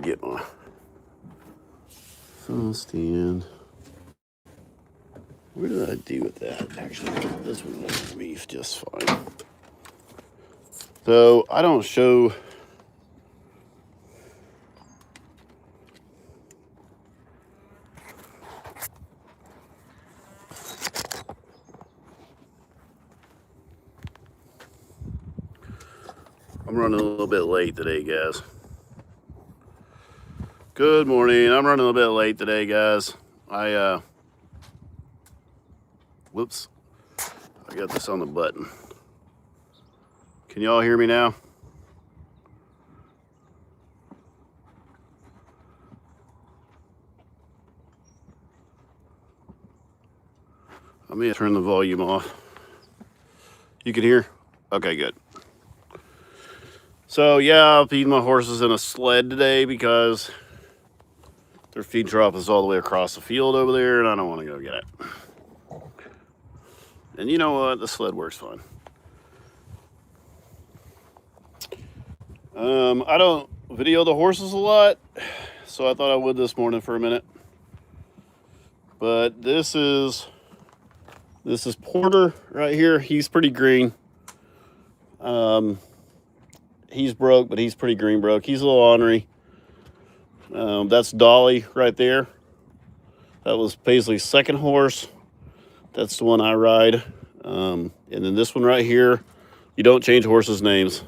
get my phone stand. What did I do with that? Actually, this one will reef just fine. So I don't show I'm running a little bit late today, guys. Good morning. I'm running a little bit late today, guys. Whoops. I got this on the button. Can y'all hear me now? Let me turn the volume off. You can hear? Okay, good. So yeah, I'm feeding my horses in a sled today because their feed trough is all the way across the field over there, and I don't want to go get it. And you know what? The sled works fine. I don't video the horses a lot, so I thought I would this morning for a minute. But this is Porter right here. He's pretty green. He's broke, but he's pretty green broke. He's a little ornery. That's Dolly right there. That was Paisley's second horse. That's the one I ride. And then this one right here, you don't change horses' names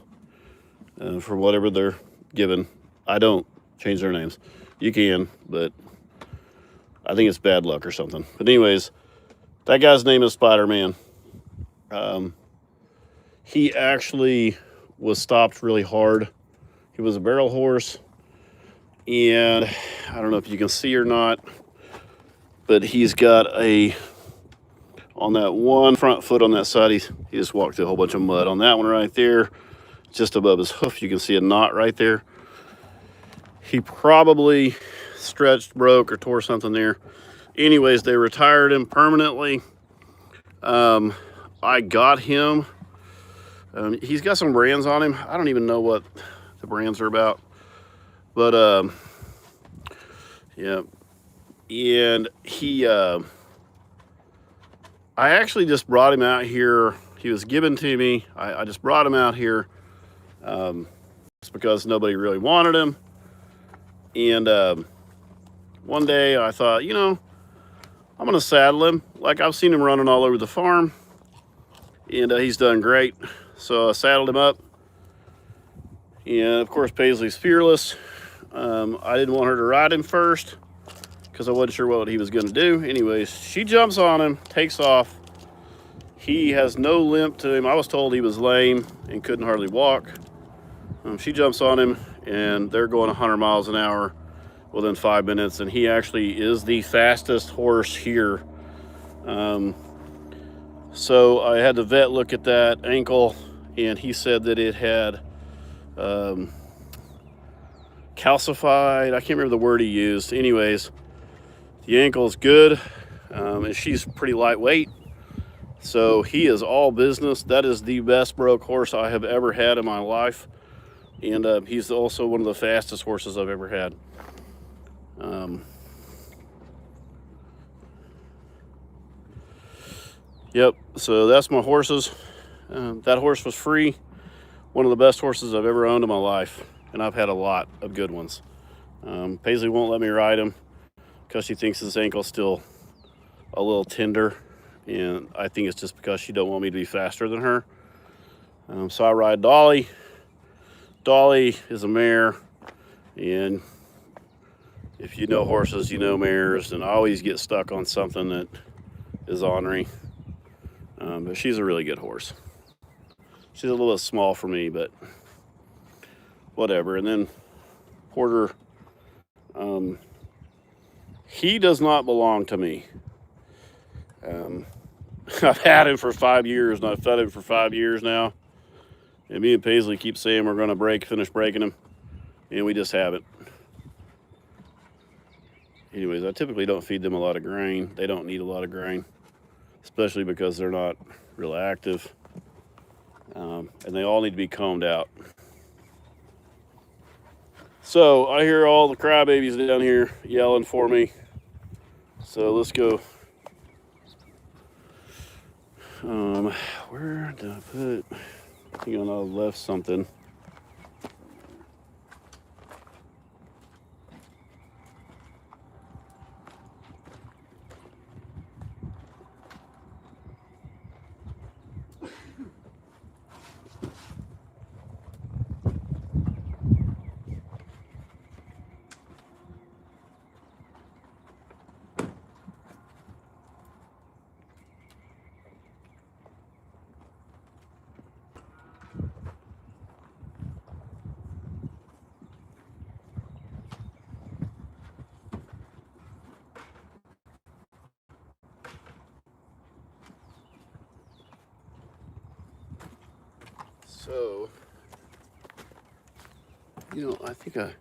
for whatever they're given. I don't change their names. You can, but I think it's bad luck or something. But anyways, that guy's name is Spider-Man. He actually was stopped really hard. He was a barrel horse. And I don't know if you can see or not, but he's got on that one front foot on that side, he just walked through a whole bunch of mud. On that one right there, just above his hoof, you can see a knot right there. He probably stretched, broke, or tore something there. Anyways, they retired him permanently. I got him. He's got some brands on him. I don't even know what the brands are about. But, yeah. And I actually just brought him out here. He was given to me. I just brought him out here just because nobody really wanted him. And one day I thought, you know, I'm going to saddle him. Like, I've seen him running all over the farm. And he's done great. So I saddled him up. And, of course, Paisley's fearless. I didn't want her to ride him first because I wasn't sure what he was going to do. Anyways, she jumps on him, takes off. He has no limp to him. I was told he was lame and couldn't hardly walk. She jumps on him, and they're going 100 miles an hour within 5 minutes. And he actually is the fastest horse here. So I had the vet look at that ankle, and he said that it had calcified. I can't remember the word he used. Anyways, the ankle's good, and she's pretty lightweight. So he is all business. That is the best broke horse I have ever had in my life. And he's also one of the fastest horses I've ever had. Yep, so that's my horses. That horse was free. One of the best horses I've ever owned in my life. And I've had a lot of good ones. Paisley won't let me ride him because she thinks his ankle's still a little tender. And I think it's just because she don't want me to be faster than her. So I ride Dolly. Dolly is a mare. And if you know horses, you know mares. And I always get stuck on something that is ornery. But she's a really good horse. She's a little bit small for me, but whatever. And then Porter, he does not belong to me. I've had him for 5 years, and I've fed him for 5 years now. And me and Paisley keep saying we're going to finish breaking him, and we just haven't. Anyways, I typically don't feed them a lot of grain. They don't need a lot of grain, especially because they're not real active. And they all need to be combed out. So I hear all the crybabies down here yelling for me. So let's go. Where did I put it? I think I left something. So, I think I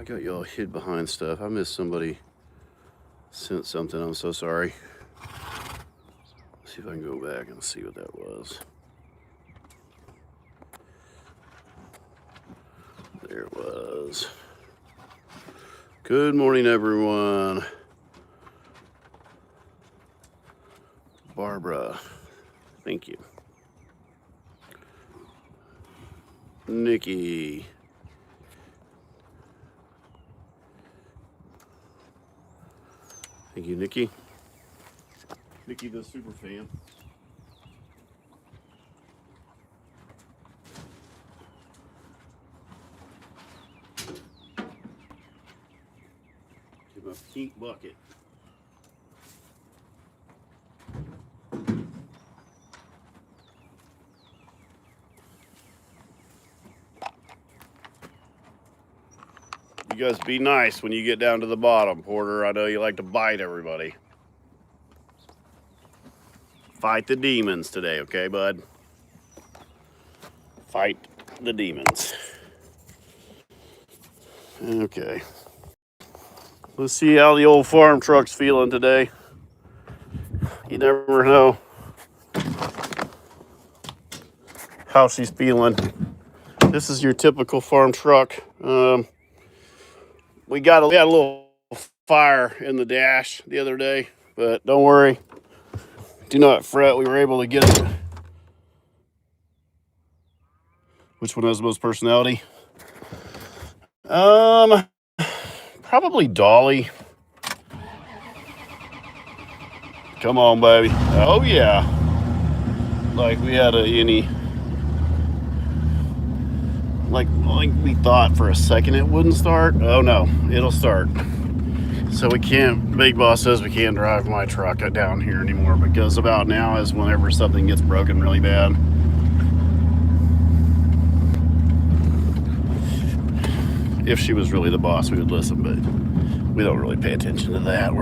got y'all hid behind stuff. I missed somebody sent something. I'm so sorry. Let's see if I can go back and see what that was. There it was. Good morning, everyone. Barbara, thank you. Nikki. Thank you, Nikki. Nikki, the super fan. Give a pink bucket. You guys be nice when you get down to the bottom, Porter. I know you like to bite everybody. Fight the demons today, okay, bud? Fight the demons. Okay. Let's see how the old farm truck's feeling today. You never know how she's feeling. This is your typical farm truck. We had a little fire in the dash the other day, but don't worry. Do not fret. We were able to get it. Which one has the most personality? Probably Dolly. Come on, baby. Oh yeah. Like we had like we thought for a second it wouldn't start. Oh no, it'll start. So we can't, Big Boss says we can't drive my truck down here anymore because about now is whenever something gets broken really bad. If she was really the boss, we would listen, but we don't really pay attention to that.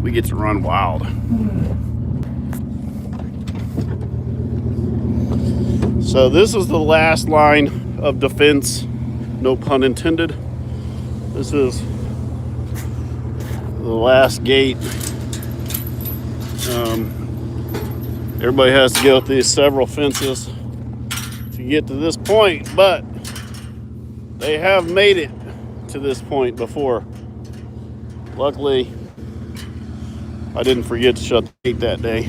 We get to run wild. So this is the last line of defense, no pun intended. This is the last gate. Everybody has to go through several fences to get to this point, but they have made it to this point before. Luckily, I didn't forget to shut the gate that day.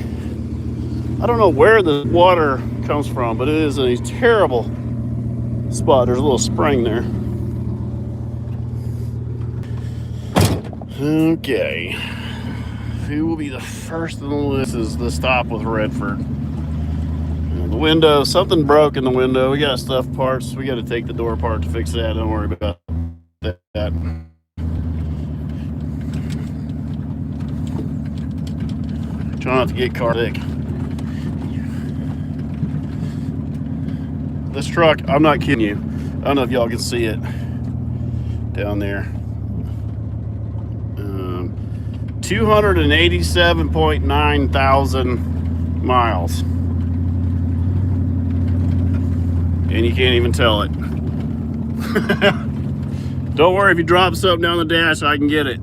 I don't know where the water comes from, but it is a terrible spot. There's a little spring there. Okay. Who will be the first on the list is the stop with Redford. The window, something broke in the window. We got stuff parts. We got to take the door apart to fix that. Don't worry about that. Try not to get car sick. This truck, I'm not kidding you. I don't know if y'all can see it down there. 287.9 thousand miles. And you can't even tell it. Don't worry, if you drop something down the dash, I can get it.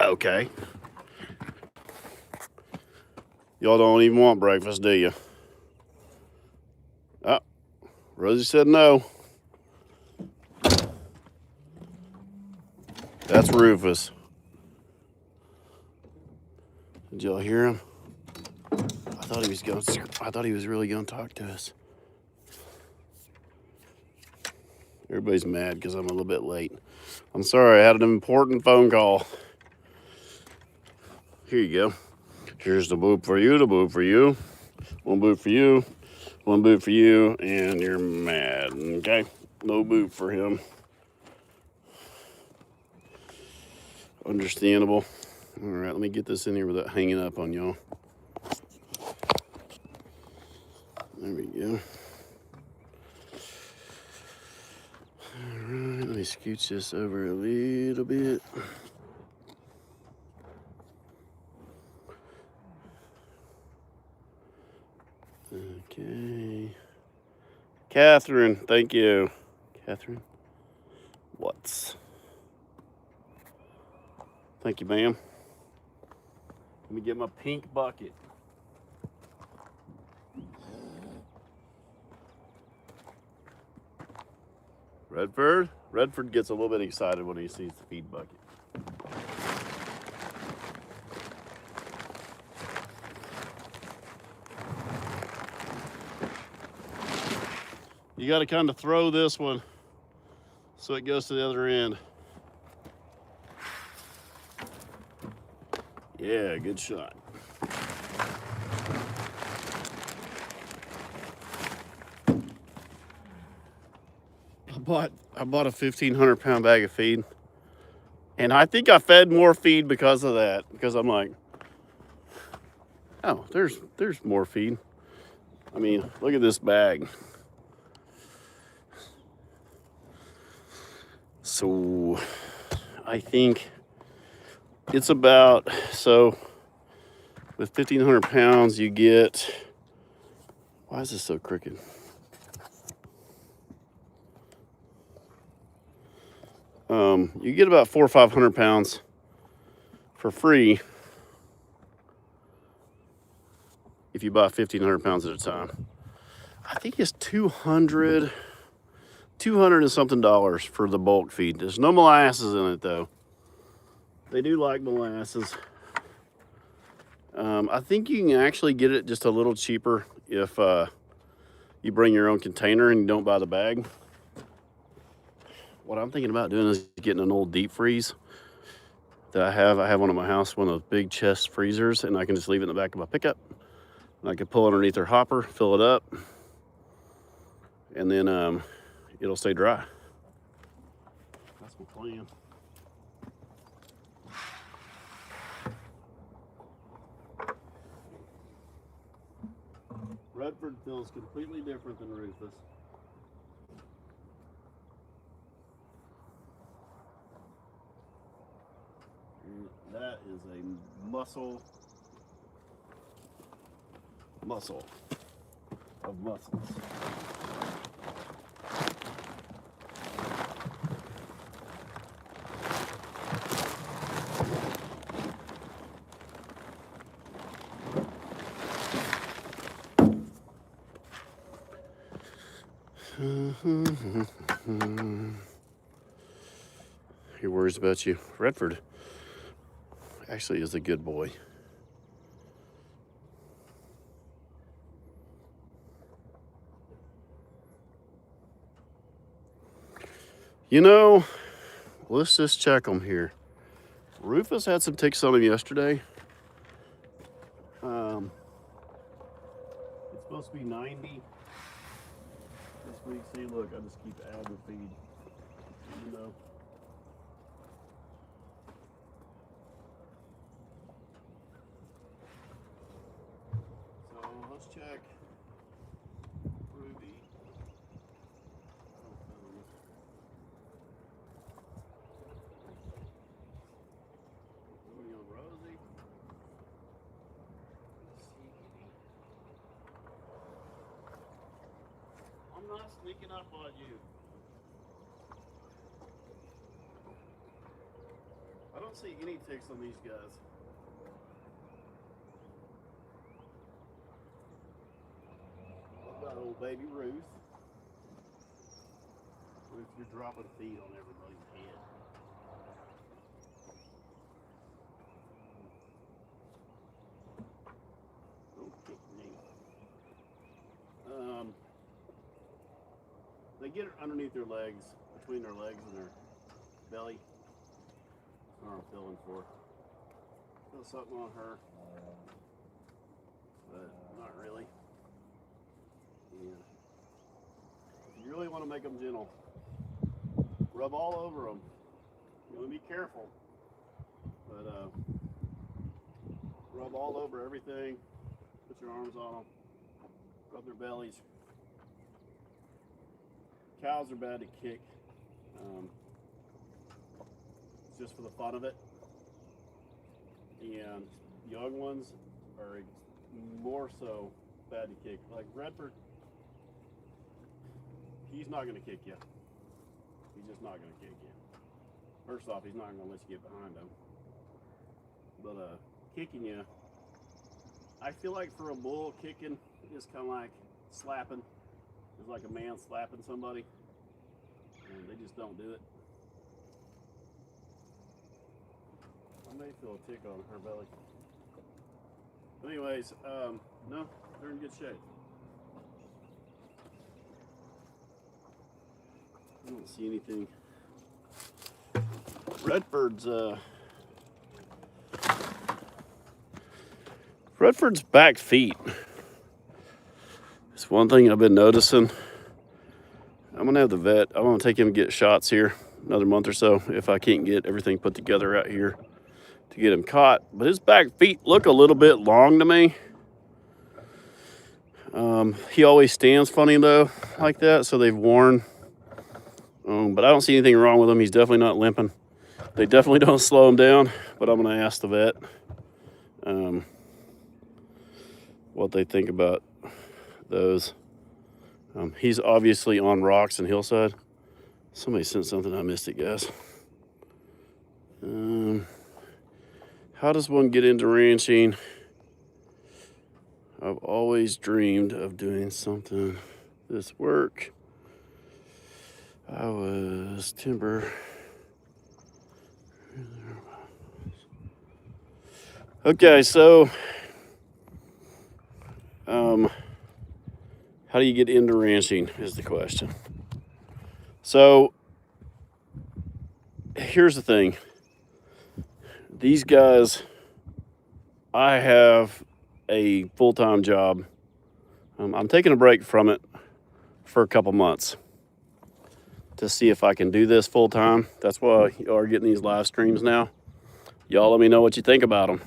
Okay. Y'all don't even want breakfast, do you? Oh, Rosie said no. That's Rufus. Did y'all hear him? I thought he was really gonna talk to us. Everybody's mad because I'm a little bit late. I'm sorry, I had an important phone call. Here you go. Here's the boot for you, the boot for you. One boot for you, one boot for you, and you're mad, okay? No boot for him. Understandable. All right, let me get this in here without hanging up on y'all. There we go. All right, let me scooch this over a little bit. Okay. Catherine, thank you. Catherine Watts. Thank you, ma'am. Let me get my pink bucket. Redford gets a little bit excited when he sees the feed bucket. You got to kind of throw this one so it goes to the other end. Yeah, good shot. I bought a 1,500-pound bag of feed, and I think I fed more feed because of that. Because I'm like, oh, there's more feed. I mean, look at this bag. So I think it's about, so with 1,500 pounds, you get, why is this so crooked? You get about 400 or 500 pounds for free if you buy 1,500 pounds at a time. I think it's 200 and something dollars for the bulk feed. There's no molasses in it though. They do like molasses. I think you can actually get it just a little cheaper if you bring your own container and you don't buy the bag. What I'm thinking about doing is getting an old deep freeze that I have. I have one at my house, one of those big chest freezers, and I can just leave it in the back of my pickup. And I can pull it underneath their hopper, fill it up, and then it'll stay dry. That's my plan. Redford feels completely different than Rufus. And that is a muscle of muscles. He worries about you. Redford actually is a good boy. You know, let's just check them here. Rufus had some ticks on him yesterday. It's supposed to be 90. This week, see, look, I just keep adding feed. You know. So let's check Ruby. Rosie. I'm not sneaking up on you. I don't see any ticks on these guys. Little baby Ruth. Ruth, you're dropping feed on everybody's head. Don't kick me. They get it underneath their legs, between their legs and their belly. That's what I'm feeling for. Feel something on her, but not really. Yeah. If you really want to make them gentle, rub all over them. You want to be careful, but rub all over everything. Put your arms on them. Rub their bellies. Cows are bad to kick. It's just for the fun of it. And young ones are more so bad to kick. Like Redford, he's not going to kick you. He's just not going to kick you. First off, he's not going to let you get behind him. But kicking you, I feel like for a bull, kicking is kind of like slapping. It's like a man slapping somebody, and they just don't do it. I may feel a tick on her belly. But anyways, no, they're in good shape. I don't see anything. Redford's back feet. It's one thing I've been noticing. I'm gonna have the vet. I want to take him to get shots here another month or so if I can't get everything put together out here to get him caught. But his back feet look a little bit long to me. He always stands funny though, like that, so they've worn. But I don't see anything wrong with him. He's definitely not limping. They definitely don't slow him down, but I'm gonna ask the vet what they think about those. He's obviously on rocks and hillside. Somebody sent something, I missed it, guys. How does one get into ranching? I've always dreamed of doing something this work. I was timber. Okay, so how do you get into ranching is the question. So here's the thing. These guys, I have a full-time job. I'm taking a break from it for a couple months to see if I can do this full-time. That's why y'all are getting these live streams now. Y'all let me know what you think about them.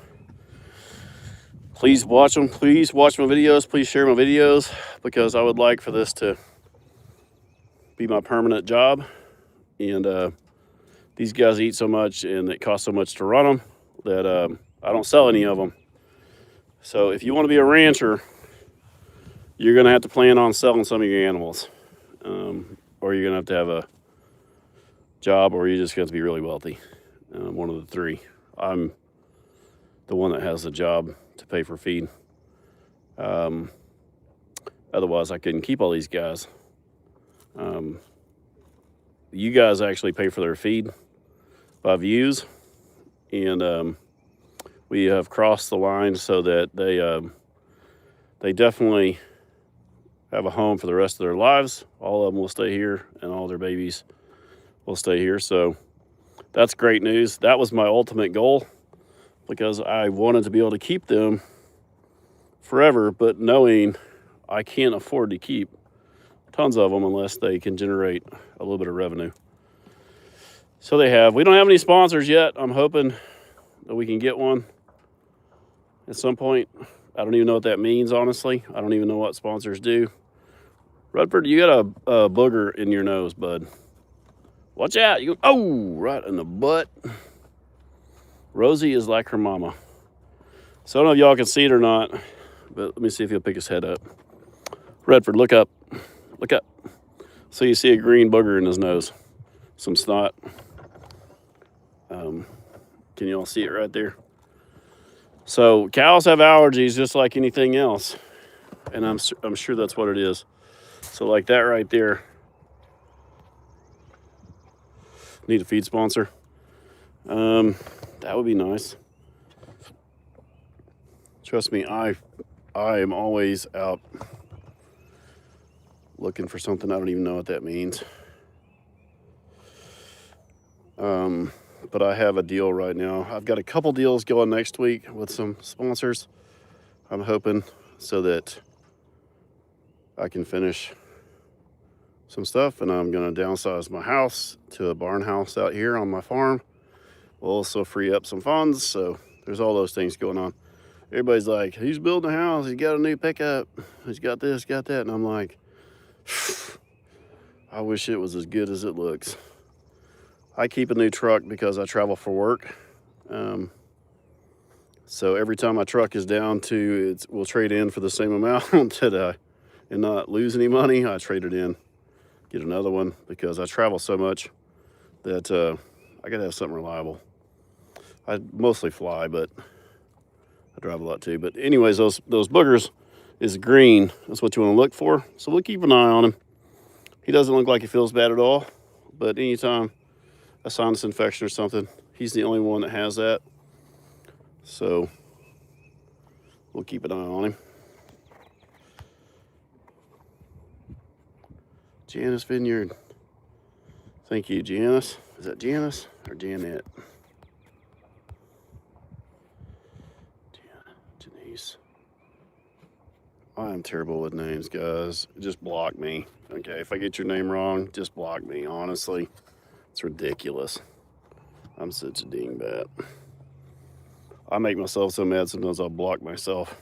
Please watch them. Please watch my videos. Please share my videos, because I would like for this to be my permanent job. And these guys eat so much and it costs so much to run them that I don't sell any of them. So if you want to be a rancher, you're going to have to plan on selling some of your animals. Or you're going to have a job, or you're just going to be really wealthy. One of the three. I'm the one that has the job to pay for feed. Otherwise, I couldn't keep all these guys. You guys actually pay for their feed by views, and we have crossed the line so that they definitely have a home for the rest of their lives. All of them will stay here, and all their babies will stay here. So that's great news. That was my ultimate goal, because I wanted to be able to keep them forever, but knowing I can't afford to keep tons of them unless they can generate a little bit of revenue. So we don't have any sponsors yet. I'm hoping that we can get one at some point. I don't even know what that means, honestly. I don't even know what sponsors do. Redford, you got a booger in your nose, bud. Watch out. Right in the butt. Rosie is like her mama. So I don't know if y'all can see it or not, but let me see if he'll pick his head up. Redford, look up. Look up. So you see a green booger in his nose. Some snot. Can you all see it right there? So cows have allergies just like anything else. And I'm sure that's what it is. So like that right there. Need a feed sponsor. That would be nice. Trust me, I am always out looking for something. I don't even know what that means. But I have a deal right now. I've got a couple deals going next week with some sponsors. I'm hoping so that I can finish some stuff, and I'm going to downsize my house to a barn house out here on my farm. We'll also free up some funds, so there's all those things going on. Everybody's like, he's building a house, he's got a new pickup, he's got this, got that, and I'm like, I wish it was as good as it looks. I keep a new truck because I travel for work. So every time my truck is down to, we'll trade in for the same amount and not lose any money, I trade it in, get another one, because I travel so much that I gotta have something reliable. I mostly fly, but I drive a lot too. But anyways, those boogers is green. That's what you want to look for. So we'll keep an eye on him. He doesn't look like he feels bad at all, but anytime a sinus infection or something, he's the only one that has that. So we'll keep an eye on him. Janice Vineyard. Thank you, Janice. Is that Janice or Janet? Denise. I am terrible with names, guys. Just block me. Okay, if I get your name wrong, just block me, honestly. It's ridiculous. I'm such a dingbat. I make myself so mad sometimes I'll block myself.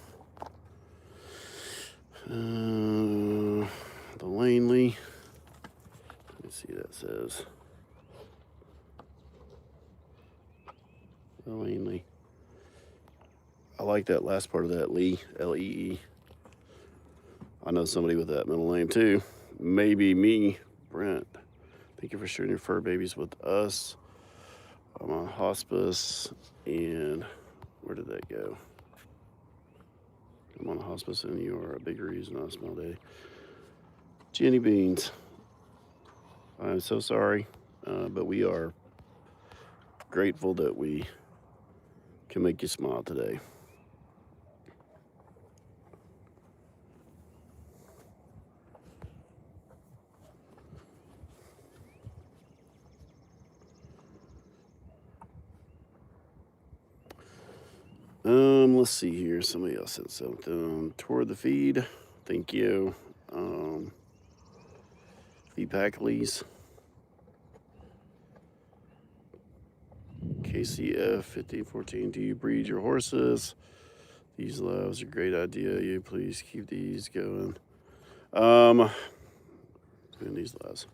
The Langley. Let me see what that says. The Langley. I like that last part of that, Lee, L-E-E. I know somebody with that middle name too. Maybe me, Brent. Thank you for sharing your fur babies with us. I'm on hospice, and where did that go? I'm on hospice, and you are a big reason I smell day. Jenny Beans. I'm so sorry, but we are grateful that we can make you smile today. Let's see here. Somebody else said something. Toward the feed. Thank you. Feed Packley's. KCF 1514. Do you breed your horses? These labs are a great idea. You please keep these going. Doing these labs.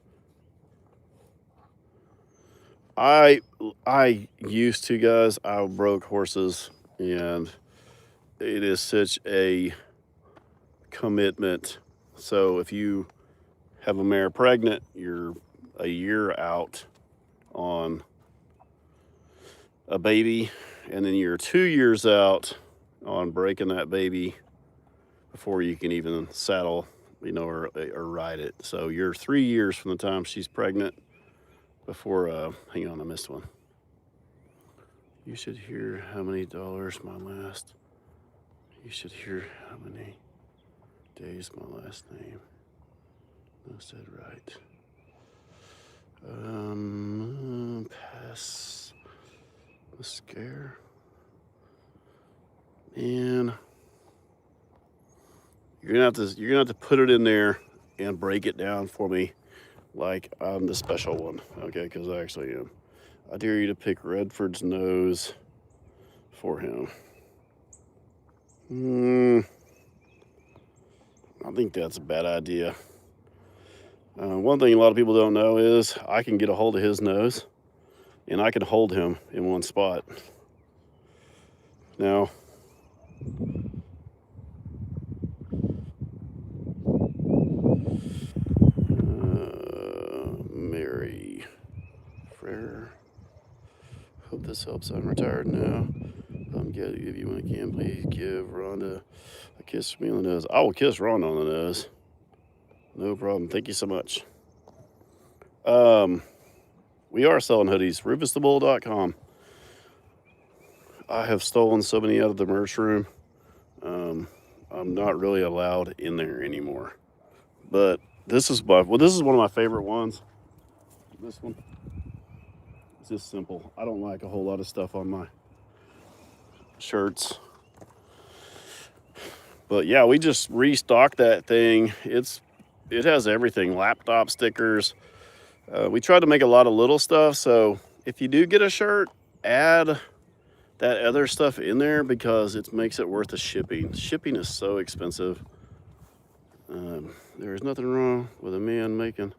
I used to, guys. I broke horses, and it is such a commitment. So if you have a mare pregnant, you're a year out on a baby, and then you're 2 years out on breaking that baby before you can even saddle, or ride it. So you're 3 years from the time she's pregnant before, hang on, I missed one. You should hear how many dollars my last, you should hear how many days my last name. I said right. Pass the scare. And you're gonna have to put it in there and break it down for me like I'm the special one, okay? Because I actually am. I dare you to pick Redford's nose for him. I think that's a bad idea. One thing a lot of people don't know is I can get a hold of his nose, and I can hold him in one spot. Now, Mary Frere. Hope this helps. I'm retired now. I'm good. If you want to can, please give Rhonda a kiss from me on the nose. I will kiss Rhonda on the nose. No problem. Thank you so much. We are selling hoodies. RufusTheBull.com. I have stolen so many out of the merch room. I'm not really allowed in there anymore. But this is one of my favorite ones. This one. It's just simple. I don't like a whole lot of stuff on my shirts. But yeah, we just restocked that thing. It has everything. Laptop stickers. We tried to make a lot of little stuff. So if you do get a shirt, add that other stuff in there because it makes it worth the shipping. Shipping is so expensive. There is nothing wrong with a man making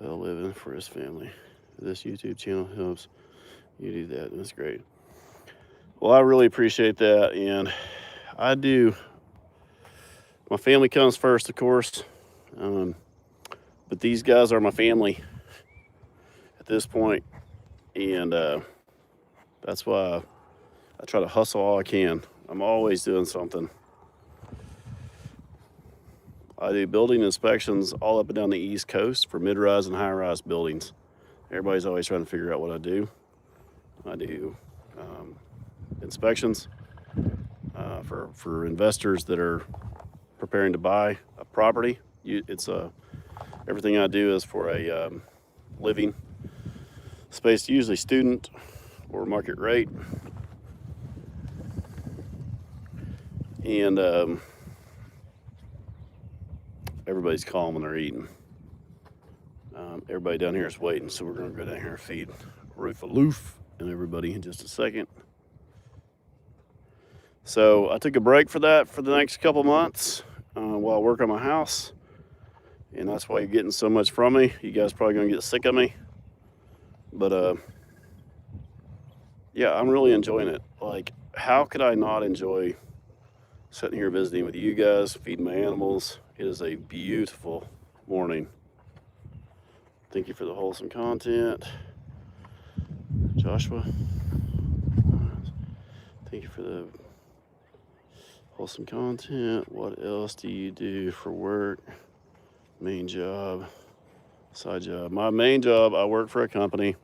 a living for his family. This YouTube channel helps you do that. That's great. Well, I really appreciate that, and I do. My family comes first, of course, but these guys are my family at this point, and that's why I try to hustle all I can. I'm always doing something. I do building inspections all up and down the East Coast for mid-rise and high-rise buildings. Everybody's always trying to figure out what I do. I do inspections for investors that are preparing to buy a property. Everything I do is for a living space, usually student or market rate. And everybody's calm when they're eating. Everybody down here is waiting, so we're going to go down here and feed Rufus and everybody in just a second. So I took a break for that for the next couple months while I work on my house, and that's why you're getting so much from me. You guys probably going to get sick of me, but yeah, I'm really enjoying it. Like, how could I not enjoy sitting here visiting with you guys, feeding my animals? It is a beautiful morning. Thank you for the wholesome content, Joshua. Thank you for the wholesome content. What else do you do for work? Main job, side job. My main job, I work for a company,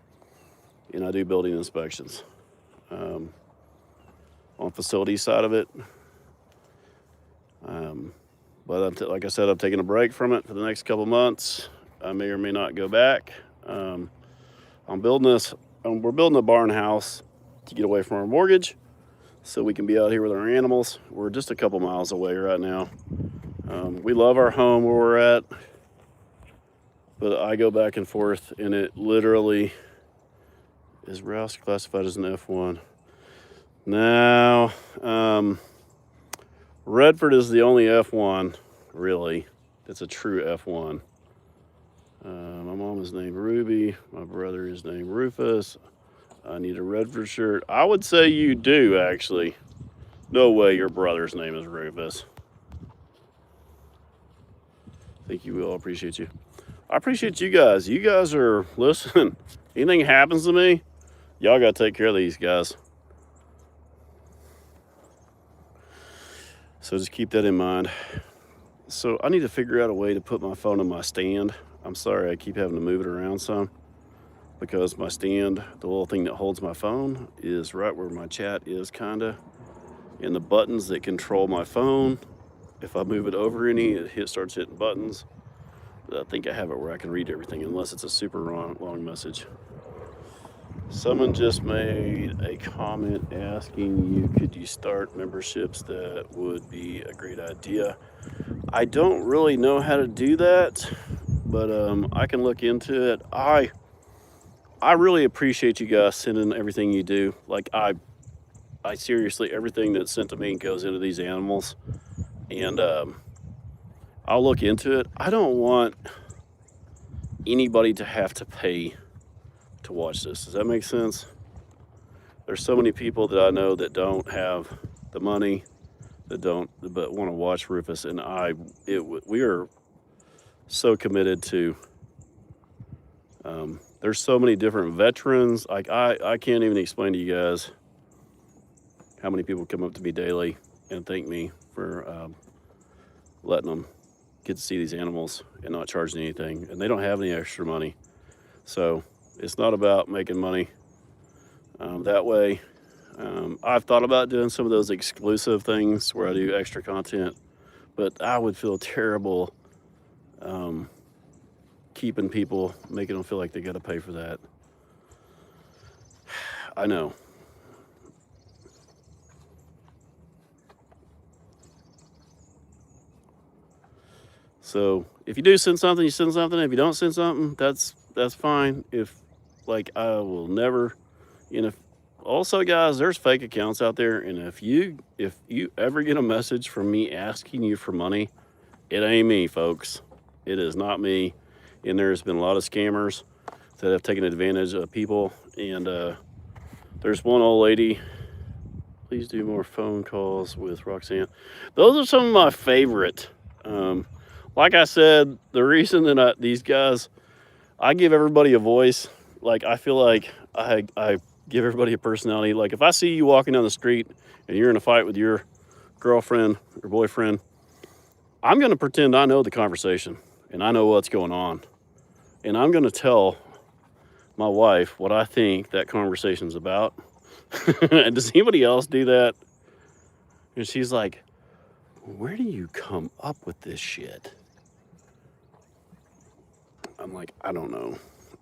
and I do building inspections. On facility side of it. But like I said, I'm taking a break from it for the next couple months. I may or may not go back. We're building a barn house to get away from our mortgage so we can be out here with our animals. We're just a couple miles away right now. We love our home where we're at, but I go back and forth, and it literally is. Rouse classified as an F1. Now, Redford is the only F1, really. It's a true F1. My mom is named Ruby. My brother is named Rufus. I need a Redford shirt. I would say you do, actually. No way your brother's name is Rufus. Thank you, Will. I appreciate you. I appreciate you guys. You guys are, listen, anything happens to me, y'all got to take care of these guys. So just keep that in mind. So I need to figure out a way to put my phone in my stand. I'm sorry I keep having to move it around some because my stand, the little thing that holds my phone, is right where my chat is, kind of. And the buttons that control my phone, if I move it over any, it starts hitting buttons. But I think I have it where I can read everything unless it's a super long message. Someone just made a comment asking you, could you start memberships? That would be a great idea. I don't really know how to do that, but I can look into it. I really appreciate you guys sending everything you do. Like, I seriously, everything that's sent to me goes into these animals, and I'll look into it. I don't want anybody to have to pay to watch this. Does that make sense? There's so many people that I know that don't have the money, but want to watch Rufus, and we are so committed to. There's so many different veterans. Like, I can't even explain to you guys how many people come up to me daily and thank me for letting them get to see these animals and not charge anything, and they don't have any extra money. So it's not about making money that way. I've thought about doing some of those exclusive things where I do extra content, but I would feel terrible keeping people, making them feel like they got to pay for that. I know. So if you do send something, you send something. If you don't send something, that's fine. If like I will never, also guys, there's fake accounts out there, and if you ever get a message from me asking you for money, it ain't me, folks. It is not me. And there's been a lot of scammers that have taken advantage of people. And there's one old lady. Please do more phone calls with Roxanne. Those are some of my favorite. Like I said, the reason that these guys, I give everybody a voice. Like I feel like I give everybody a personality. Like if I see you walking down the street and you're in a fight with your girlfriend or boyfriend, I'm going to pretend I know the conversation and I know what's going on. And I'm going to tell my wife what I think that conversation's about. And does anybody else do that? And she's like, where do you come up with this shit? I'm like, I don't know.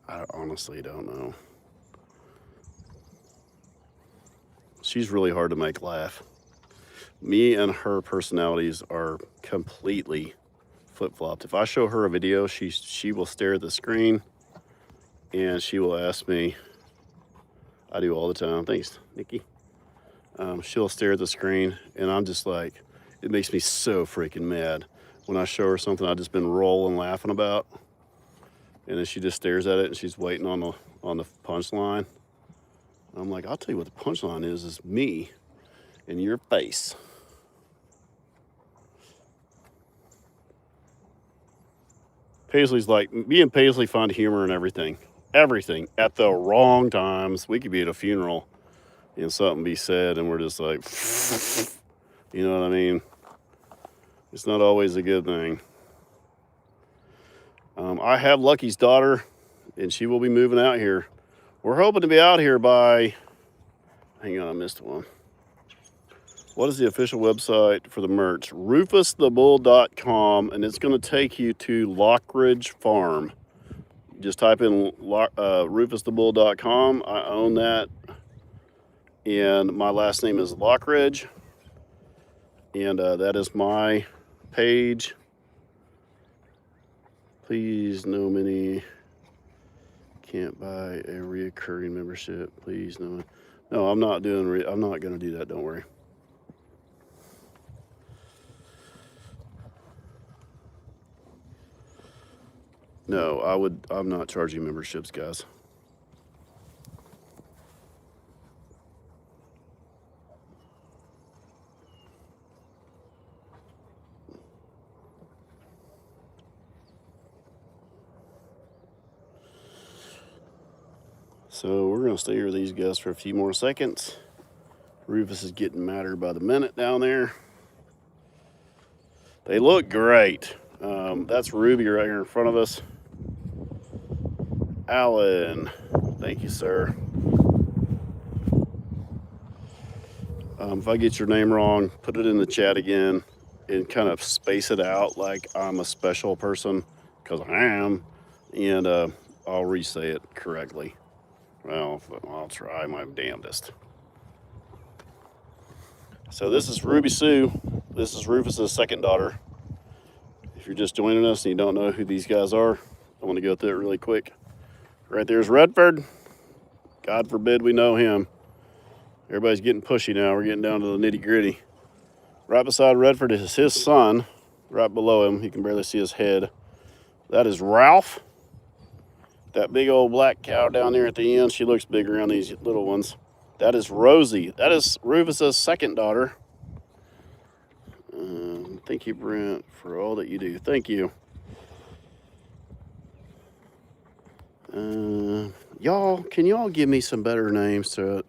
I honestly don't know. She's really hard to make laugh. Me and her personalities are completely flip-flopped. If I show her a video, she will stare at the screen and she will ask me, I do all the time, thanks, Nikki. She'll stare at the screen and I'm just like, it makes me so freaking mad when I show her something I've just been rolling laughing about. And then she just stares at it and she's waiting on the punchline. I'm like, I'll tell you what the punchline is me in your face. Paisley's like, me and Paisley find humor in everything. Everything at the wrong times. We could be at a funeral and something be said and we're just like, you know what I mean? It's not always a good thing. I have Lucky's daughter and she will be moving out here. We're hoping to be out here by, hang on, I missed one. What is the official website for the merch? RufusTheBull.com, and it's going to take you to Lockridge Farm. Just type in RufusTheBull.com. I own that. And my last name is Lockridge. And that is my page. Please, no many. Can't buy a reoccurring membership. Please, no. No, I'm not doing. I'm not going to do that. Don't worry. No, I'm not charging memberships, guys. So we're going to stay here with these guys for a few more seconds. Rufus is getting madder by the minute down there. They look great. That's Ruby right here in front of us. Alan, thank you, sir. If I get your name wrong, put it in the chat again and kind of space it out like I'm a special person, because I am, and I'll re-say it correctly. Well, I'll try my damnedest. So this is Ruby Sue. This is Rufus's second daughter. If you're just joining us and you don't know who these guys are, I want to go through it really quick. Right there's Redford. God forbid we know him. Everybody's getting pushy now. We're getting down to the nitty gritty. Right beside Redford is his son. Right below him, you can barely see his head. That is Ralph. That big old black cow down there at the end, she looks bigger on these little ones. That is Rosie. That is Rufus's second daughter. Thank you, Brent, for all that you do. Thank you. Y'all, can y'all give me some better names to it?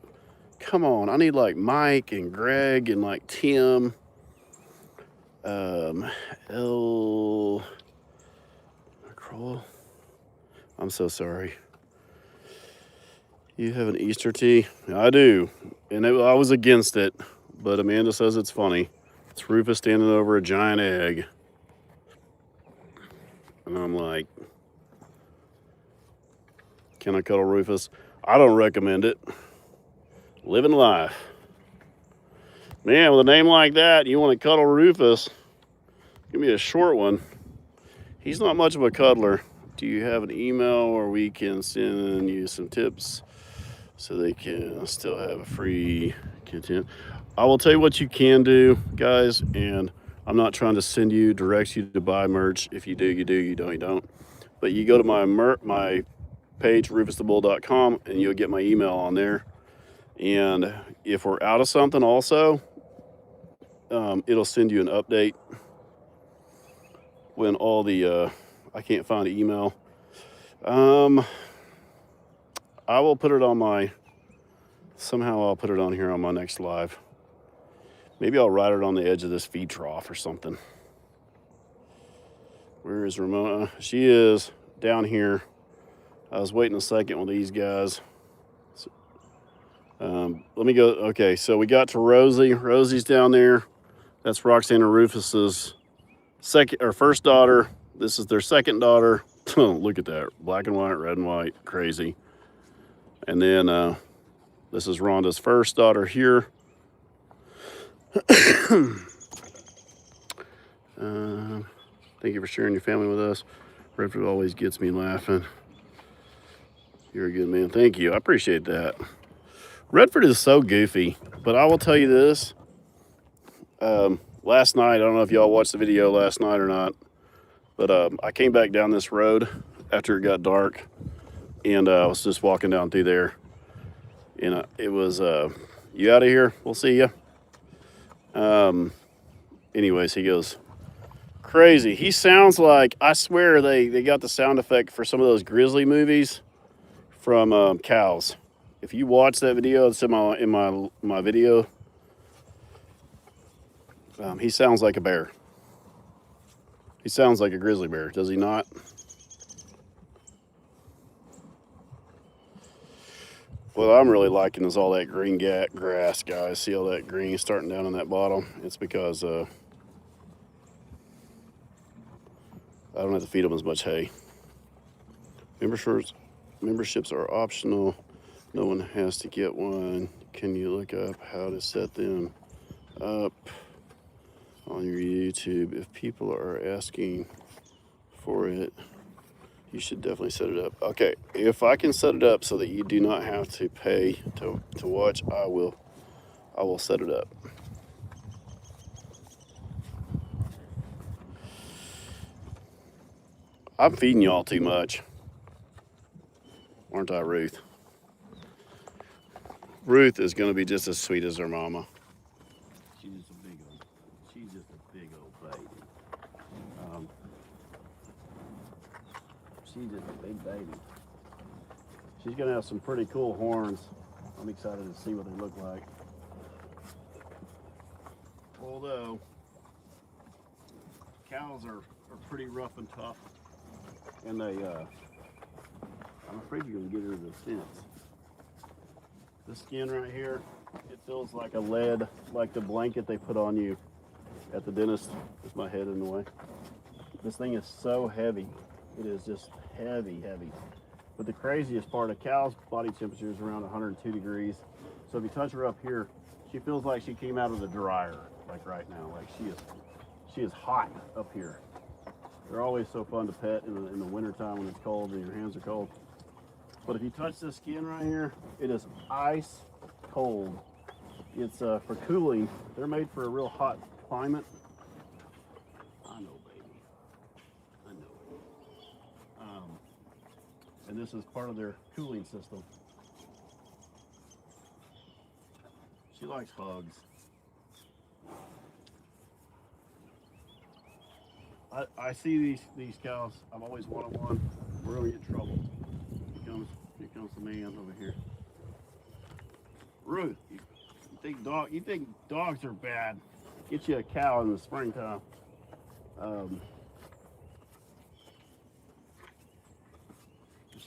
Come on, I need like Mike and Greg and like Tim. L. Crawl. I'm so sorry. You have an Easter tea? I do. And I was against it, but Amanda says it's funny. It's Rufus standing over a giant egg. And I'm like, can I cuddle Rufus? I don't recommend it. Living life. Man, with a name like that, you want to cuddle Rufus? Give me a short one. He's not much of a cuddler. Do you have an email where we can send you some tips so they can still have a free content? I will tell you what you can do, guys, and I'm not trying to send you, direct you to buy merch. If you do, you do. You don't, you don't. But you go to my page, rufusthebull.com, and you'll get my email on there. And if we're out of something also, it'll send you an update when all the, I can't find the email. I will put it on somehow I'll put it on here on my next live. Maybe I'll write it on the edge of this feed trough or something. Where is Ramona? She is down here. I was waiting a second with these guys. Let me go. Okay, so we got to Rosie. Rosie's down there. That's Roxanne and Rufus's first daughter. This is their second daughter. Look at that. Black and white, red and white. Crazy. And then this is Rhonda's first daughter here. Thank you for sharing your family with us. Redford always gets me laughing. You're a good man. Thank you. I appreciate that. Redford is so goofy, but I will tell you this. Last night, I don't know if y'all watched the video last night or not, but I came back down this road after it got dark, and I was just walking down through there, and it was, you out of here? We'll see you. Anyways, he goes crazy. He sounds like, I swear they got the sound effect for some of those grizzly movies from cows. If you watch that video, it's in my video. He sounds like a bear. He sounds like a grizzly bear, does he not? What I'm really liking is all that green grass, guys. See all that green starting down on that bottom? It's because I don't have to feed them as much hay. Memberships are optional. No one has to get one. Can you look up how to set them up on your YouTube? If people are asking for it, you should definitely set it up. Okay, if I can set it up so that you do not have to pay to watch, I will set it up. I'm feeding y'all too much. Aren't I, Ruth? Ruth is going to be just as sweet as her mama. She's just a big old baby. She's just a big baby. She's going to have some pretty cool horns. I'm excited to see what they look like. Although, cows are pretty rough and tough. And I'm afraid you're going to get her the fence. This skin right here, it feels like a lead, like the blanket they put on you at the dentist. With my head in the way. This thing is so heavy. It is just heavy. But the craziest part, a cow's body temperature is around 102 degrees. So if you touch her up here, she feels like she came out of the dryer, like right now. Like she is hot up here. They're always so fun to pet in the wintertime when it's cold and your hands are cold. But if you touch this skin right here, it is ice cold. It's for cooling. They're made for a real hot climate. I know, baby. I know. And this is part of their cooling system. She likes hugs. I see these cows. I've always wanted one. We're gonna get in trouble. Here comes the man over here. Ruth, you think dogs are bad? get you a cow in the springtime.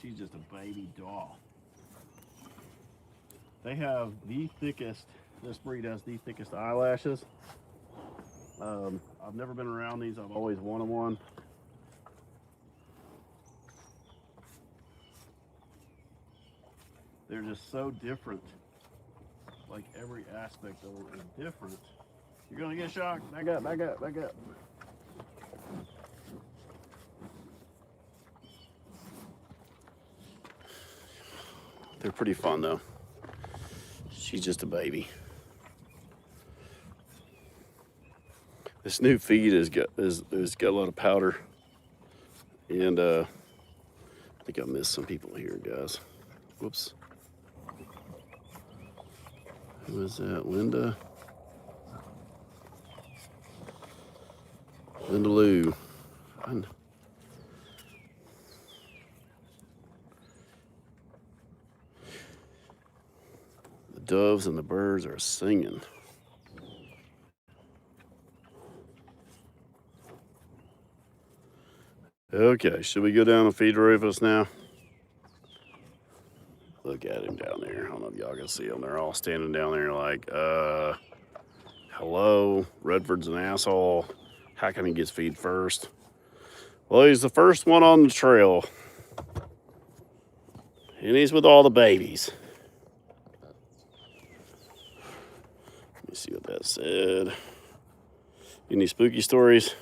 She's just a baby doll. They have the thickest, this breed has the thickest eyelashes. I've never been around these. I've always wanted one. They're just so different. Like every aspect of it is different. You're gonna get shocked. Back up, back up, back up. They're pretty fun though. She's just a baby. This new feed has got a lot of powder, and I think I missed some people here, guys. Whoops. Who is that? Linda? Linda Lou. The doves and the birds are singing. Okay, should we go down and feed Rufus now? Look at him down there. I don't know if y'all can see him. They're all standing down there like, hello, Redford's an asshole. How can he get feed first? Well, he's the first one on the trail. And he's with all the babies. Let me see what that said. Any spooky stories?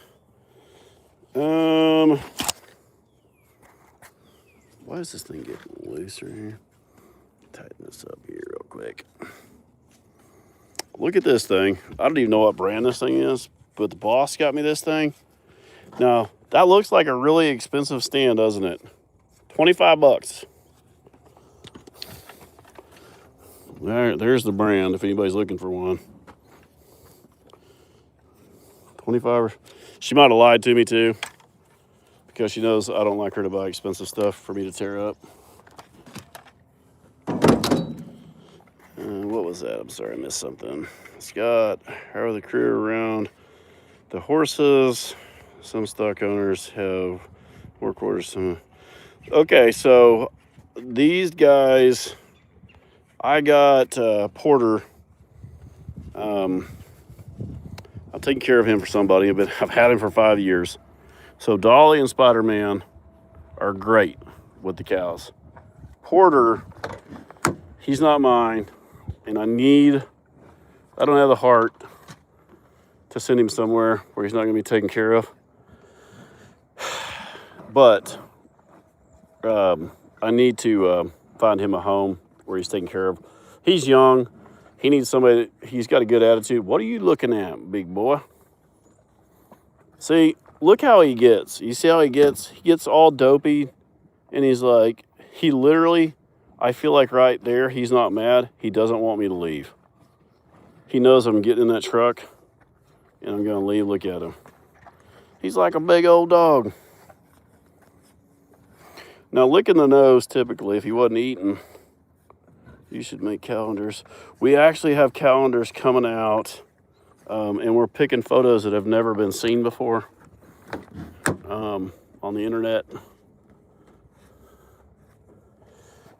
Why is this thing getting looser here? Tighten this up here real quick. Look at this thing. I don't even know what brand this thing is, but the boss got me this thing. Now, that looks like a really expensive stand, doesn't it? 25 bucks. There's the brand if anybody's looking for one. 25. She might have lied to me too, because she knows I don't like her to buy expensive stuff for me to tear up. What was that? I'm sorry, I missed something. Scott, how are the crew around the horses? Some stock owners have work orders. Okay, so these guys, I got Porter. I'm taking care of him for somebody, but I've had him for 5 years. So Dolly and Spider-Man are great with the cows. Porter, he's not mine, and I don't have the heart to send him somewhere where he's not going to be taken care of. But I need to find him a home where he's taken care of. He's young. He needs somebody. He's got a good attitude. What are you looking at, big boy? See, look how he gets. You see how he gets? He gets all dopey, and he's like, he literally, I feel like right there, he's not mad. He doesn't want me to leave. He knows I'm getting in that truck, and I'm going to leave. Look at him. He's like a big old dog. Now, licking the nose, typically, if he wasn't eating, you should make calendars. We actually have calendars coming out, and we're picking photos that have never been seen before on the internet.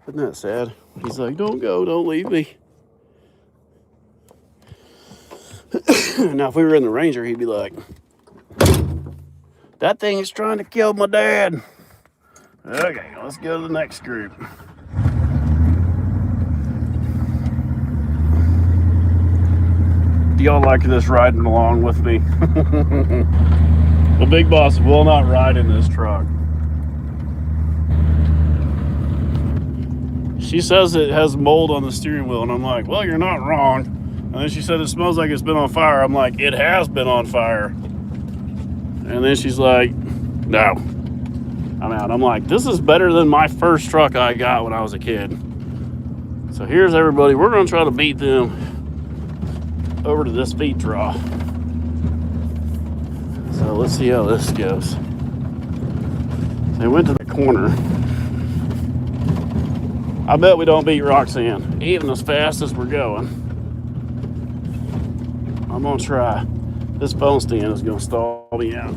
Isn't that sad? He's like, don't go, don't leave me. Now, if we were in the Ranger, he'd be like, that thing is trying to kill my dad. Okay, let's go to the next group. Do y'all like this riding along with me? The big boss will not ride in this truck. She says it has mold on the steering wheel, and I'm like, well, you're not wrong. And then she said it smells like it's been on fire. I'm like, it has been on fire. And then she's like, no, I'm out. I'm like, this is better than my first truck I got when I was a kid. So here's everybody. We're going to try to beat them over to this feed draw. So let's see how this goes. They went to the corner. I bet we don't beat Roxanne, even as fast as we're going. I'm gonna try. This phone stand is going to stall me out.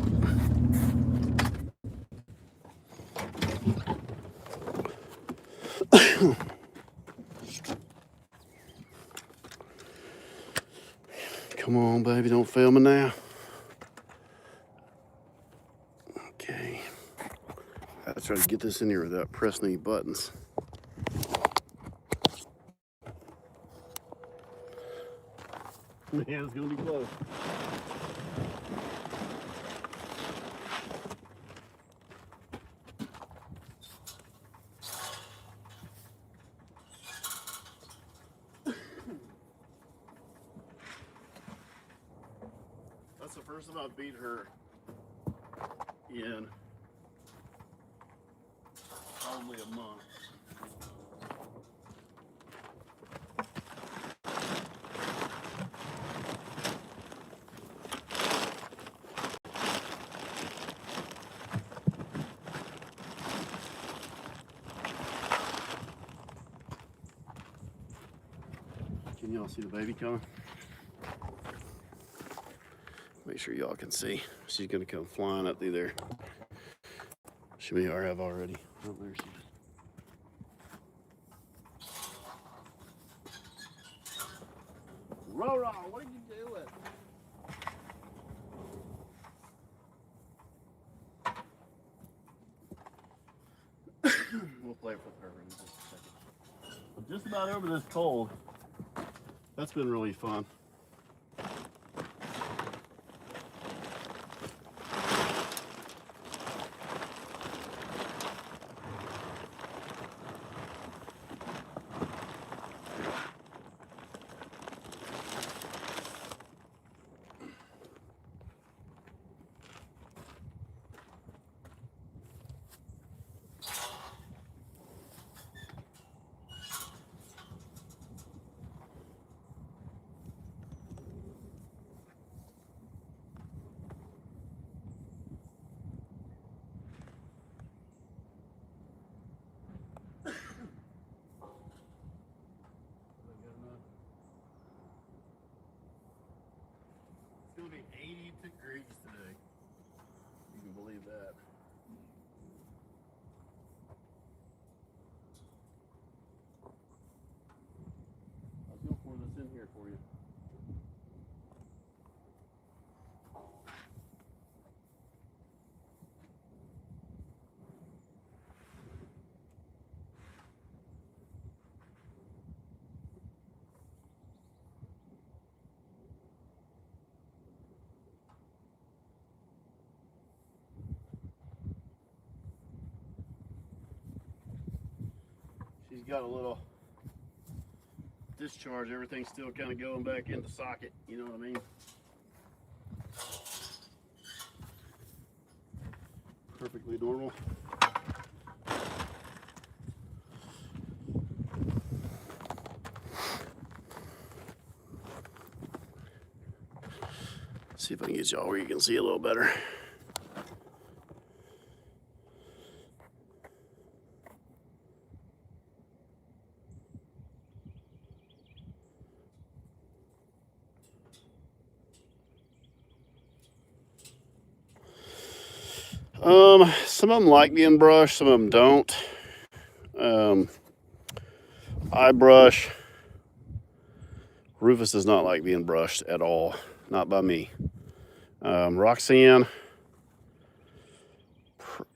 Come on, baby, don't fail me now. Okay. I gotta try to get this in here without pressing any buttons. Man, it's gonna be close. That's the first time I've beat her in probably a month. Can y'all see the baby coming? Make sure y'all can see. She's gonna come flying up through there. She may or have already. Oh, there she is. Roro, what are you doing? We'll play with her in just a second. I'm just about over this cold. That's been really fun. It's gonna be 80 degrees today. You can believe that. I'll go pour this in here for you. She's got a little discharge. Everything's still kind of going back into socket. You know what I mean? Perfectly normal. See if I can get y'all where you can see a little better. Some of them like being brushed, some of them don't. I brush. Rufus does not like being brushed at all, not by me. Roxanne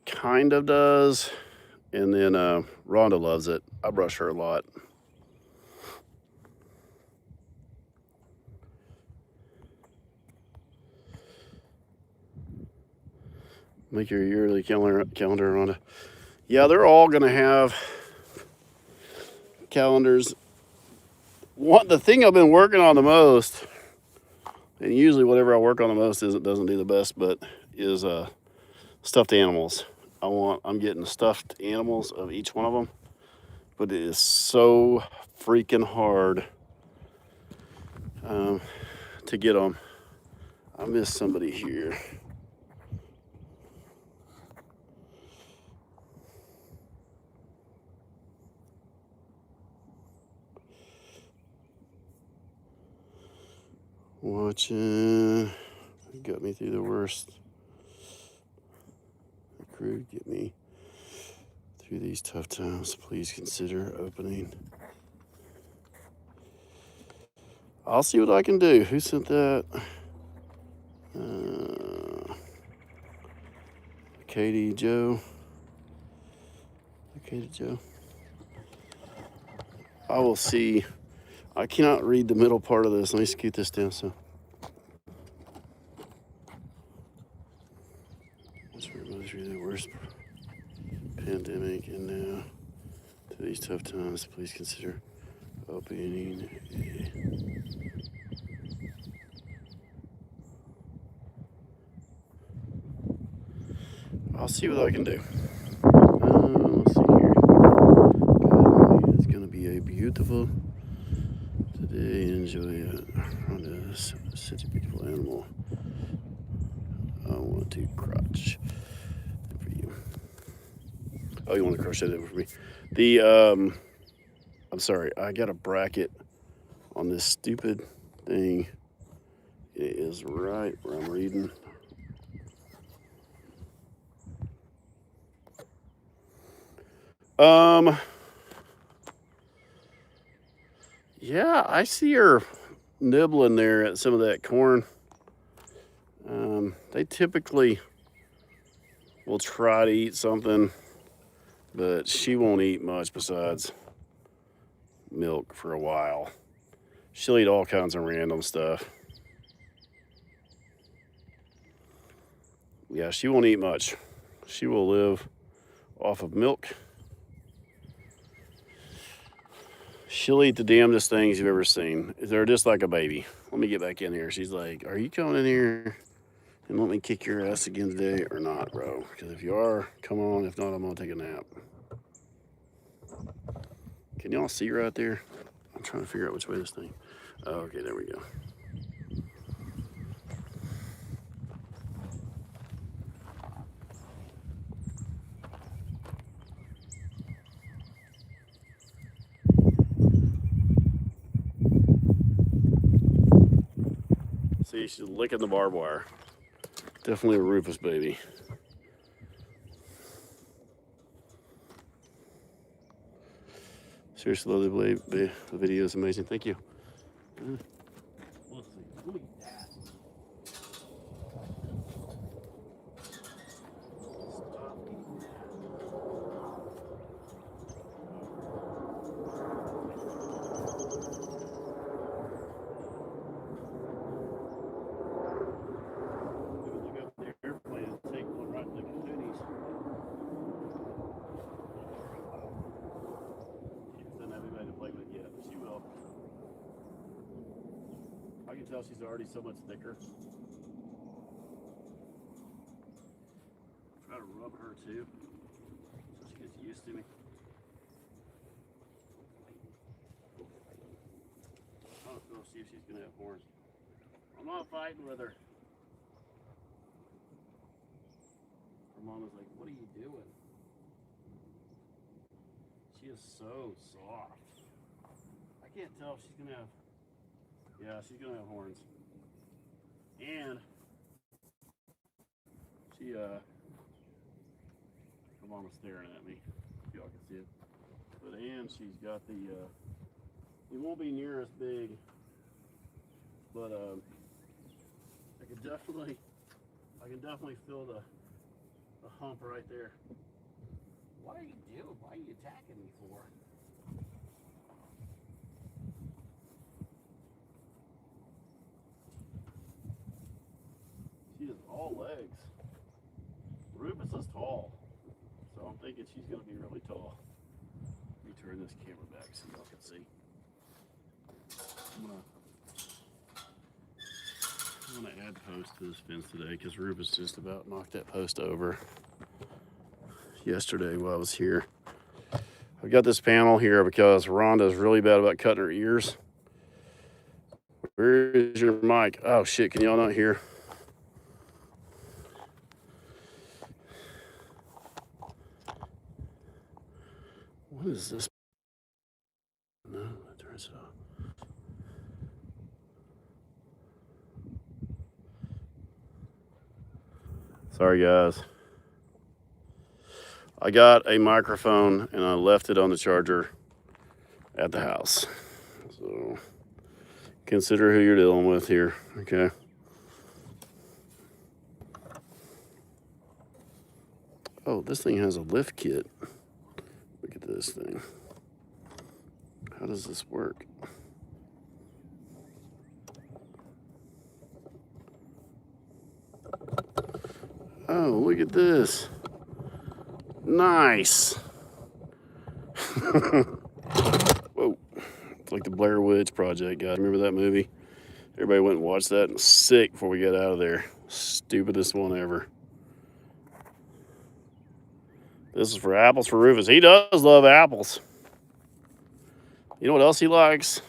kind of does, and then Rhonda loves it. I brush her a lot. Make your yearly calendar, Rhonda. Yeah, they're all gonna have calendars. The thing I've been working on the most, and usually whatever I work on the most doesn't do the best, but is stuffed animals. I'm getting stuffed animals of each one of them, but it is so freaking hard to get them. I missed somebody here. Watching. got me through the worst. The crew get me through these tough times. Please consider opening. I'll see what I can do. Who sent that? Katie Joe. Katie Joe. I will see. I cannot read the middle part of this. Let me scoot this down so. This reminds me of the worst pandemic, and now to these tough times, please consider opening. I'll see what I can do. Let's see here. God, it's gonna be a beautiful today. Enjoy it. Rhonda, such a beautiful animal. I want to crotch for you. Oh, you want to crochet that for me? I'm sorry. I got a bracket on this stupid thing. It is right where I'm reading. Yeah, I see her nibbling there at some of that corn. They typically will try to eat something, but she won't eat much besides milk for a while. She'll eat all kinds of random stuff. Yeah, she won't eat much. She will live off of milk. She'll eat the damnedest things you've ever seen. They're just like a baby. Let me get back in here. She's like, are you coming in here and let me kick your ass again today or not, bro? Because if you are, come on. If not, I'm going to take a nap. Can y'all see right there? I'm trying to figure out which way this thing. Oh, okay, there we go. See, she's licking the barbed wire. Definitely a Rufus baby. Seriously, love the video is amazing. Thank you. Let's see. Look at that. Stop eating that. Look up the airplane and take one right in the Goonies. She doesn't have anybody to play with yet, but she will. I can tell she's already so much thicker. Try to rub her too, so she gets used to me. I'll go see if she's gonna have horns. I'm not fighting with her. Her mom was like, what are you doing? She is so soft. I can't tell if she's gonna have, yeah, she's gonna have horns. And she, her mom was staring at me, if y'all can see it. But and she's got the, it won't be near as big, but I can definitely feel the hump right there. What are you doing? Why are you attacking me for? She is all legs. Rufus is tall, so I'm thinking she's going to be really tall. Let me turn this camera back so y'all can see. I'm gonna add posts to this fence today because Rufus just about knocked that post over yesterday while I was here. I've got this panel here because Rhonda is really bad about cutting her ears. Where is your mic? Oh shit, can y'all not hear? What is this? No, that turns off. 'Cause Sorry, guys. I got a microphone and I left it on the charger at the house. So consider who you're dealing with here, okay? Oh, this thing has a lift kit. Look at this thing. How does this work? Oh, look at this. Nice. Whoa. It's like the Blair Witch Project, guys. Remember that movie? Everybody went and watched that and was sick before we got out of there. Stupidest one ever. This is for apples for Rufus. He does love apples. You know what else he likes?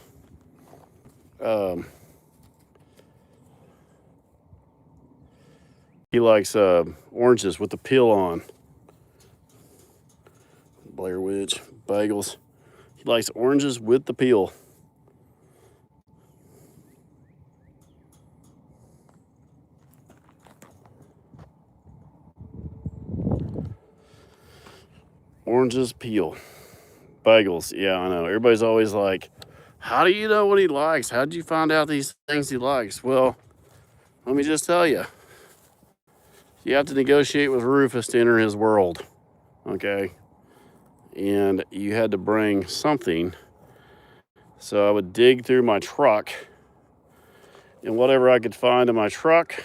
He likes oranges with the peel on. Blair Witch, bagels. He likes oranges with the peel. Oranges, peel. Bagels, yeah, I know. Everybody's always like, how do you know what he likes? How did you find out these things he likes? Well, let me just tell you. You have to negotiate with Rufus to enter his world, okay? And you had to bring something. So I would dig through my truck, and whatever I could find in my truck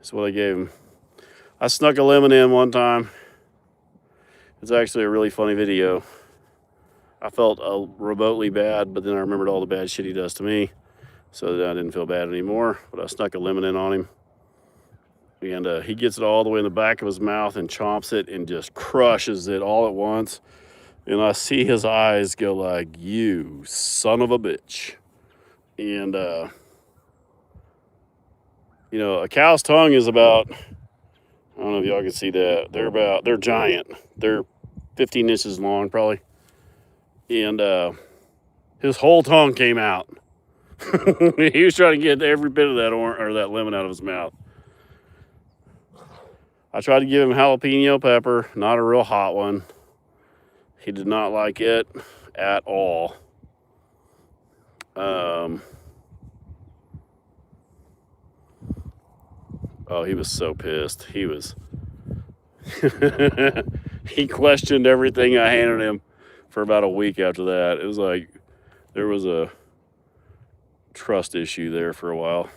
is what I gave him. I snuck a lemon in one time. It's actually a really funny video. I felt remotely bad, but then I remembered all the bad shit he does to me, so that I didn't feel bad anymore. But I snuck a lemon in on him. And he gets it all the way in the back of his mouth and chomps it and just crushes it all at once. And I see his eyes go like, you son of a bitch. And, you know, a cow's tongue is about, I don't know if y'all can see that. They're giant. They're 15 inches long, probably. And his whole tongue came out. He was trying to get every bit of that lemon out of his mouth. I tried to give him jalapeno pepper, not a real hot one. He did not like it at all. Oh, he was so pissed. He was. He questioned everything I handed him for about a week after that. It was like there was a trust issue there for a while.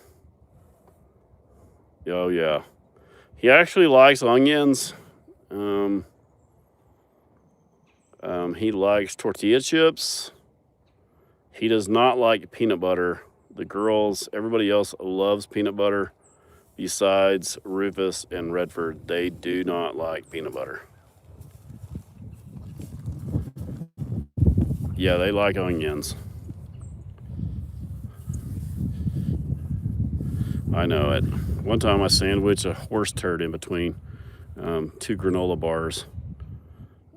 Oh, yeah. He actually likes onions. He likes tortilla chips. He does not like peanut butter. The girls, everybody else loves peanut butter besides Rufus and Redford. They do not like peanut butter. Yeah, they like onions. I know it. One time I sandwiched a horse turd in between two granola bars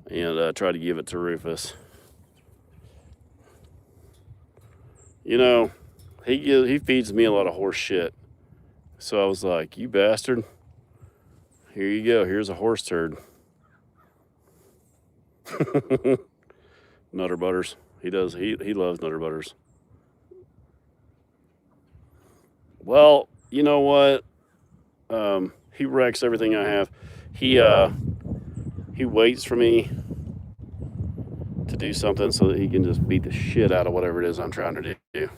and tried to give it to Rufus. You know, he feeds me a lot of horse shit. So I was like, you bastard. Here you go. Here's a horse turd. Nutter butters. He does. He loves Nutter butters. Well, you know what? He wrecks everything I have. He waits for me to do something so that he can just beat the shit out of whatever it is I'm trying to do.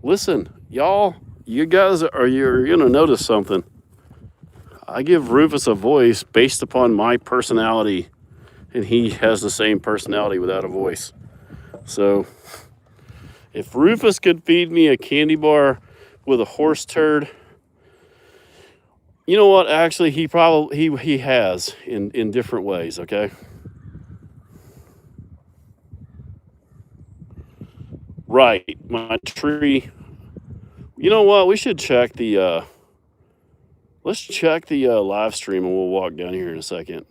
Listen, y'all, you're gonna notice something. I give Rufus a voice based upon my personality, and he has the same personality without a voice. So if Rufus could feed me a candy bar with a horse turd, you know what? Actually, he has in different ways. Okay. Right, my tree. You know what? We should check the. Let's check the live stream, and we'll walk down here in a second,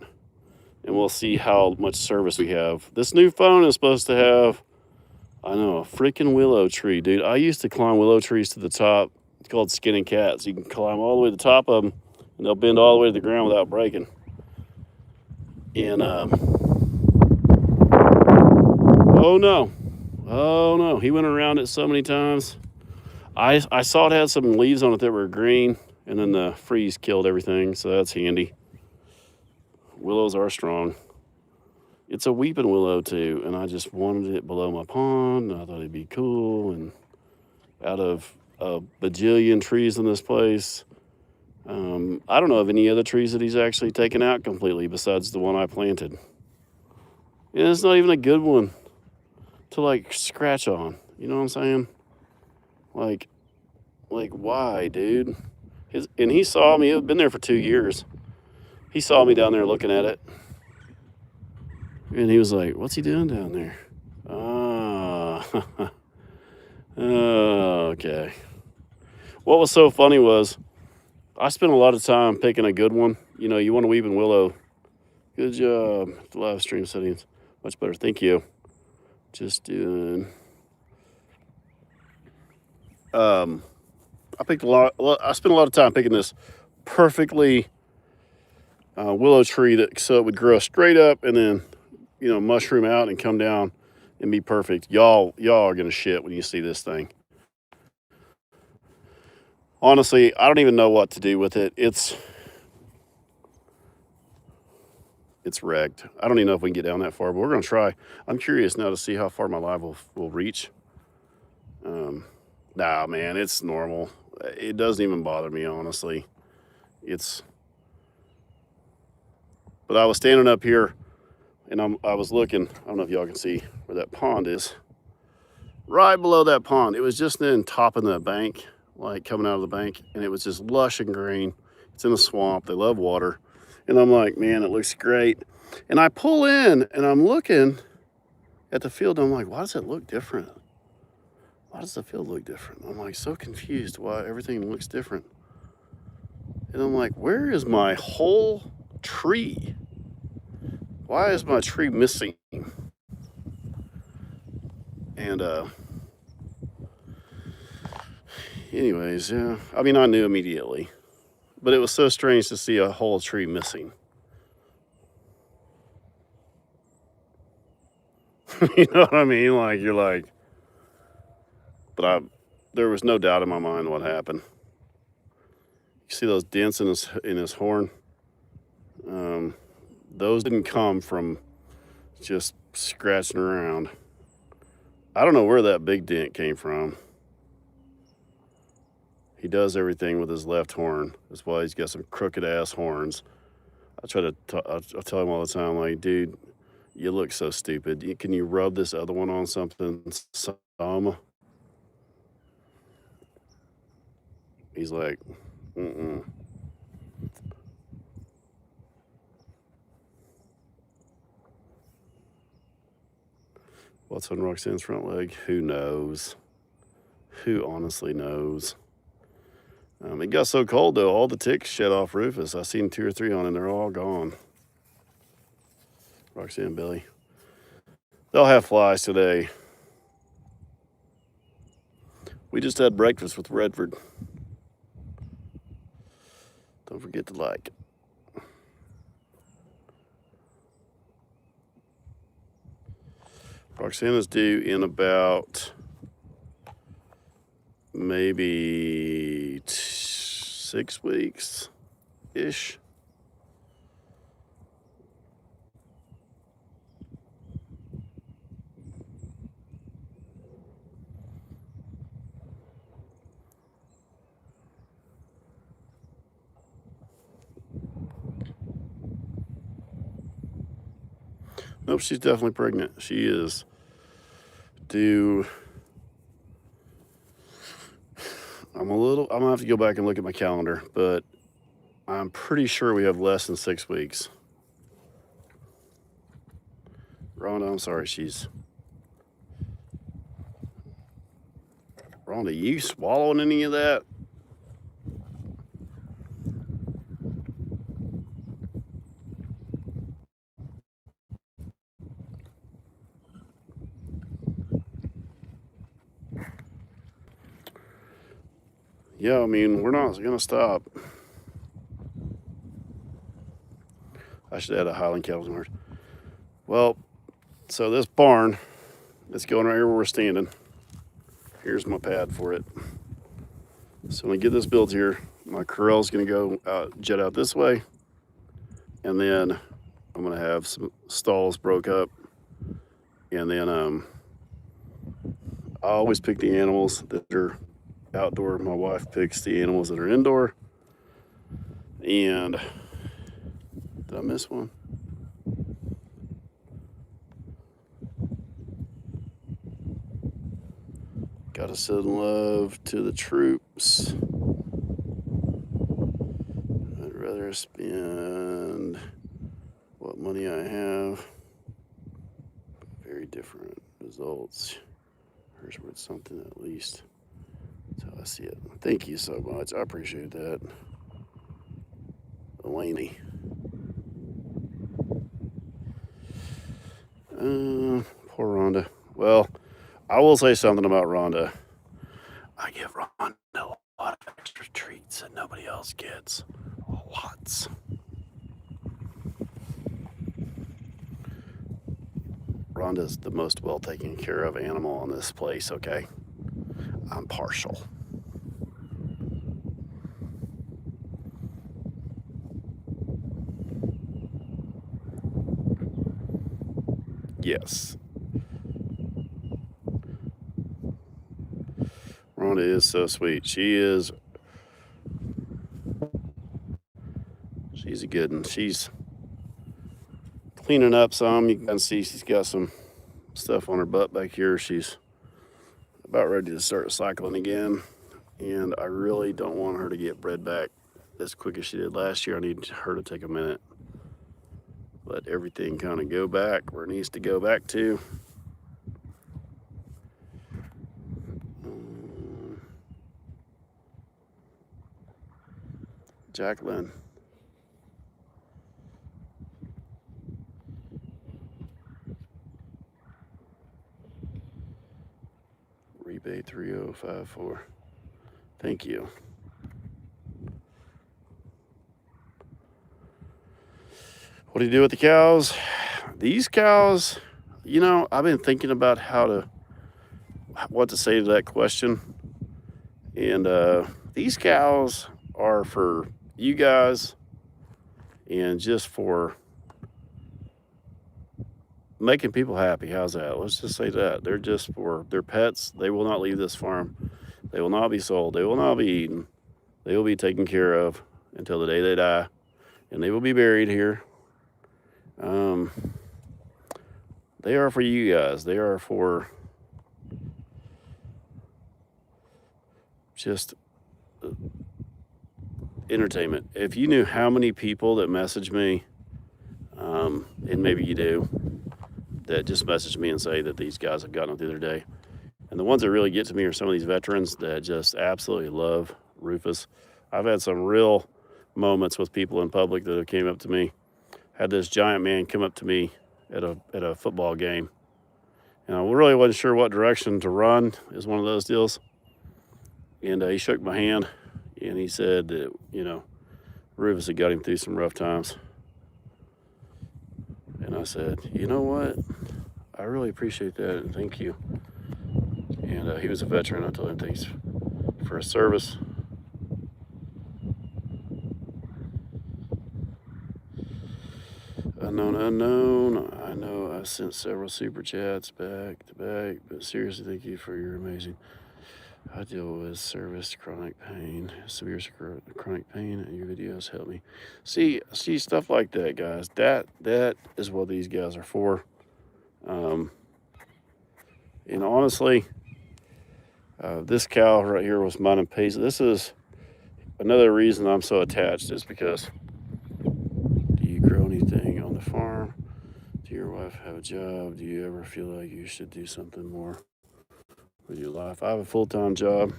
and we'll see how much service we have. This new phone is supposed to have I know, a freaking willow tree, dude. I used to climb willow trees to the top. It's called skinning cats. You can climb all the way to the top of them, and they'll bend all the way to the ground without breaking. And, oh no, he went around it so many times. I saw it had some leaves on it that were green, and then the freeze killed everything, so that's handy. Willows are strong. It's a weeping willow too, and I just wanted it below my pond. I thought it'd be cool, and out of a bajillion trees in this place, I don't know of any other trees that he's actually taken out completely besides the one I planted. And it's not even a good one to like scratch on. You know what I'm saying? Like why, dude? And he saw me. It had been there for 2 years. He saw me down there looking at it, and he was like, "What's he doing down there?" Ah, okay. What was so funny was I spent a lot of time picking a good one. You know, you want a weeping willow. Good job. The live stream settings much better. Thank you. Just doing. I picked a lot. I spent a lot of time picking this perfectly willow tree that so it would grow straight up and then, you know, mushroom out and come down and be perfect. Y'all are gonna shit when you see this thing. Honestly, I don't even know what to do with it. It's wrecked. I don't even know if we can get down that far, but we're gonna try. I'm curious now to see how far my live will reach. Nah, man, it's normal. It doesn't even bother me, honestly. But I was standing up here and I was looking. I don't know if y'all can see where that pond is. Right below that pond. It was just then topping the bank, like coming out of the bank, and it was just lush and green. It's in a swamp. They love water. And I'm like, man, it looks great. And I pull in and I'm looking at the field. And I'm like, why does it look different? Why does the field look different? I'm like so confused why everything looks different. And I'm like, where is my whole tree? Why is my tree missing? And anyways, yeah. I mean, I knew immediately. But it was so strange to see a whole tree missing. You know what I mean? Like, you're like, but there was no doubt in my mind what happened. You see those dents in his horn? Those didn't come from just scratching around. I don't know where that big dent came from. He does everything with his left horn. That's why he's got some crooked ass horns. I tell him all the time, like, dude, you look so stupid. Can you rub this other one on something some? He's like, mm-mm. What's on Roxanne's front leg? Who knows? Who honestly knows? It got so cold, though, all the ticks shed off Rufus. I seen 2 or 3 on, and they're all gone. Roxanne, Billy. They'll have flies today. We just had breakfast with Redford. Don't forget to like. Roxanne is due in about maybe 6 weeks-ish. Nope, she's definitely pregnant. She is due. I'm gonna have to go back and look at my calendar, but I'm pretty sure we have less than 6 weeks. Rhonda, I'm sorry, Rhonda, you swallowing any of that? yeah, I mean, we're not going to stop. I should add a Highland Cattle's Mart. Well, so this barn that's going right here where we're standing, here's my pad for it. So when I get this built here, my corral's going to go jet out this way, and then I'm going to have some stalls broke up, and then I always pick the animals that are outdoor. My wife picks the animals that are indoor. And did I miss one? Gotta send love to the troops. I'd rather spend what money I have. Very different results. Here's worth something at least. That's how I see it. Thank you so much. I appreciate that. Elaney. Poor Rhonda. Well, I will say something about Rhonda. I give Rhonda a lot of extra treats that nobody else gets. Lots. Rhonda's the most well taken care of animal on this place, okay? I'm partial. Yes. Rhonda is so sweet. She's a good one. She's cleaning up some. You can see she's got some stuff on her butt back here. She's about ready to start cycling again. And I really don't want her to get bred back as quick as she did last year. I need her to take a minute. Let everything kind of go back where it needs to go back to. Jacqueline. Rebate 3054. Thank you. What do you do with the cows? These cows, you know, I've been thinking about what to say to that question. And these cows are for you guys and just for making people happy. How's that? Let's just say that. They're just for their pets. They will not leave this farm. They will not be sold. They will not be eaten. They will be taken care of until the day they die. And they will be buried here. They are for you guys. They are for just entertainment. If you knew how many people that message me, and maybe you do, that just message me and say that these guys have gotten up the other day. And the ones that really get to me are some of these veterans that just absolutely love Rufus. I've had some real moments with people in public that have came up to me. Had this giant man come up to me at a football game. And I really wasn't sure what direction to run. Is one of those deals. And he shook my hand and he said that, you know, Rufus had got him through some rough times. And I said, you know what? I really appreciate that and thank you. And he was a veteran. I told him thanks for his service. Unknown. I know I sent several super chats back to back, but seriously, thank you for your amazing. I deal with severe chronic pain, and your videos help me. See stuff like that, guys. That is what these guys are for. And honestly, this cow right here was mine and Paisley. This is another reason I'm so attached is because do you grow anything on the farm? Do your wife have a job? Do you ever feel like you should do something more with your life? I have a full-time job.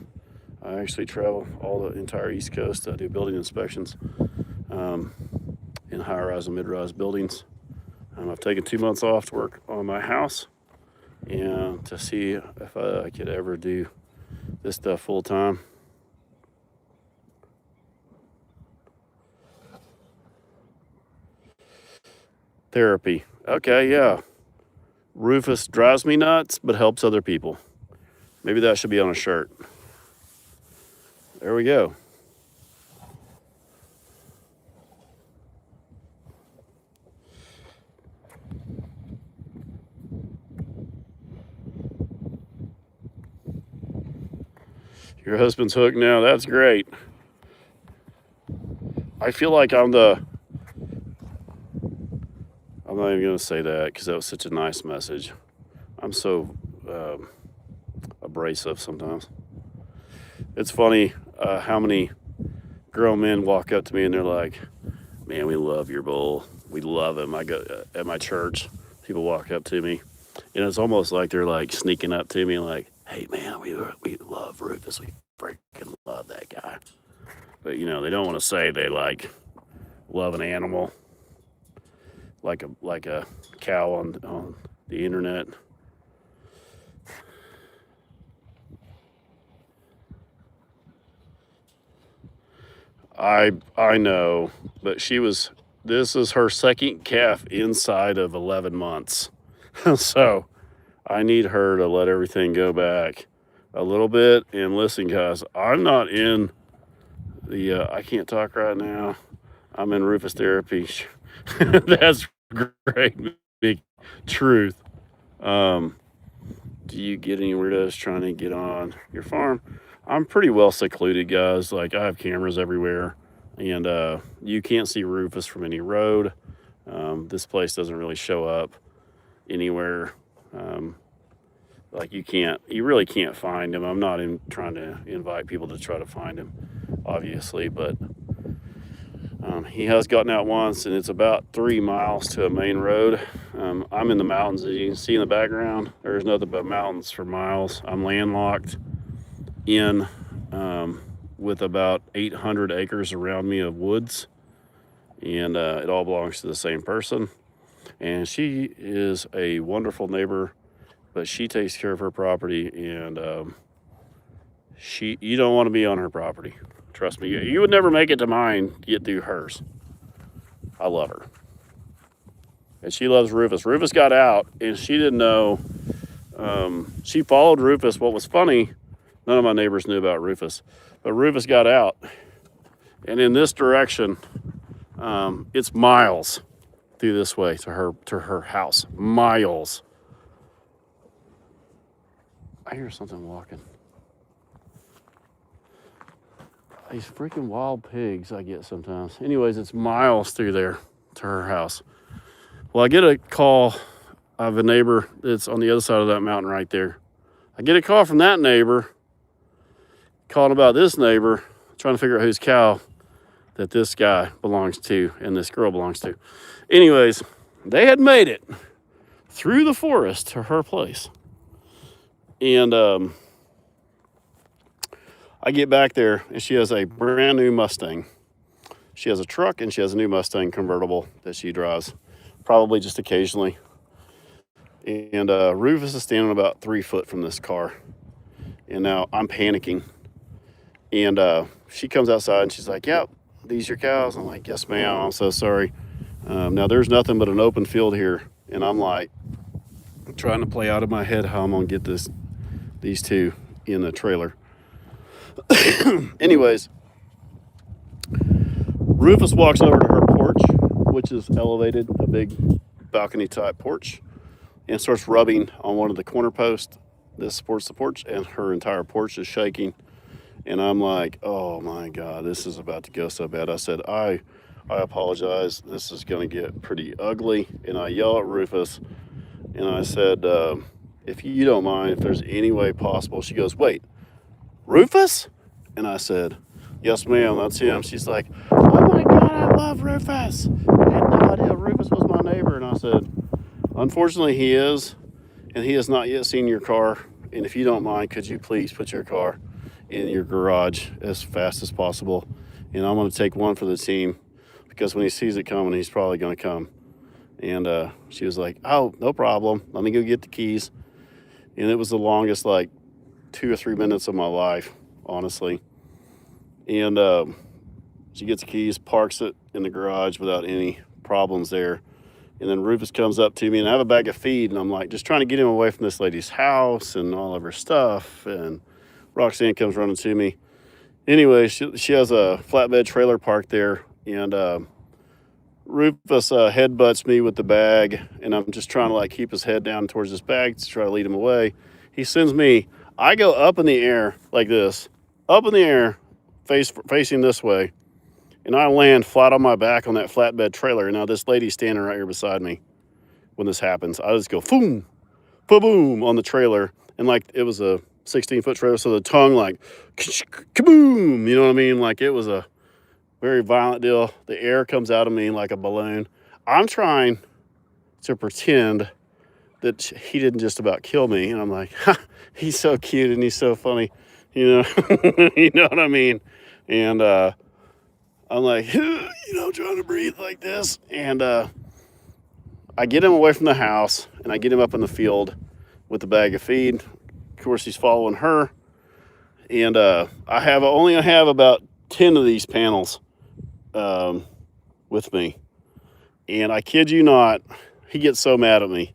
I actually travel all the entire East Coast. I do building inspections in high-rise and mid-rise buildings. I've taken 2 months off to work on my house and to see if I could ever do this stuff full-time. therapy. Okay, yeah. Rufus drives me nuts, but helps other people. Maybe that should be on a shirt. There we go. Your husband's hooked now. That's great. I feel like I'm not even going to say that because that was such a nice message. I'm so abrasive sometimes. It's funny how many grown men walk up to me and they're like, man, we love your bull. We love him. I go at my church, people walk up to me, and it's almost like they're like sneaking up to me like, hey, man, we love Rufus. We freaking love that guy. But, you know, they don't want to say they like love an animal like a cow on the internet. I know, but this is her second calf inside of 11 months. So I need her to let everything go back a little bit and listen, guys. I'm not in I can't talk right now. I'm in Rufus therapy. That's great, big truth. Do you get any weirdos trying to get on your farm? I'm pretty well secluded, guys. Like, I have cameras everywhere, and you can't see Rufus from any road. This place doesn't really show up anywhere. Like, you really can't find him. I'm not trying to invite people to try to find him, obviously, but he has gotten out once, and it's about 3 miles to a main road. I'm in the mountains, as you can see in the background. There's nothing but mountains for miles. I'm landlocked in with about 800 acres around me of woods, and it all belongs to the same person. And she is a wonderful neighbor, but she takes care of her property, and you don't want to be on her property. Trust me, you would never make it to mine, get through hers. I love her. And she loves Rufus. Rufus got out, and she didn't know. She followed Rufus. What was funny, none of my neighbors knew about Rufus, but Rufus got out. And in this direction, it's miles through this way to her house. Miles. I hear something walking. These freaking wild pigs I get sometimes. Anyways, it's miles through there to her house. Well, I get a call of a neighbor that's on the other side of that mountain right there. I get a call from that neighbor calling about this neighbor, trying to figure out whose cow that this guy belongs to and this girl belongs to. Anyways, they had made it through the forest to her place. And I get back there, and she has a brand new Mustang. She has a truck, and she has a new Mustang convertible that she drives, probably just occasionally. And Rufus is standing about 3 foot from this car. And now I'm panicking. And she comes outside, and she's like, yep, these your cows? I'm like, yes, ma'am. I'm so sorry. Now, there's nothing but an open field here. And I'm like, trying to play out of my head how I'm going to get these two in the trailer. Anyways, Rufus walks over to her porch, which is elevated, a big balcony type porch, and starts rubbing on one of the corner posts that supports the porch, and her entire porch is shaking. And I'm like, oh my God, this is about to go so bad. I said, I apologize. This is going to get pretty ugly. And I yell at Rufus, and I said, if you don't mind, if there's any way possible. She goes, wait, Rufus? And I said, yes, ma'am, that's him. She's like, oh my God, I love Rufus. I had no idea Rufus was my neighbor. And I said, unfortunately, he is, and he has not yet seen your car. And if you don't mind, could you please put your car in your garage as fast as possible? And I'm going to take one for the team, because when he sees it coming, he's probably going to come. And she was like, oh, no problem. Let me go get the keys. And it was the longest, like, 2 or 3 minutes of my life, honestly. And she gets the keys, parks it in the garage without any problems there. And then Rufus comes up to me, and I have a bag of feed, and I'm like just trying to get him away from this lady's house and all of her stuff. And Roxanne comes running to me. Anyway, she has a flatbed trailer parked there, and Rufus headbutts me with the bag, and I'm just trying to like keep his head down towards this bag to try to lead him away. He sends me, I go up in the air like this, up in the air, facing this way, and I land flat on my back on that flatbed trailer. And now this lady's standing right here beside me when this happens. I just go boom, boom on the trailer, and like it was a 16-foot trailer, so the tongue like kaboom, you know what I mean? Like it was a very violent deal. The air comes out of me like a balloon. I'm trying to pretend that he didn't just about kill me, and I'm like, ha, he's so cute and he's so funny, you know, you know what I mean? And I'm like, you know, trying to breathe like this, and I get him away from the house, and I get him up in the field with the bag of feed. Of course, he's following her, and I only have about 10 of these panels with me, and I kid you not, he gets so mad at me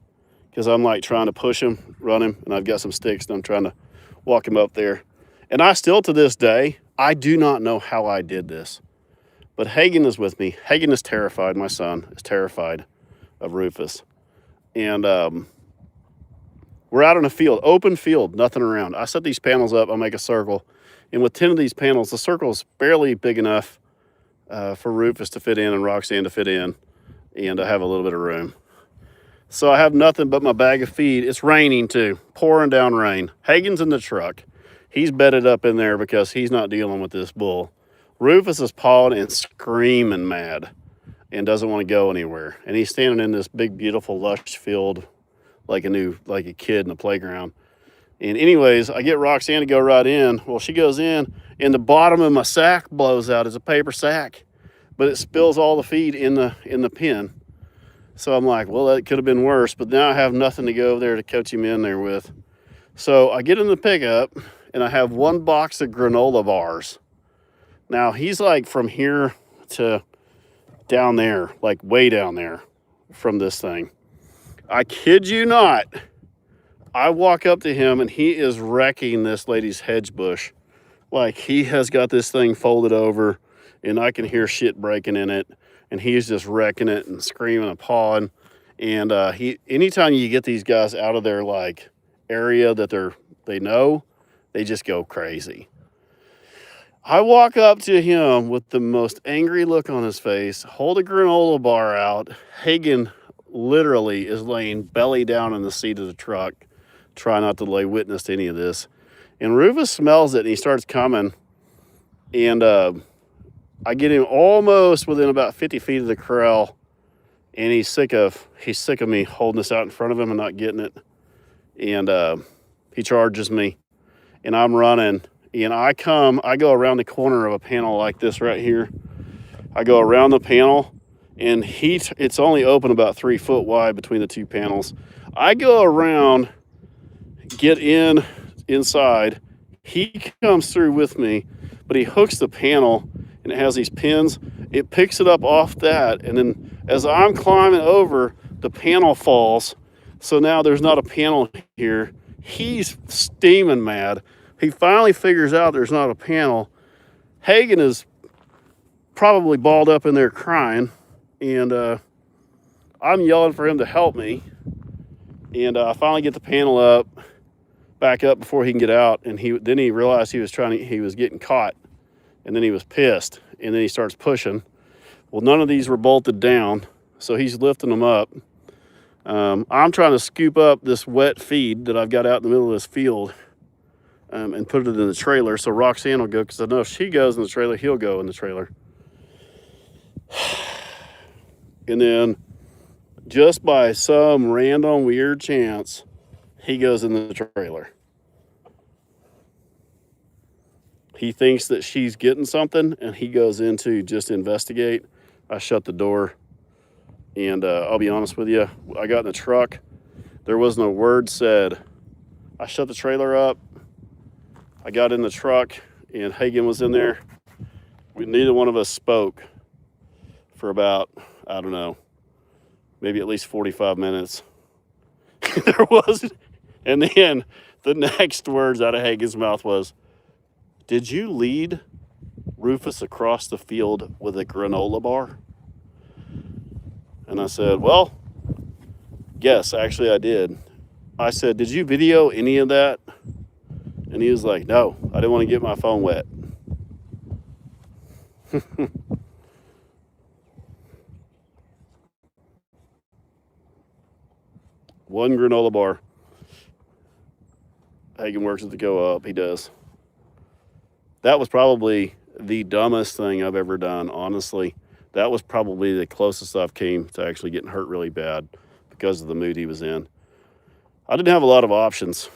because I'm like trying to push him, run him, and I've got some sticks, and I'm trying to walk him up there. And I still, to this day, I do not know how I did this, but Hagen is with me. Hagen is terrified. My son is terrified of Rufus, and we're out in a field, open field, nothing around. I set these panels up. I make a circle, and with 10 of these panels, the circle is barely big enough for Rufus to fit in and Roxanne to fit in, and I have a little bit of room. So I have nothing but my bag of feed. It's raining too, pouring down rain. Hagen's in the truck. He's bedded up in there because he's not dealing with this bull. Rufus is pawing and screaming mad and doesn't want to go anywhere. And he's standing in this big, beautiful, lush field like a kid in a playground. And anyways, I get Roxanne to go right in. Well, she goes in, and the bottom of my sack blows out. It's a paper sack, but it spills all the feed in the pen. So I'm like, well, that could have been worse, but now I have nothing to go over there to coach him in there with. So I get in the pickup, and I have one box of granola bars. Now, he's like from here to down there, like way down there from this thing. I kid you not. I walk up to him, and he is wrecking this lady's hedge bush. Like, he has got this thing folded over, and I can hear shit breaking in it, and he's just wrecking it and screaming and pawing. And anytime you get these guys out of their like area that they know, they just go crazy. I walk up to him with the most angry look on his face, hold a granola bar out. Hagen literally is laying belly down in the seat of the truck. Try not to lay witness to any of this. And Rufus smells it, and he starts coming. And I get him almost within about 50 feet of the corral, and he's sick of me holding this out in front of him and not getting it. And he charges me, and I'm running. And I go around the corner of a panel like this right here. I go around the panel, and it's only open about 3 foot wide between the two panels. I go around, get inside. He comes through with me, but he hooks the panel, and it has these pins. It picks it up off that, and then as I'm climbing over, the panel falls. So now there's not a panel here. He's steaming mad. He finally figures out there's not a panel. Hagen is probably balled up in there crying, and I'm yelling for him to help me. And I finally get the panel back up before he can get out, and then he realized he was getting caught, and then he was pissed, and then he starts pushing. Well, none of these were bolted down, so he's lifting them up. I'm trying to scoop up this wet feed that I've got out in the middle of this field and put it in the trailer so Roxanne will go, because I know if she goes in the trailer, he'll go in the trailer. And then just by some random weird chance, he goes in the trailer. He thinks that she's getting something, and he goes in to just investigate. I shut the door, and I'll be honest with you, I got in the truck. There wasn't a word said. I shut the trailer up. I got in the truck, and Hagen was in there. Neither one of us spoke for about, I don't know, maybe at least 45 minutes. There was, and then the next words out of Hagen's mouth was, "Did you lead Rufus across the field with a granola bar?" And I said, "Well, yes, actually I did." I said, "Did you video any of that?" And he was like, "No, I didn't want to get my phone wet." One granola bar. Hagen works it to go up. He does. That was probably the dumbest thing I've ever done, honestly. That was probably the closest I've came to actually getting hurt really bad because of the mood he was in. I didn't have a lot of options.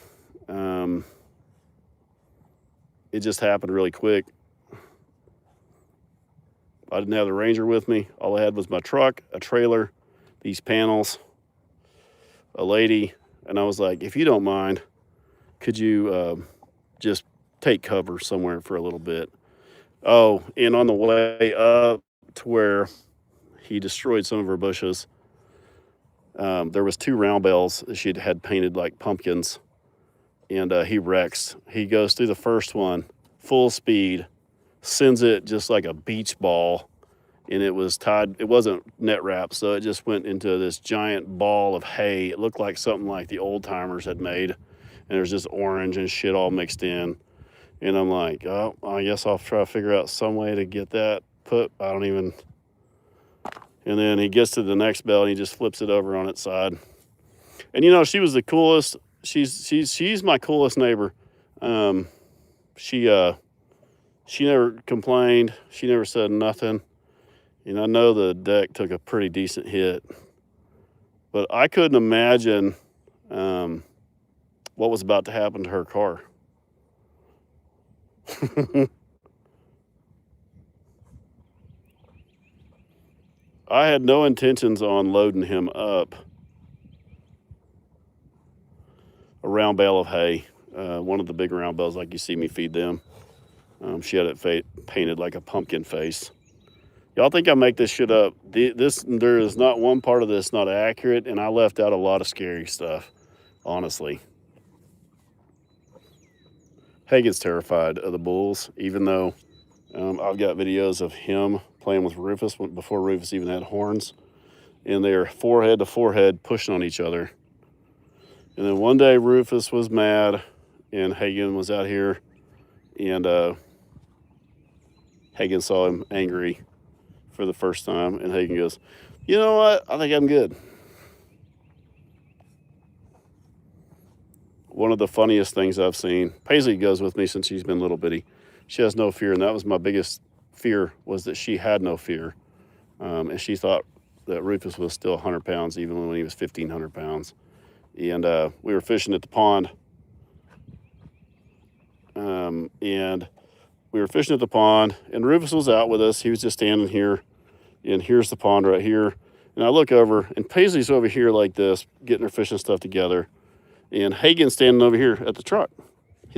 It just happened really quick. I didn't have the Ranger with me. All I had was my truck, a trailer, these panels, a lady, and I was like, "If you don't mind, could you just take cover somewhere for a little bit?" Oh, and on the way up to where he destroyed some of her bushes, there was 2 round bells that she had painted like pumpkins, and he wrecks. He goes through the first one, full speed, sends it just like a beach ball, and it was tied. It wasn't net wrapped, so it just went into this giant ball of hay. It looked like something like the old timers had made, and there's just orange and shit all mixed in. And I'm like, "Oh, I guess I'll try to figure out some way to get that put." I don't even. And then he gets to the next bell and he just flips it over on its side. And you know, she was the coolest. She's my coolest neighbor. She never complained. She never said nothing. And I know the deck took a pretty decent hit, but I couldn't imagine what was about to happen to her car. I had no intentions on loading him up a round bale of hay, one of the big round bales like you see me feed them. She had it painted like a pumpkin face. Y'all think I make this shit up? There is not one part of this not accurate, and I left out a lot of scary stuff, honestly. Hagen's terrified of the bulls, even though I've got videos of him playing with Rufus before Rufus even had horns, and they are forehead to forehead pushing on each other. And then one day Rufus was mad, and Hagen was out here, and Hagen saw him angry for the first time, and Hagen goes, "You know what? I think I'm good." One of the funniest things I've seen, Paisley goes with me since she's been little bitty. She has no fear, and that was my biggest fear, was that she had no fear. And she thought that Rufus was still 100 pounds, even when he was 1,500 pounds. And we were fishing at the pond. And we were fishing at the pond, and Rufus was out with us. He was just standing here, and here's the pond right here. And I look over, and Paisley's over here like this, getting her fishing stuff together. And Hagen's standing over here at the truck.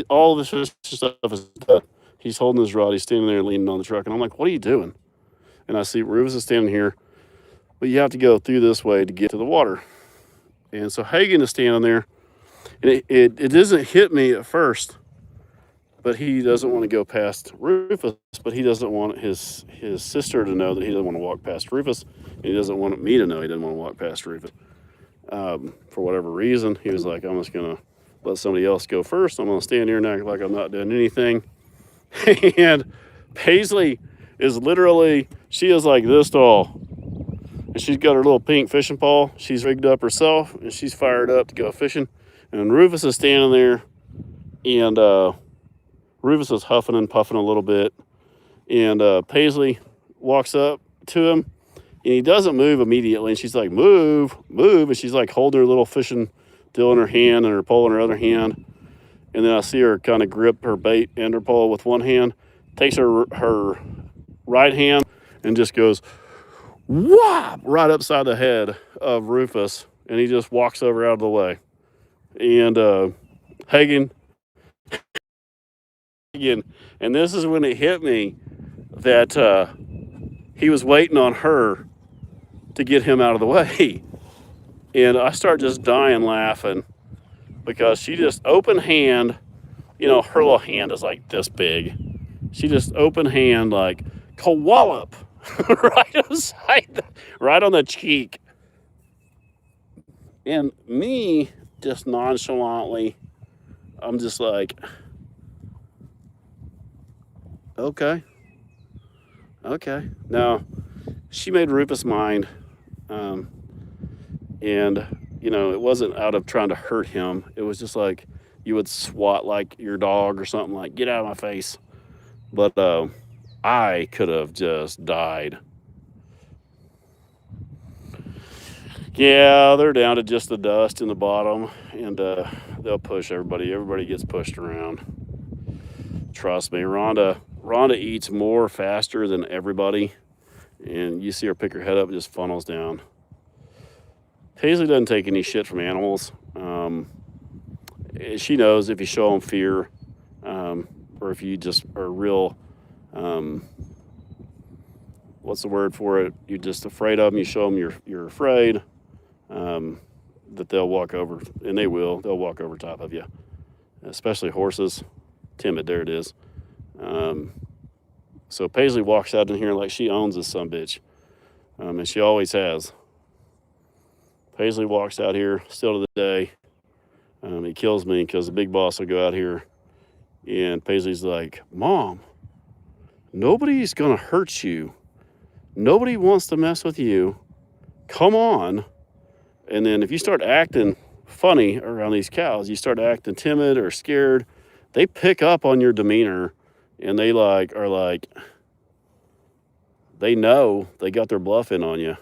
All of this stuff is done. He's holding his rod. He's standing there leaning on the truck. And I'm like, "What are you doing?" And I see Rufus is standing here, but you have to go through this way to get to the water. And so Hagen is standing there, and it doesn't hit me at first, but he doesn't want to go past Rufus, but he doesn't want his sister to know that he doesn't want to walk past Rufus, and he doesn't want me to know he doesn't want to walk past Rufus. For whatever reason, he was like, "I'm just going to let somebody else go first. I'm going to stand here and act like I'm not doing anything." And Paisley is literally, she is like this tall. And she's got her little pink fishing pole. She's rigged up herself, and she's fired up to go fishing. And Rufus is standing there, and Rufus is huffing and puffing a little bit. And Paisley walks up to him, and he doesn't move immediately. And she's like, "Move, move." And she's like holding her little fishing deal in her hand and her pole in her other hand. And then I see her kind of grip her bait and her pole with one hand, takes her right hand and just goes whop right upside the head of Rufus, and he just walks over out of the way. And Hagen, and this is when it hit me that he was waiting on her to get him out of the way. And I start just dying laughing because she just open hand, her little hand is like this big. She just open hand like kowallop right on the cheek. And me just nonchalantly, I'm just like, okay. Now, she made Rufus mind. Um, and, it wasn't out of trying to hurt him. It was just like you would swat like your dog or something, like, get out of my face. But I could have just died. Yeah, they're down to just the dust in the bottom, and they'll push everybody. Everybody gets pushed around. Trust me, Rhonda eats more faster than everybody, and you see her pick her head up and just funnels down. Paisley doesn't take any shit from animals. She knows if you show them fear, or if you just are real, what's the word for it? You're just afraid of them. You show them you're afraid. That they'll walk over, and they will. They'll walk over top of you, especially horses. Timid, there it is. So Paisley walks out in here like she owns this sumbitch, and she always has. Paisley walks out here still to the day. He kills me because the big boss will go out here, and Paisley's like, Mom, nobody's going to hurt you. Nobody wants to mess with you. Come on. And then if you start acting funny around these cows, you start acting timid or scared, they pick up on your demeanor, and they they know they got their bluff in on you.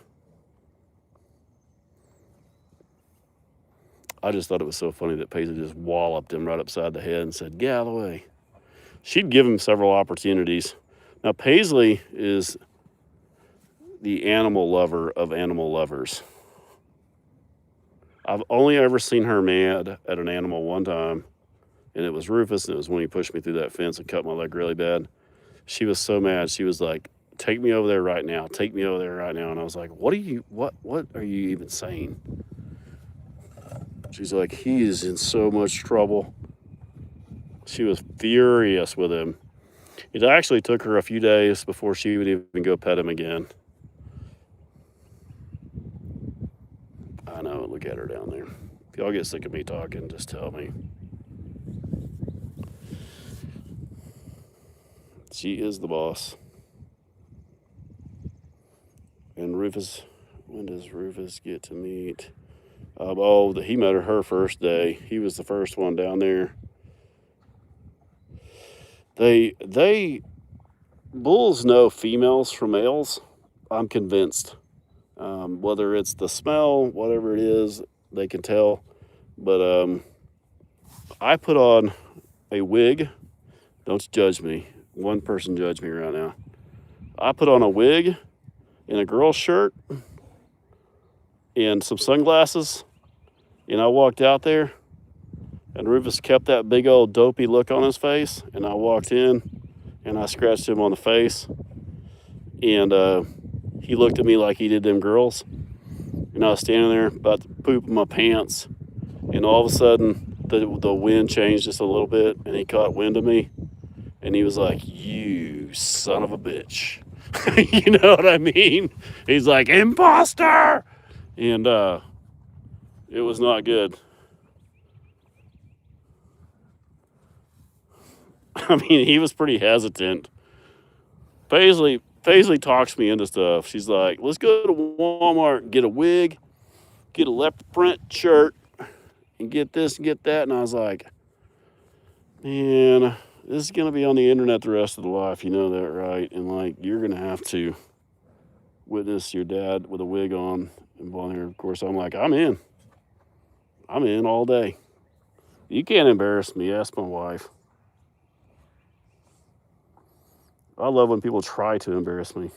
I just thought it was so funny that Paisley just walloped him right upside the head and said, get out of the way. She'd give him several opportunities. Now, Paisley is the animal lover of animal lovers. I've only ever seen her mad at an animal one time, and it was Rufus, and it was when he pushed me through that fence and cut my leg really bad. She was so mad. She was like, take me over there right now. Take me over there right now. And I was like, what are you even saying? She's like, he is in so much trouble. She was furious with him. It actually took her a few days before she would even go pet him again. I know, look at her down there. If y'all get sick of me talking, just tell me. She is the boss. And Rufus, when does Rufus get to meet? He met her first day. He was the first one down there. Bulls know females from males. I'm convinced. Whether it's the smell, whatever it is, they can tell. But I put on a wig. Don't judge me. One person judge me right now. I put on a wig and a girl's shirt and some sunglasses, and I walked out there, and Rufus kept that big old dopey look on his face, and I walked in, and I scratched him on the face, and he looked at me like he did them girls, and I was standing there about to poop in my pants, and all of a sudden, the wind changed just a little bit, and he caught wind of me, and he was like, you son of a bitch. You know what I mean? He's like, imposter! And it was not good. I mean, he was pretty hesitant. Paisley talks me into stuff. She's like, let's go to Walmart and get a wig, get a leopard print shirt, and get this and get that. And I was like, man, this is going to be on the internet the rest of the life. You know that, right? And like, you're going to have to witness your dad with a wig on and blonde hair. Of course, I'm like, I'm in all day. You can't embarrass me. Ask my wife. I love when people try to embarrass me.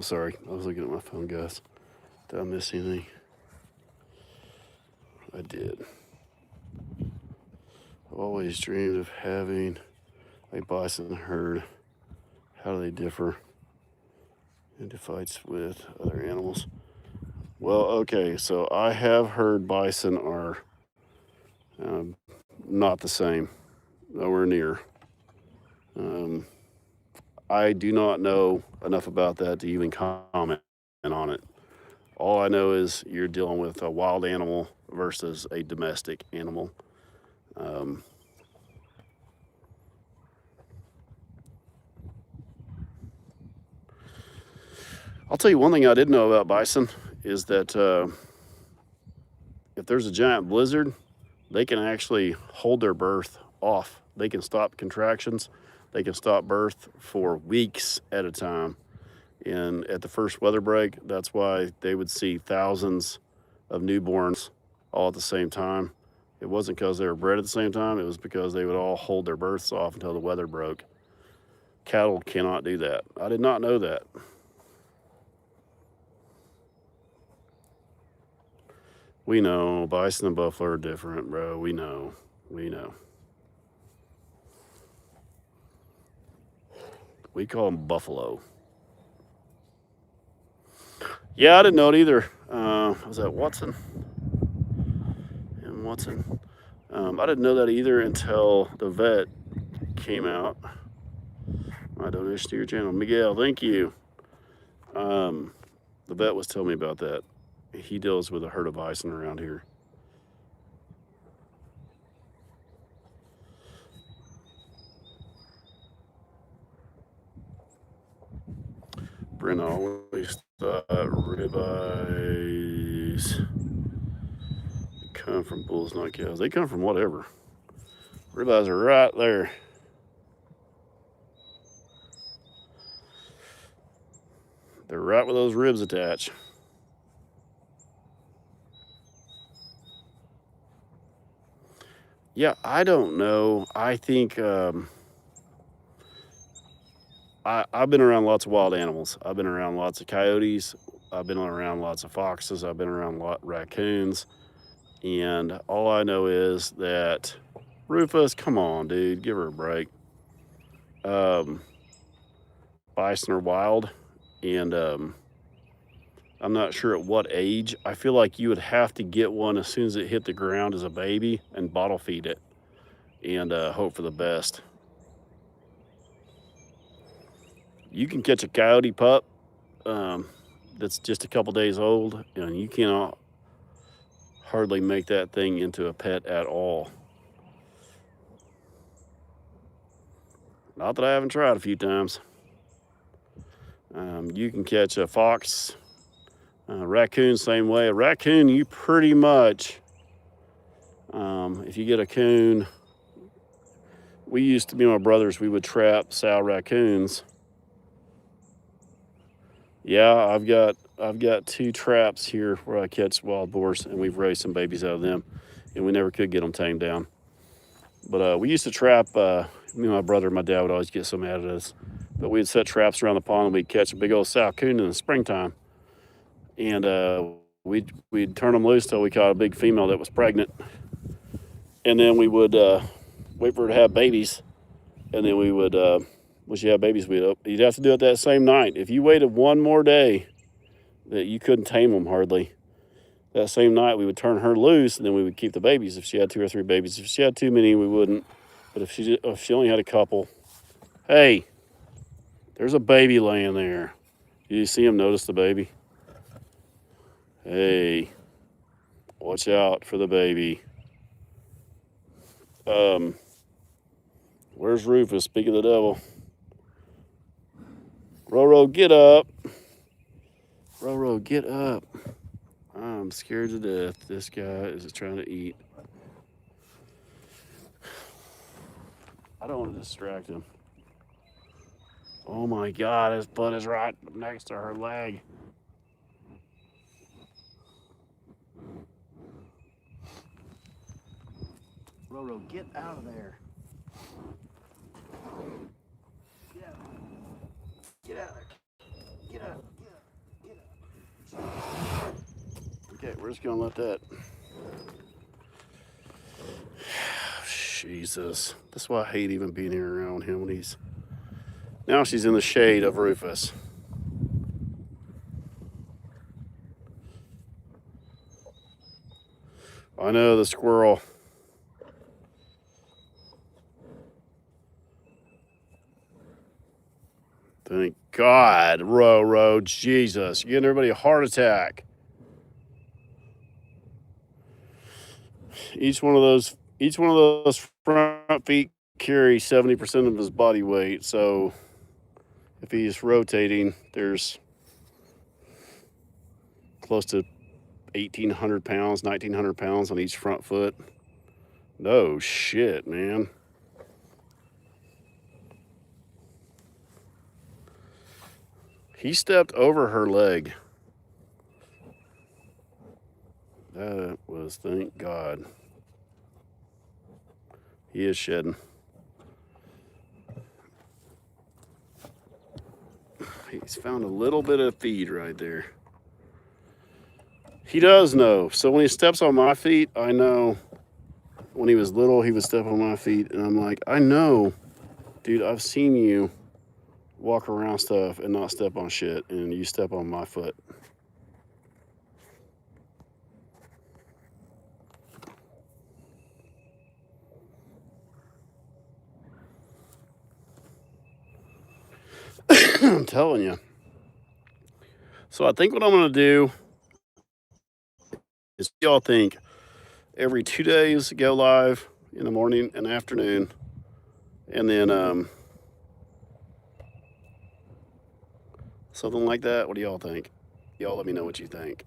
I'm sorry. I was looking at my phone, guys. Did I miss anything? I did. I've always dreamed of having a bison herd. How do they differ in fights with other animals? Well, okay, so I have heard bison are not the same, nowhere near. I do not know enough about that to even comment on it. All I know is you're dealing with a wild animal versus a domestic animal. I'll tell you one thing I did know about bison is that if there's a giant blizzard, they can actually hold their birth off. They can stop contractions. They can stop birth for weeks at a time. And at the first weather break, that's why they would see thousands of newborns all at the same time. It wasn't because they were bred at the same time. It was because they would all hold their births off until the weather broke. Cattle cannot do that. I did not know that. We know bison and buffalo are different, bro. We know. We call them buffalo. Yeah, I didn't know it either. Was that Watson? And Watson. I didn't know that either until the vet came out. My donation to your channel. Miguel, thank you. The vet was telling me about that. He deals with a herd of bison around here. Brent always thought ribeyes come from bulls, not cows. They come from whatever. Ribeyes are right there. They're right where those ribs attach. Yeah, I don't know. I think I've been around lots of wild animals. I've been around lots of coyotes. I've been around lots of foxes. I've been around raccoons. And all I know is that Rufus, come on, dude, give her a break. Bison are wild, and I'm not sure at what age. I feel like you would have to get one as soon as it hit the ground as a baby and bottle feed it and hope for the best. You can catch a coyote pup that's just a couple days old, and you cannot hardly make that thing into a pet at all. Not that I haven't tried a few times. You can catch a fox, raccoon, same way. A raccoon, you pretty much, if you get a coon, we used to, me and my brothers, we would trap sow raccoons. Yeah, I've got 2 traps here where I catch wild boars, and we've raised some babies out of them, and we never could get them tamed down. But we used to trap, me and my brother and my dad would always get so mad at us, but we'd set traps around the pond, and we'd catch a big old sow coon in the springtime, and we'd turn them loose till we caught a big female that was pregnant, and then we would wait for her to have babies, and then we would, when she had babies, you'd have to do it that same night. If you waited one more day, that you couldn't tame them hardly. That same night, we would turn her loose, and then we would keep the babies if she had 2 or 3 babies. If she had too many, we wouldn't. But if she only had a couple, hey, there's a baby laying there. You see him notice the baby? Hey, watch out for the baby. Where's Rufus? Speak of the devil. Roro, get up. Roro, get up. I'm scared to death. This guy is trying to eat. I don't want to distract him. Oh my God, his butt is right next to her leg. Roro, get out of there. Get out of there. Get out of there. Get up. Get up. Okay, we're just gonna let that. Jesus, that's why I hate even being here around him when he's. Now she's in the shade of Rufus. I know the squirrel. Thank God, Ro, Jesus, you're getting everybody a heart attack. Each one of those front feet carry 70% of his body weight. So if he's rotating, there's close to 1,800 pounds, 1,900 pounds on each front foot. No shit, man. He stepped over her leg. That was, thank God. He is shedding. He's found a little bit of feed right there. He does know. So when he steps on my feet, I know. When he was little, he would step on my feet, and I'm like, I know, dude, I've seen you walk around stuff and not step on shit, and you step on my foot. I'm telling you. So I think what I'm going to do is, y'all think, every 2 days go live in the morning and afternoon, and then something like that. What do y'all think? Y'all let me know what you think.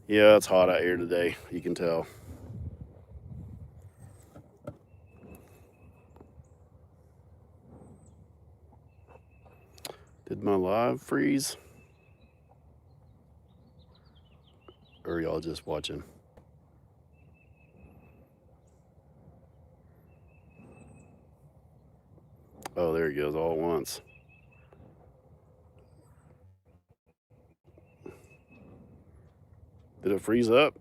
Yeah, it's hot out here today. You can tell. Did my live freeze? Or are y'all just watching? Oh, there he goes all at once. Did it freeze up?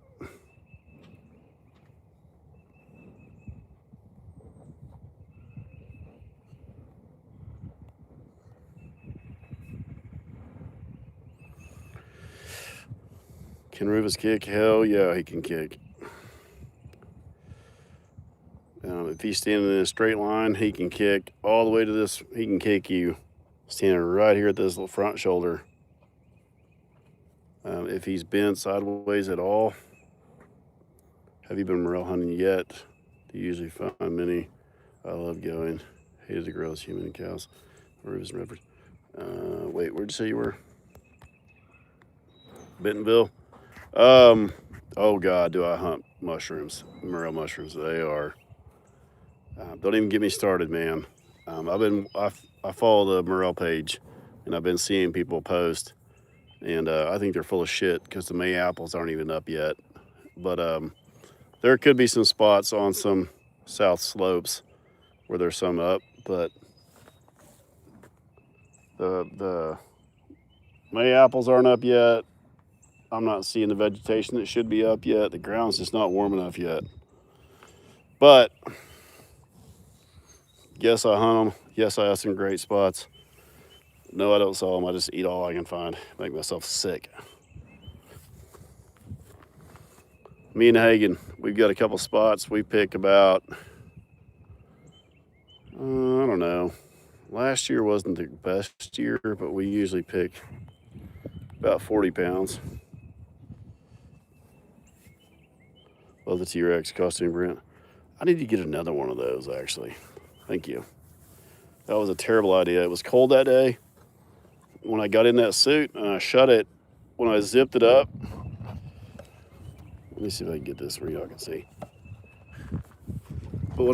Can Rufus kick? Hell yeah, he can kick. If he's standing in a straight line, he can kick all the way to this. He can kick you standing right here at this little front shoulder. If he's bent sideways at all, have you been morel hunting yet? Do you usually find many? I love going. Hated the girls, human and cows. Rufus and Redford. Wait, where'd you say you were? Bentonville. Oh God, do I hunt mushrooms? Morel mushrooms. They are. Don't even get me started, man. I follow the morel page, and I've been seeing people post, and I think they're full of shit because the May apples aren't even up yet. But there could be some spots on some south slopes where there's some up, but the May apples aren't up yet. I'm not seeing the vegetation that should be up yet. The ground's just not warm enough yet. But yes, I hunt them. Yes, I have some great spots. No, I don't sell them. I just eat all I can find. Make myself sick. Me and Hagen, we've got a couple spots. We pick about, I don't know. Last year wasn't the best year, but we usually pick about 40 pounds. Love the T-Rex costume, Brent. I need to get another one of those, actually. Thank you. That was a terrible idea. It was cold that day. When I got in that suit and I shut it, when I zipped it up, let me see if I can get this where y'all can see. But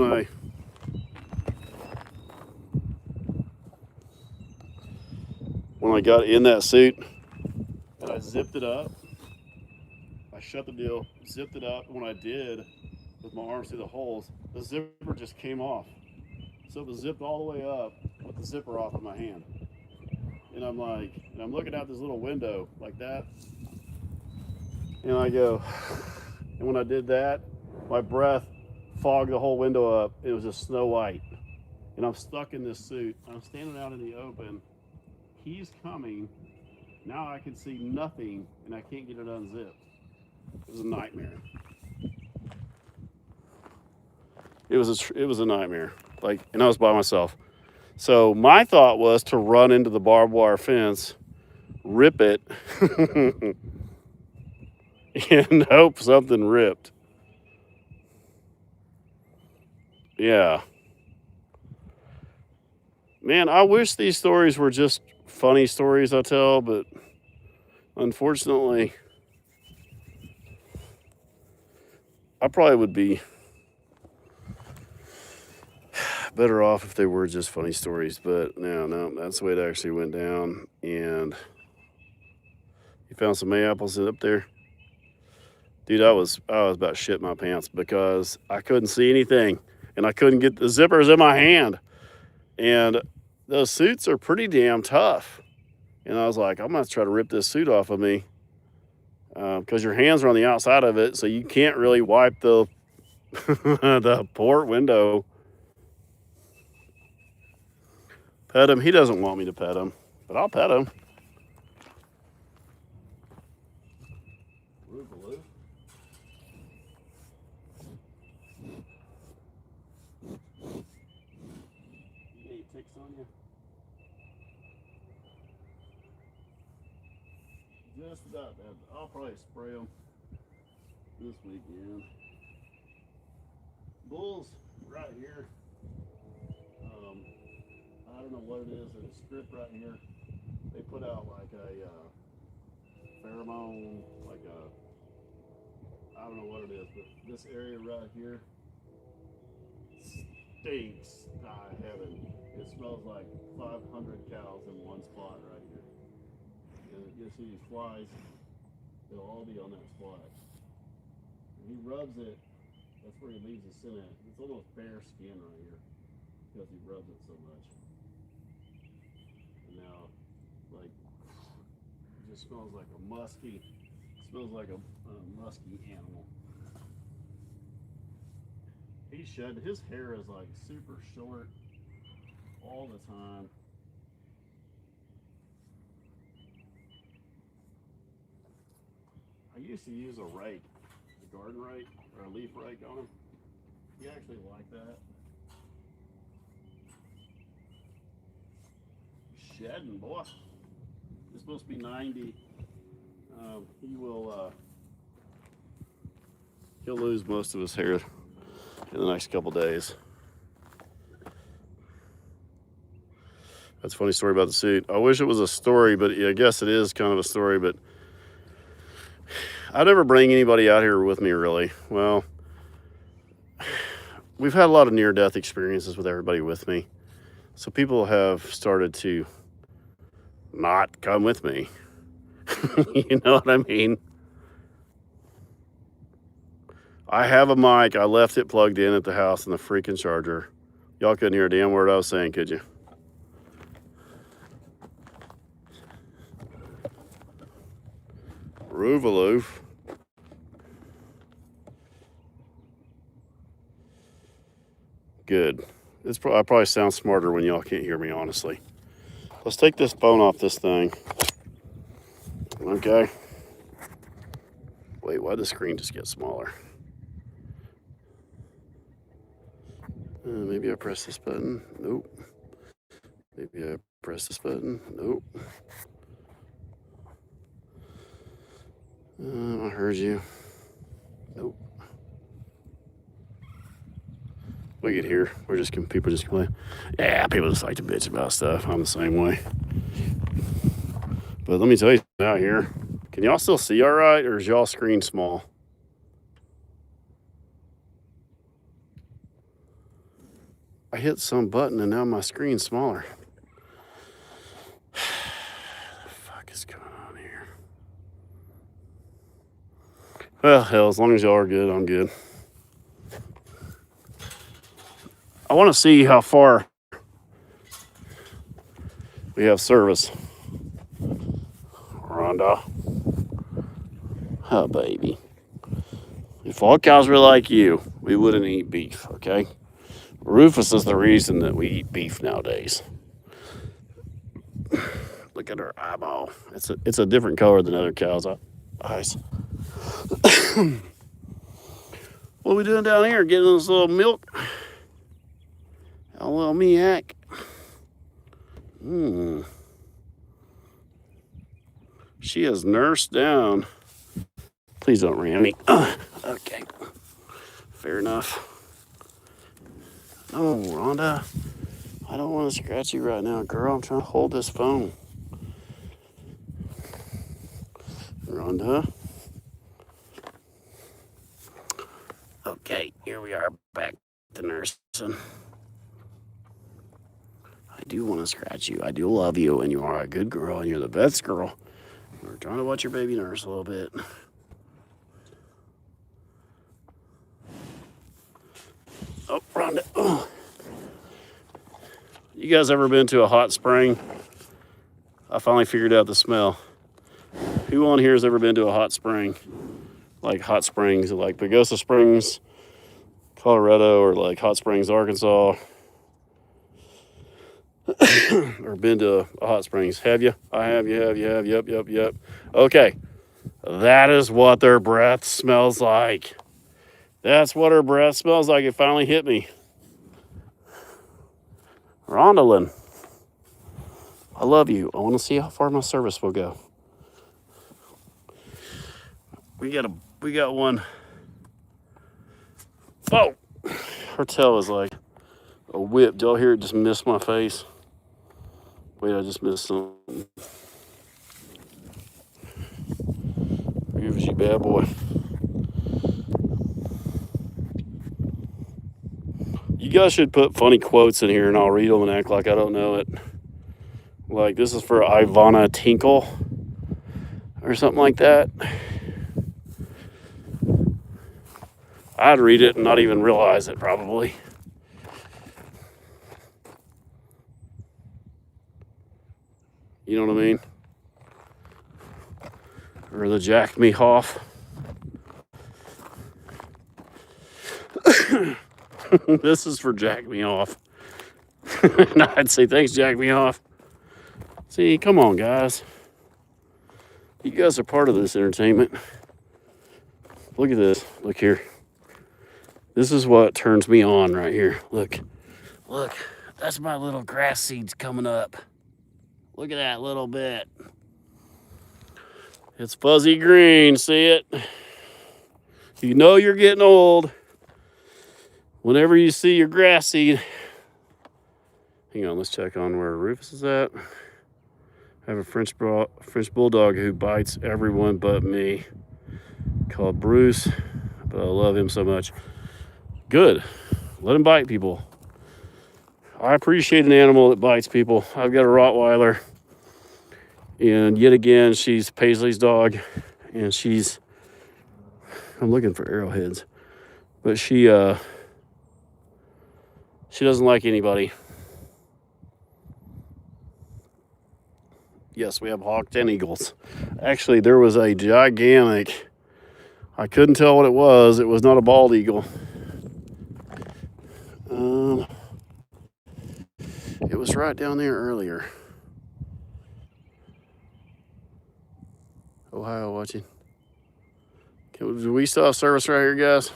when I got in that suit and I zipped it up, I shut the deal, zipped it up. And when I did, with my arms through the holes, the zipper just came off. So it was zipped all the way up with the zipper off in my hand. And I'm looking out this little window like that. And I go, and when I did that, my breath fogged the whole window up. It was just snow white. And I'm stuck in this suit. I'm standing out in the open. He's coming. Now I can see nothing, and I can't get it unzipped. It was a nightmare. It was a nightmare. And I was by myself. So my thought was to run into the barbed wire fence, rip it, and hope something ripped. Yeah. Man, I wish these stories were just funny stories I tell, but unfortunately, I probably would be better off if they were just funny stories. But no, that's the way it actually went down. And you found some mayaples up there. Dude, I was about to shit my pants because I couldn't see anything, and I couldn't get the zippers in my hand. And those suits are pretty damn tough. And I was like, I'm going to try to rip this suit off of me because your hands are on the outside of it, so you can't really wipe the the port window. Pet him. He doesn't want me to pet him, but I'll pet him. Any ticks on you? Just about that. I'll probably spray them this weekend. Bulls right here. I don't know what it is. There's a strip right here. They put out like a pheromone, I don't know what it is, but this area right here stinks to high heaven. It smells like 500 cows in one spot right here. And you see these flies, they'll all be on that spot. And he rubs it, that's where he leaves the scent at. It's almost bare skin right here because he rubs it so much. And now, it just smells like a musky animal. He's shedding. His hair is like super short all the time. I used to use a rake, a garden rake or a leaf rake on him. He actually liked that. Shedding, boy. It's supposed to be 90. He'll lose most of his hair in the next couple days. That's a funny story about the suit. I wish it was a story, but I guess it is kind of a story, but I never bring anybody out here with me, really. Well, we've had a lot of near-death experiences with everybody with me. So people have started to not come with me. You know what I mean? I have a mic. I left it plugged in at the house in the freaking charger. Y'all couldn't hear a damn word I was saying, could you? Roovaloof. Good. I probably sound smarter when y'all can't hear me, honestly. Let's take this phone off this thing. Okay. Wait, why'd the screen just get smaller? Maybe I press this button. Nope. Maybe I press this button. Nope. I heard you. Nope. We get here. People just complain. Yeah, people just like to bitch about stuff. I'm the same way. But let me tell you out here. Can y'all still see all right, or is y'all screen small? I hit some button and now my screen's smaller. What the fuck is going on here? Well, hell, as long as y'all are good, I'm good. I want to see how far we have service. Rhonda. Oh, baby. If all cows were like you, we wouldn't eat beef, okay? Rufus is the reason that we eat beef nowadays. Look at her eyeball. It's a different color than other cows' eyes. What are we doing down here? Getting this little milk? A little meac. She is nursed down. Please don't ram me. Okay. Fair enough. Oh, Rhonda. I don't want to scratch you right now, girl. I'm trying to hold this phone. Rhonda. Okay, here we are back to nursing. I do want to scratch you. I do love you, and you are a good girl, and you're the best girl. We're trying to watch your baby nurse a little bit. Oh, Rhonda. Oh. You guys ever been to a hot spring? I finally figured out the smell. Who on here has ever been to a hot spring? Like hot springs, like Pagosa Springs, Colorado, or like Hot Springs, Arkansas? Or been to a hot springs? Have you? I have. You have. Yep. Okay. That is what their breath smells like. That's what her breath smells like. It finally hit me. Rhonda, I love you. I want to see how far my service will go. We got one. Oh, her tail is like a whip. Did y'all hear it just miss my face? Wait, I just missed something. Rufus, you bad boy. You guys should put funny quotes in here and I'll read them and act like I don't know it. Like, this is for Ivana Tinkle or something like that. I'd read it and not even realize it, probably. You know what I mean? Or the Jack Me Hoff. This is for Jack Me Off. No, I'd say thanks, Jack Me Off. See, come on, guys. You guys are part of this entertainment. Look at this. Look here. This is what turns me on right here. Look. That's my little grass seeds coming up. Look at that little bit. It's fuzzy green. See it? You know you're getting old whenever you see your grass seed. Hang on, let's check on where Rufus is at. I have a French bulldog who bites everyone but me, called Bruce, but I love him so much. Good. Let him bite people. I appreciate an animal that bites people. I've got a Rottweiler, and yet again, she's Paisley's dog, and I'm looking for arrowheads, but she doesn't like anybody. Yes, we have hawks and eagles. Actually, there was a gigantic, I couldn't tell what it was. It was not a bald eagle. It was right down there earlier. Ohio watching. Do we still have service right here, guys?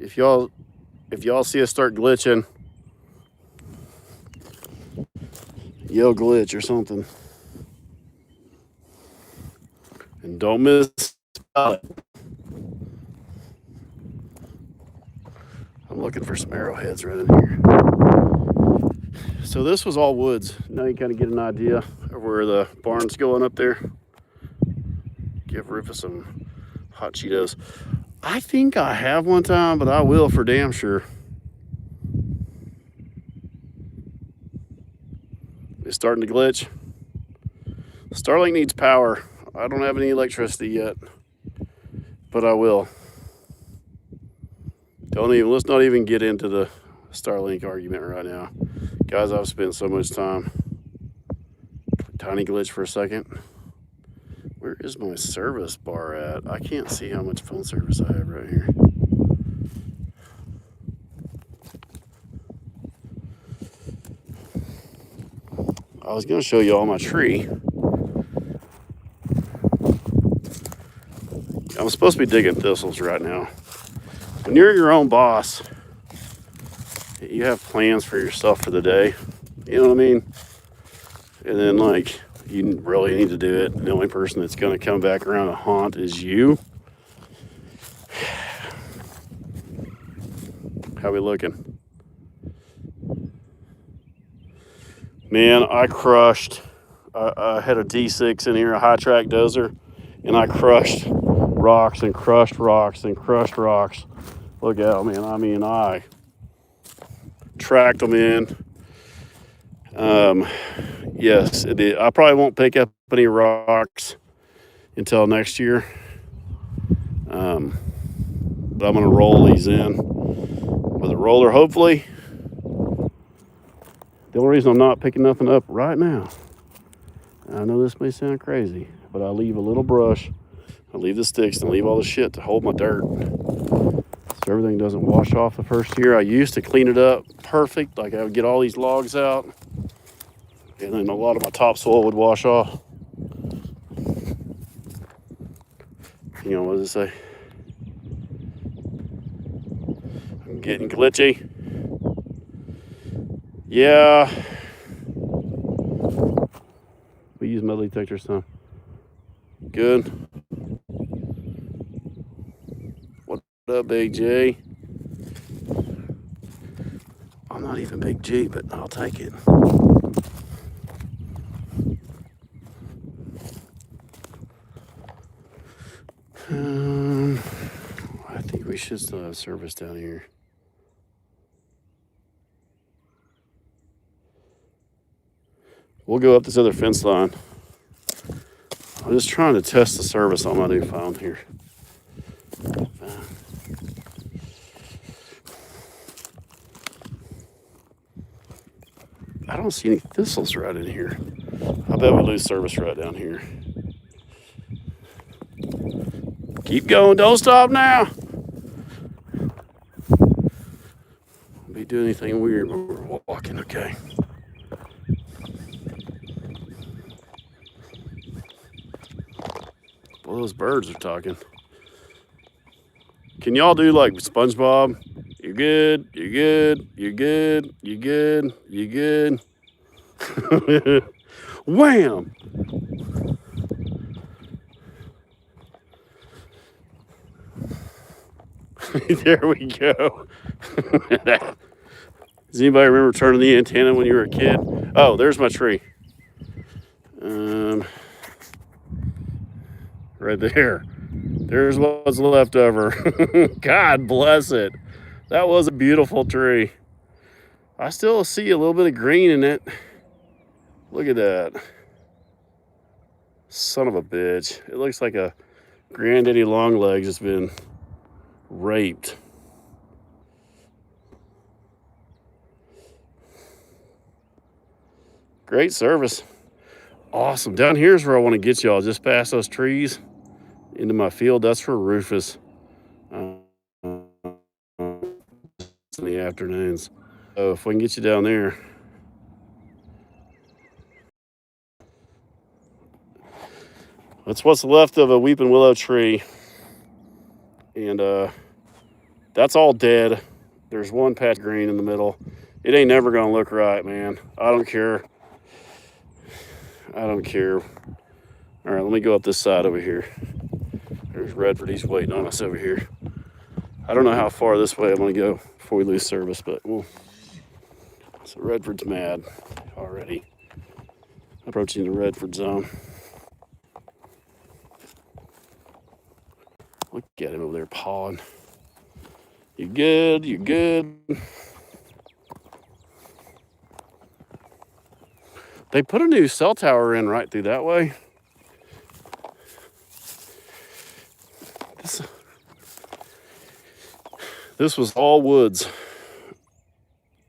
If y'all see us start glitching, yell glitch or something. And don't miss it. I'm looking for some arrowheads right in here. So this was all woods. Now you kind of get an idea of where the barn's going up there. Give Rufus some hot Cheetos. I think I have one time, but I will for damn sure. It's starting to glitch. Starlink needs power. I don't have any electricity yet, but I will. Let's not even get into the Starlink argument right now. Guys, I've spent so much time. Tiny glitch for a second. Where is my service bar at? I can't see how much phone service I have right here. I was going to show you all my tree. I'm supposed to be digging thistles right now. When you're your own boss, you have plans for yourself for the day. You know what I mean? And then, like, you really need to do it. The only person that's going to come back around to haunt is you. How we looking? Man, I crushed. I had a D6 in here, a high track dozer, and I crushed rocks and crushed rocks and crushed rocks. Look out, man. I mean, I tracked them in. Yes, it did. I probably won't pick up any rocks until next year. But I'm going to roll these in with a roller, hopefully. The only reason I'm not picking nothing up right now, I know this may sound crazy, but I leave a little brush. I leave the sticks and leave all the shit to hold my dirt, so everything doesn't wash off the first year. I used to clean it up perfect. Like I would get all these logs out, and then a lot of my topsoil would wash off. You know, what does it say? I'm getting glitchy. Yeah. We use metal detectors, so good. What up, Big G? I'm not even Big G, but I'll take it. I think we should still have service down here. We'll go up this other fence line. I'm just trying to test the service on my new phone here. I don't see any thistles right in here. I bet we lose service right down here. Keep going, don't stop now. Don't be doing anything weird when we're walking, okay? Well, those birds are talking. Can y'all do like SpongeBob? You're good, you're good, you're good, you're good, you're good. Wham! There we go. Does anybody remember turning the antenna when you were a kid? Oh, there's my tree. Right there. There's what's left over. God bless it. That was a beautiful tree. I still see a little bit of green in it. Look at that. Son of a bitch. It looks like a granddaddy longlegs has been raped. Great service. Awesome. Down here's where I want to get y'all, just past those trees into my field. That's for Rufus. In the afternoons. So if we can get you down there. That's what's left of a weeping willow tree. And that's all dead. There's one patch of green in the middle. It ain't never gonna look right, man. I don't care. I don't care. All right, let me go up this side over here. There's Redford. He's waiting on us over here. I don't know how far this way I'm gonna go before we lose service, but well. So Redford's mad already. Approaching the Redford zone. Look at him over there pawing. You good? You good? They put a new cell tower in right through that way. This was all woods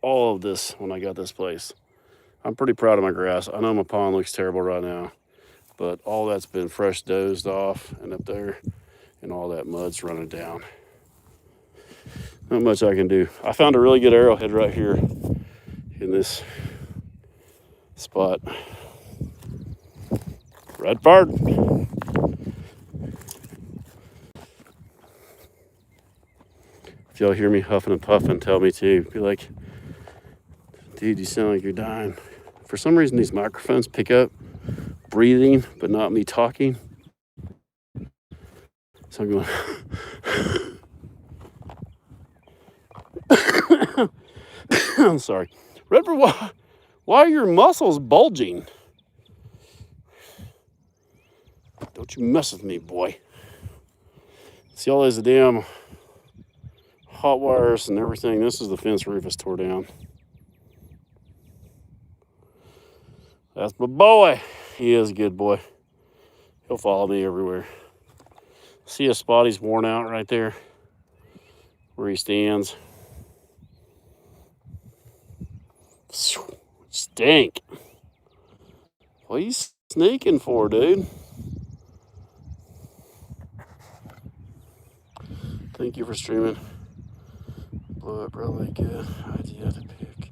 all of this when I got this place. I'm pretty proud of my grass. I know my pond looks terrible right now, but all that's been fresh dozed off and up there, and all that mud's running down. Not much I can do. I found a really good arrowhead right here in this spot. Redford. If y'all hear me huffing and puffing, tell me too. Be like, dude, you sound like you're dying. For some reason, these microphones pick up breathing, but not me talking. So I'm going, I'm sorry. Redford, why are your muscles bulging? Don't you mess with me, boy. See all those damn hot wires and everything. This is the fence Rufus tore down. That's my boy. He is a good boy. He'll follow me everywhere. See a spot he's worn out right there where he stands. Stink. What are you sneaking for, dude? Thank you for streaming. Blow up really good idea to pick.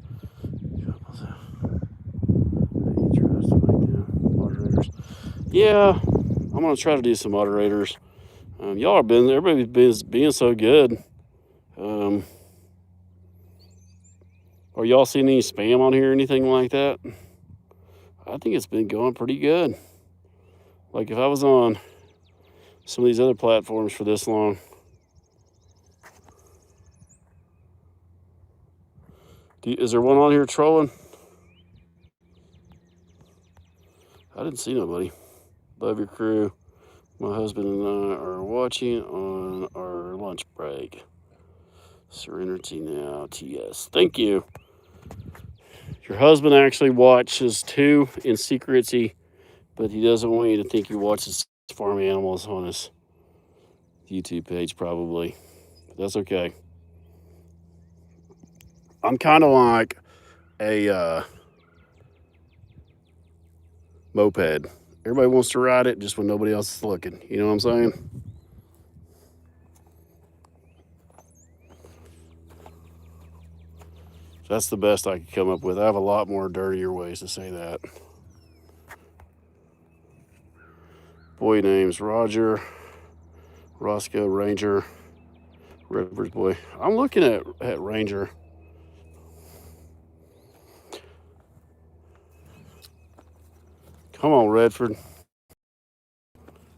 Moderators. Yeah, I'm gonna try to do some moderators. Y'all have been, everybody's being so good. Are y'all seeing any spam on here or anything like that? I think it's been going pretty good. Like if I was on some of these other platforms for this long. Is there one on here trolling? I didn't see nobody. Love your crew. My husband and I are watching on our lunch break. Serenity now, TS. Thank you. Your husband actually watches too in secrecy, but he doesn't want you to think he watches farm animals on his YouTube page, probably. But that's okay. I'm kind of like a moped. Everybody wants to ride it just when nobody else is looking. You know what I'm saying? That's the best I could come up with. I have a lot more dirtier ways to say that. Boy names Roger, Roscoe, Ranger, Redford's boy. I'm looking at Ranger. Come on, Redford.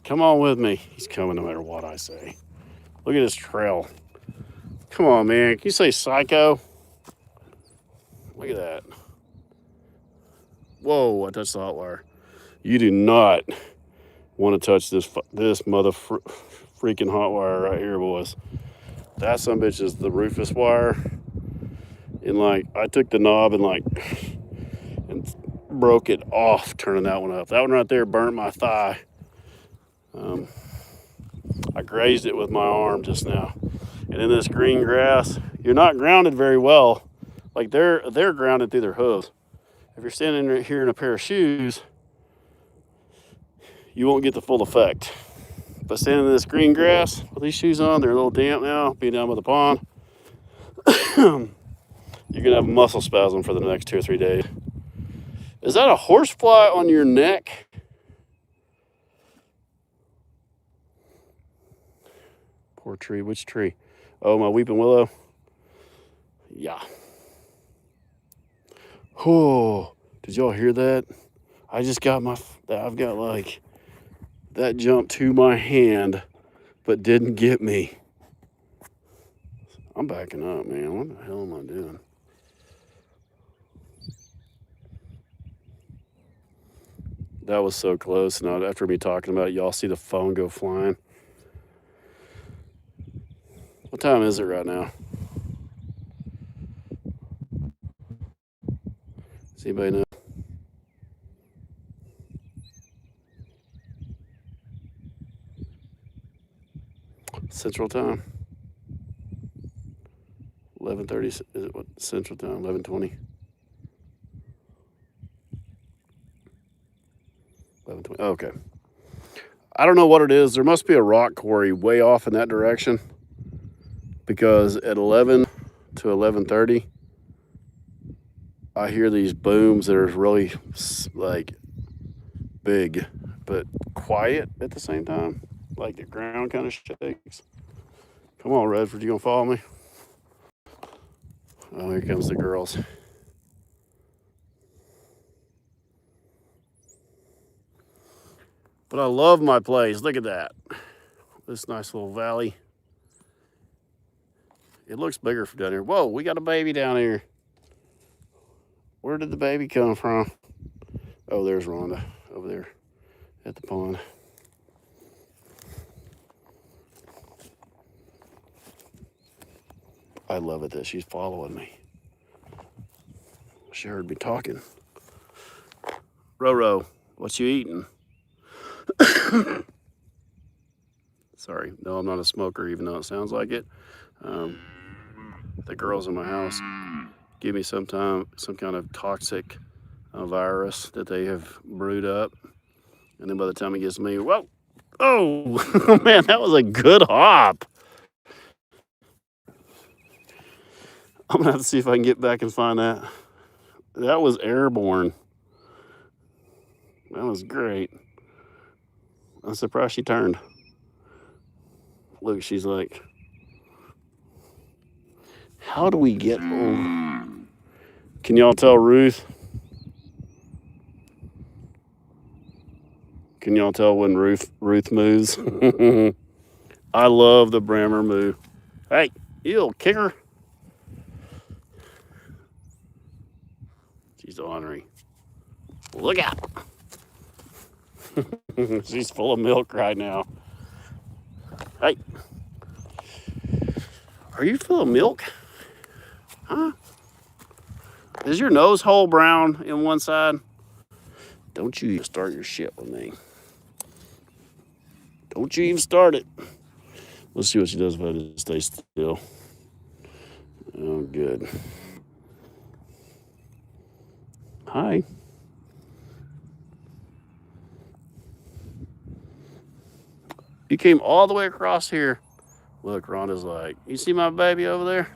Come on with me. He's coming no matter what I say. Look at his trail. Come on, man. Can you say psycho? Look at that. Whoa, I touched the hot wire. You do not want to touch this mother freaking hot wire right here, boys. That son bitch is the Rufus wire. And like, I took the knob and broke it off turning that one up. That one right there burnt my thigh. I grazed it with my arm just now. And in this green grass, you're not grounded very well. Like they're grounded through their hooves. If you're standing right here in a pair of shoes, you won't get the full effect. But standing in this green grass with these shoes on, they're a little damp now, being down by the pond. You're gonna have a muscle spasm for the next 2 or 3 days. Is that a horsefly on your neck? Poor tree. Which tree? Oh, my weeping willow. Yeah. Oh, did y'all hear that? I just got I've got like, that jumped to my hand, but didn't get me. I'm backing up, man. What the hell am I doing? That was so close. Now, after me talking about it, y'all see the phone go flying. What time is it right now? Does anybody know? Central time. 11:30. Is it what Central Time? 11:20. 11:20. Okay. I don't know what it is. There must be a rock quarry way off in that direction, because at 11 to 11:30, I hear these booms that are really like big, but quiet at the same time. Like the ground kind of shakes. Come on, Redford, you gonna follow me? Oh, here comes the girls. But I love my place. Look at that. This nice little valley. It looks bigger from down here. Whoa, we got a baby down here. Where did the baby come from? Oh, there's Rhonda over there at the pond. I love it that she's following me. She heard me talking. Roro, what you eating? Sorry, no, I'm not a smoker, even though it sounds like it. The girls in my house give me some kind of toxic virus that they have brewed up, and then by the time it gets to me, whoa, oh man, that was a good hop. I'm gonna have to see if I can get back and find that. That was airborne. That was great. I'm surprised she turned. Look, she's like, how do we get over? Can y'all tell Ruth? Can y'all tell when Ruth moves? I love the Brammer moo. Hey, you little kicker. She's ornery. Look out. She's full of milk right now. Hey. Are you full of milk? Huh? Is your nose hole brown in one side? Don't you even start your shit with me. Don't you even start it. Let's see what she does if I just stay still. Oh, good. Hi. You came all the way across here. Look, Rhonda's like, you see my baby over there?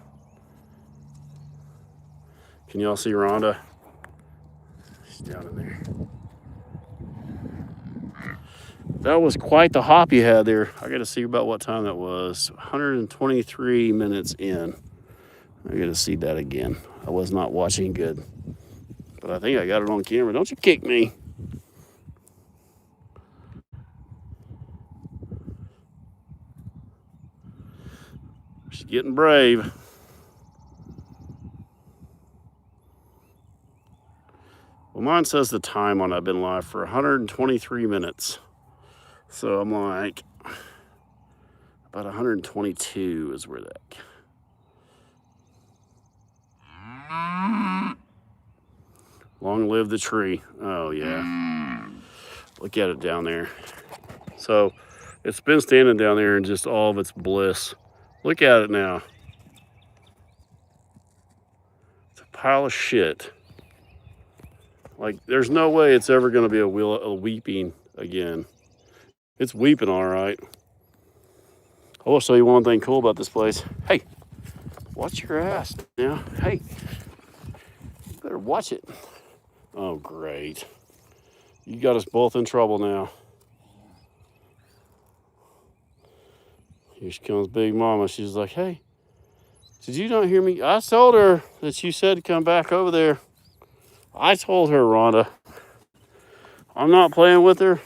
Can y'all see Rhonda? She's down in there. That was quite the hop you had there. I got to see about what time that was. 123 minutes in. I got to see that again. I was not watching good. But I think I got it on camera. Don't you kick me. She's getting brave. Well, mine says the time on I've been live for 123 minutes. So I'm like, about 122 is where that. Long live the tree. Oh, yeah. Look at it down there. So it's been standing down there in just all of its bliss. Look at it now. It's a pile of shit. Like, there's no way it's ever going to be a weeping again. It's weeping all right. I will show you one thing cool about this place. Hey, watch your ass now. Hey, you better watch it. Oh, great. You got us both in trouble now. Here she comes Big Mama. She's like, hey, did you not hear me? I told her that you said to come back over there. I told her, Rhonda. I'm not playing with her.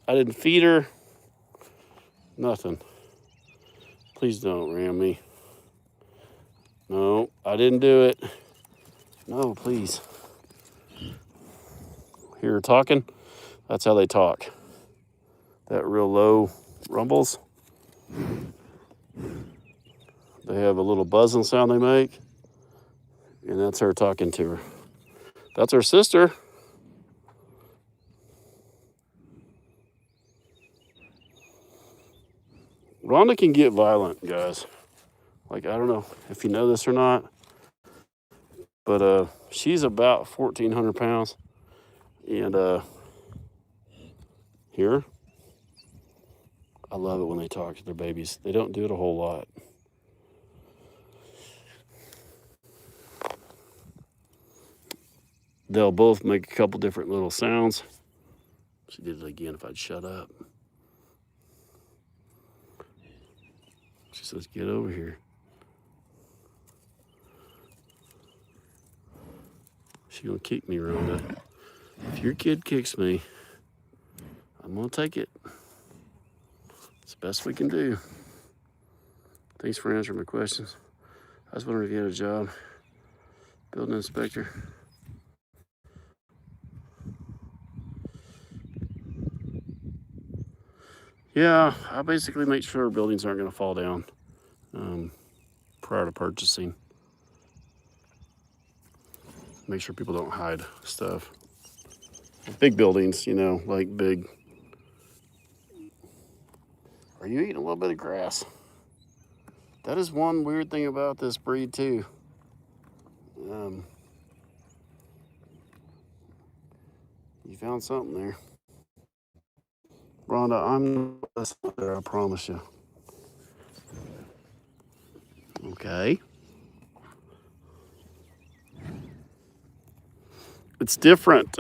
I didn't feed her. Nothing. Please don't ram me. No, I didn't do it. No, please. Hear her talking? That's how they talk. That real low rumbles. They have a little buzzing sound they make. And that's her talking to her. That's her sister. Rhonda can get violent, guys. Like, I don't know if you know this or not, but she's about 1,400 pounds. And here, I love it when they talk to their babies. They don't do it a whole lot. They'll both make a couple different little sounds. She did it again if I'd shut up. She says, get over here. She gonna kick me, Rhonda. If your kid kicks me, I'm gonna take it. It's the best we can do. Thanks for answering my questions. I was wondering if you had a job. Building inspector. Yeah, I basically make sure buildings aren't going to fall down prior to purchasing. Make sure people don't hide stuff. Big buildings, you know, like big. Are you eating a little bit of grass? That is one weird thing about this breed too. You found something there. Rhonda, I'm not there, I promise you. Okay. It's different.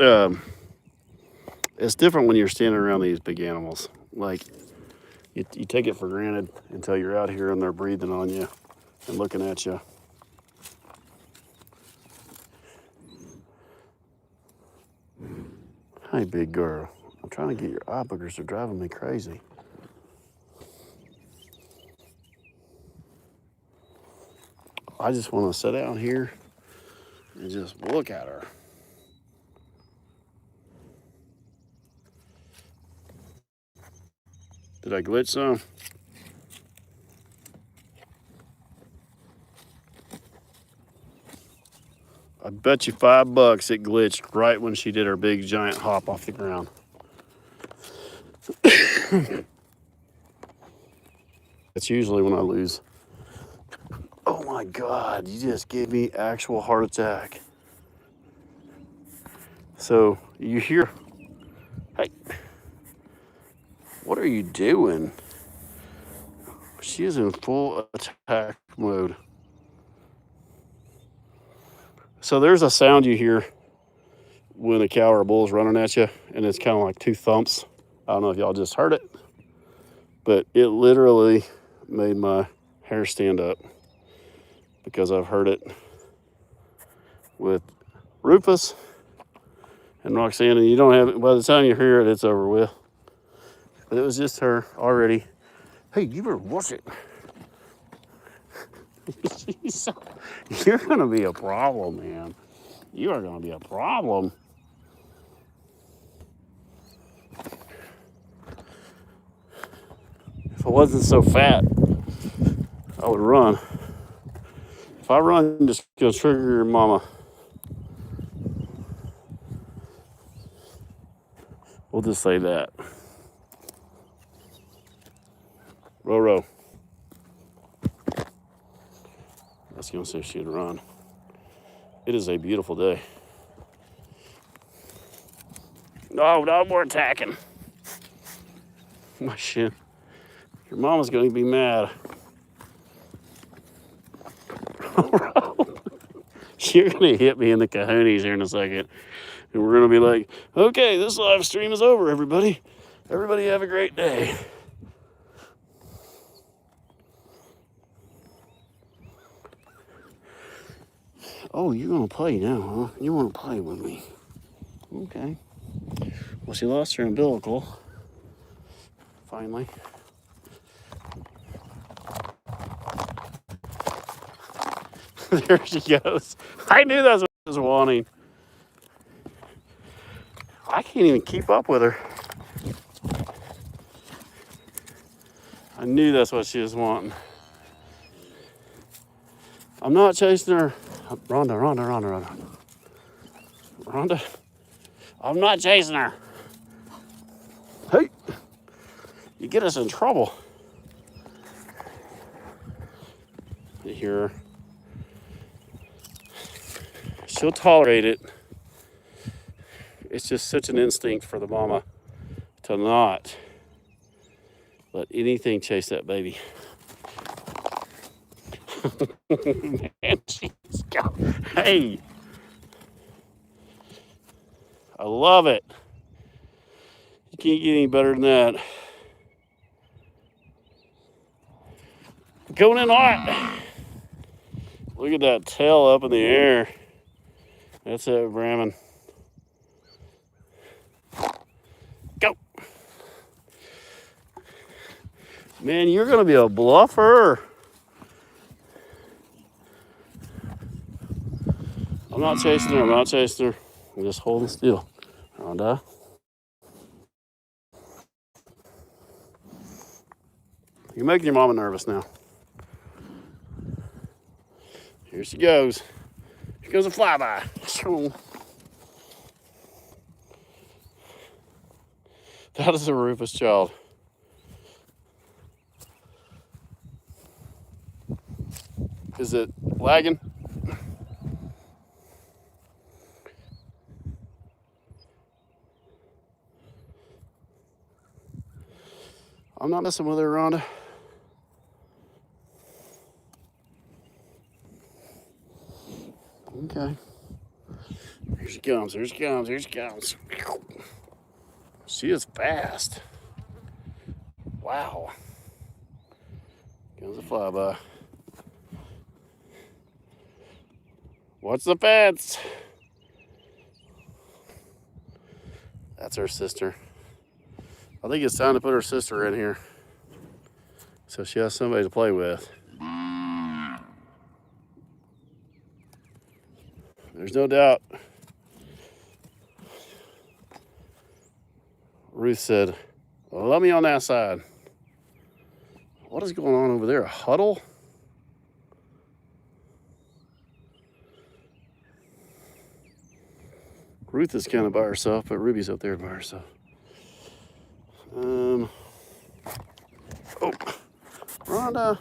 It's different when you're standing around these big animals. Like, you take it for granted until you're out here and they're breathing on you and looking at you. Hi, big girl. I'm trying to get your eye boogers. They're driving me crazy. I just want to sit down here and just look at her. Did I glitch some? I bet you $5 it glitched right when she did her big giant hop off the ground. That's usually when I lose. Oh my God, you just gave me actual heart attack. So you hear, hey, what are you doing? She is in full attack mode. So there's a sound you hear when a cow or a bull is running at you, and it's kind of like two thumps. I don't know if y'all just heard it, but it literally made my hair stand up because I've heard it with Rufus and Roxanne, and you don't have it. By the time you hear it, it's over with. But it was just her already. Hey, you better watch it. You're going to be a problem, man. You are going to be a problem. If I wasn't so fat, I would run. If I run, I'm just going to trigger your mama. We'll just say that. Roro. I was going to say she'd run. It is a beautiful day. No more attacking. My shit. Your mama's going to be mad. You're going to hit me in the cojones here in a second. And we're going to be like, okay, this live stream is over, everybody. Everybody have a great day. Oh, you're going to play now, huh? You want to play with me. Okay. Well, she lost her umbilical. Finally. There she goes. I knew that's what she was wanting. I can't even keep up with her. I knew that's what she was wanting. I'm not chasing her. Rhonda. Rhonda, I'm not chasing her. Hey, you get us in trouble. here. She'll tolerate it. It's just such an instinct for the mama to not let anything chase that baby. Man, she's got, hey, I love it. You can't get any better than that. Going in hot. Look at that tail up in the air. That's it, Bramman. Go. Man, you're going to be a bluffer. I'm not chasing her. I'm just holding still. Rhonda. You're making your mama nervous now. Here she goes. Here goes a flyby. That is a Rufus child. Is it lagging? I'm not messing with her, Rhonda. Okay. Here she comes, here she comes, here she comes. She is fast. Wow. Comes a flyby. What's the fence? That's her sister. I think it's time to put her sister in here so she has somebody to play with. There's no doubt. Ruth said, well, let me on that side. What is going on over there? A huddle? Ruth is kind of by herself, but Ruby's up there by herself. Oh, Rhonda.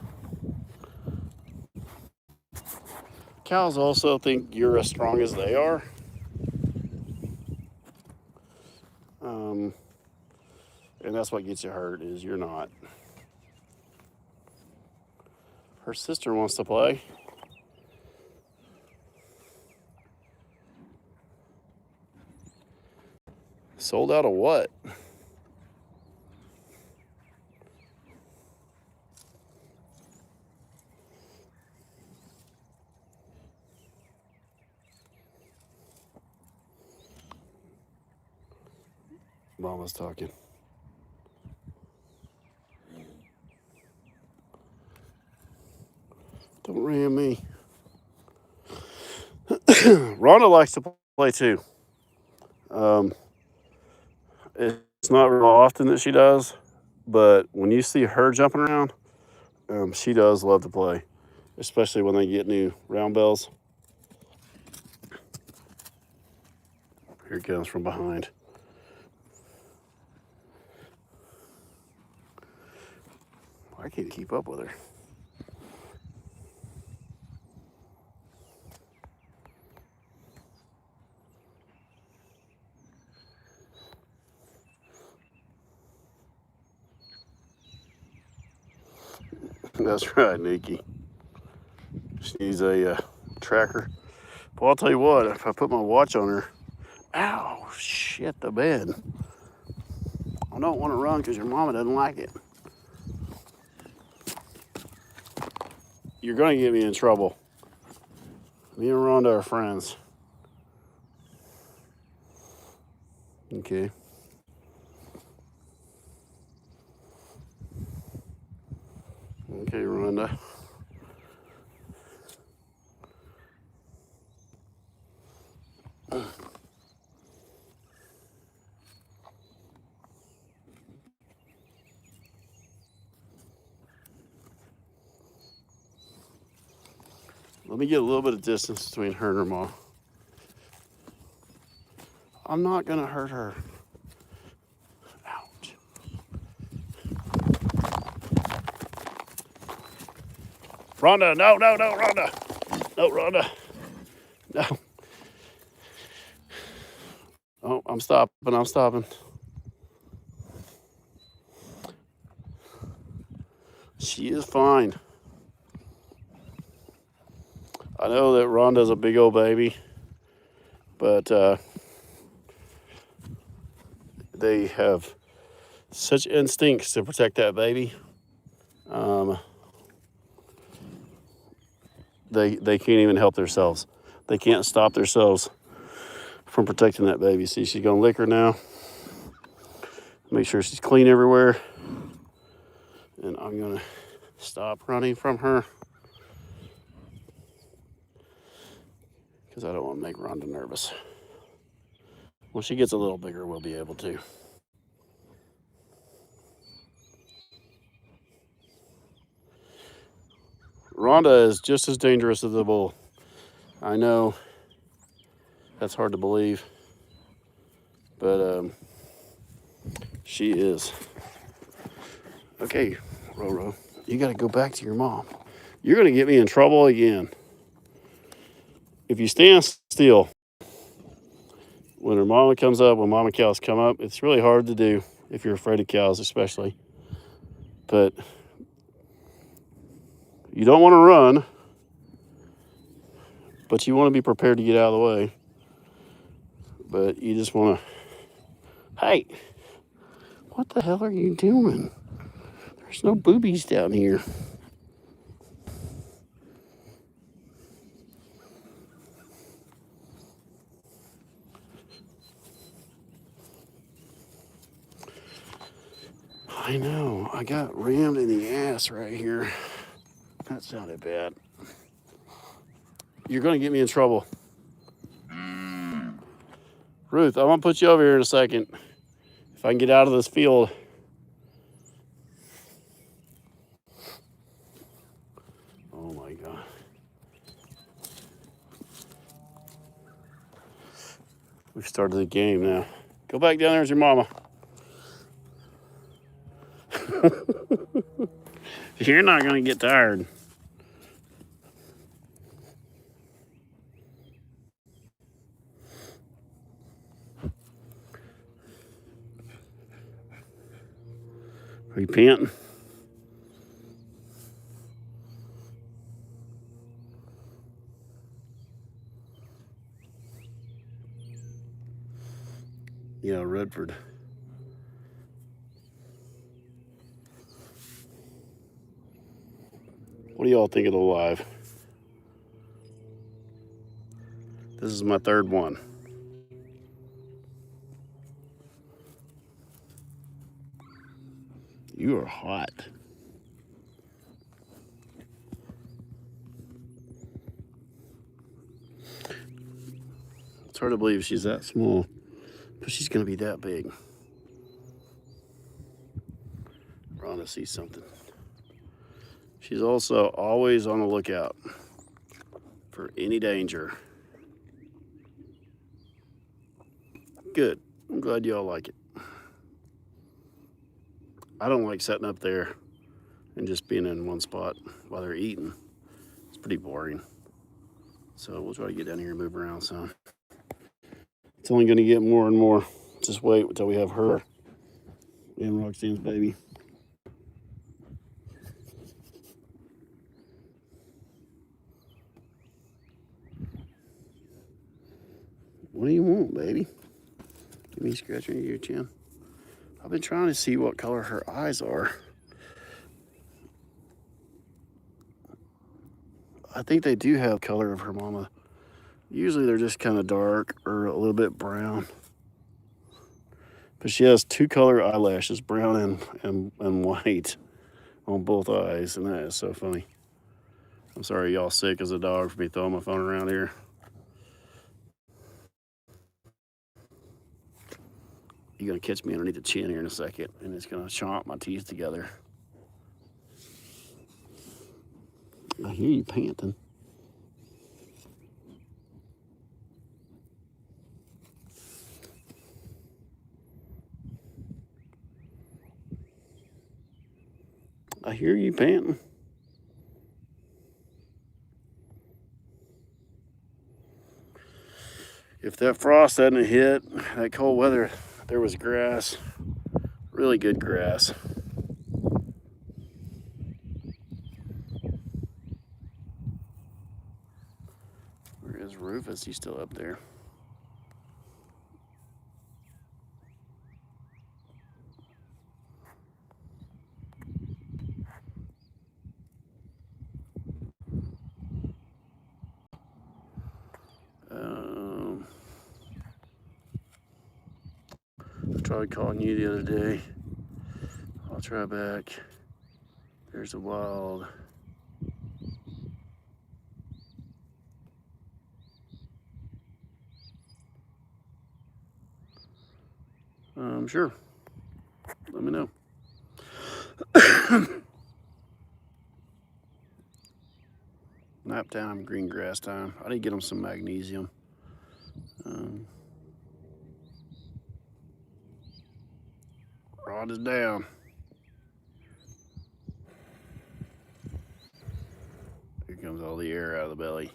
Cows also think you're as strong as they are. And that's what gets you hurt, is you're not. Her sister wants to play. Sold out of what? Mama's talking. Don't ram me. Rhonda likes to play too. It's not real often that she does, but when you see her jumping around, she does love to play, especially when they get new round bells. Here it comes from behind. I can't keep up with her. That's right, Nikki. She needs a tracker. Well, I'll tell you what, if I put my watch on her, ow, shit, the bed. I don't want to run because your mama doesn't like it. You're going to get me in trouble. Me and Rhonda are friends. Okay. Okay, Rhonda. Let me get a little bit of distance between her and her mom. I'm not going to hurt her. Ouch. Rhonda, no, Rhonda. No, Rhonda. No. Oh, I'm stopping. She is fine. I know that Rhonda's a big old baby, but they have such instincts to protect that baby. They can't even help themselves. They can't stop themselves from protecting that baby. See, she's gonna lick her now. Make sure she's clean everywhere. And I'm gonna stop running from her because I don't want to make Rhonda nervous. When she gets a little bigger, we'll be able to. Rhonda is just as dangerous as the bull. I know that's hard to believe, but she is. Okay, Roro, you got to go back to your mom. You're going to get me in trouble again. If you stand still, when her mama comes up, when mama cows come up, it's really hard to do if you're afraid of cows, especially. But you don't want to run, but you want to be prepared to get out of the way. But you just want to, hey, what the hell are you doing? There's no boobies down here. I know, I got rammed in the ass right here. That sounded bad. You're going to get me in trouble. Ruth, I'm going to put you over here in a second. If I can get out of this field. Oh my God. We've started the game now. Go back down there with your mama. You're not going to get tired. Are you panting? Yeah, Redford. What do y'all think of the live? This is my third one. You are hot. It's hard to believe she's that small, but she's going to be that big. Rhonda sees something. She's also always on the lookout for any danger. Good. I'm glad y'all like it. I don't like sitting up there and just being in one spot while they're eating. It's pretty boring. So we'll try to get down here and move around some. It's only going to get more and more. Just wait until we have her and Roxanne's baby. What do you want, baby? Give me a scratch under your chin. I've been trying to see what color her eyes are. I think they do have color of her mama. Usually they're just kind of dark or a little bit brown. But she has two color eyelashes, brown and white on both eyes, and that is so funny. I'm sorry y'all sick as a dog for me throwing my phone around here. You're gonna catch me underneath the chin here in a second, and it's gonna chomp my teeth together. I hear you panting. I hear you panting. If that frost hadn't hit, that cold weather, there was grass, really good grass. Where is Rufus? He's still up there. I tried calling you the other day. I'll try back. There's a wild. Sure. Let me know. Nap time, green grass time. I need to get them some magnesium. Rod is down. Here comes all the air out of the belly.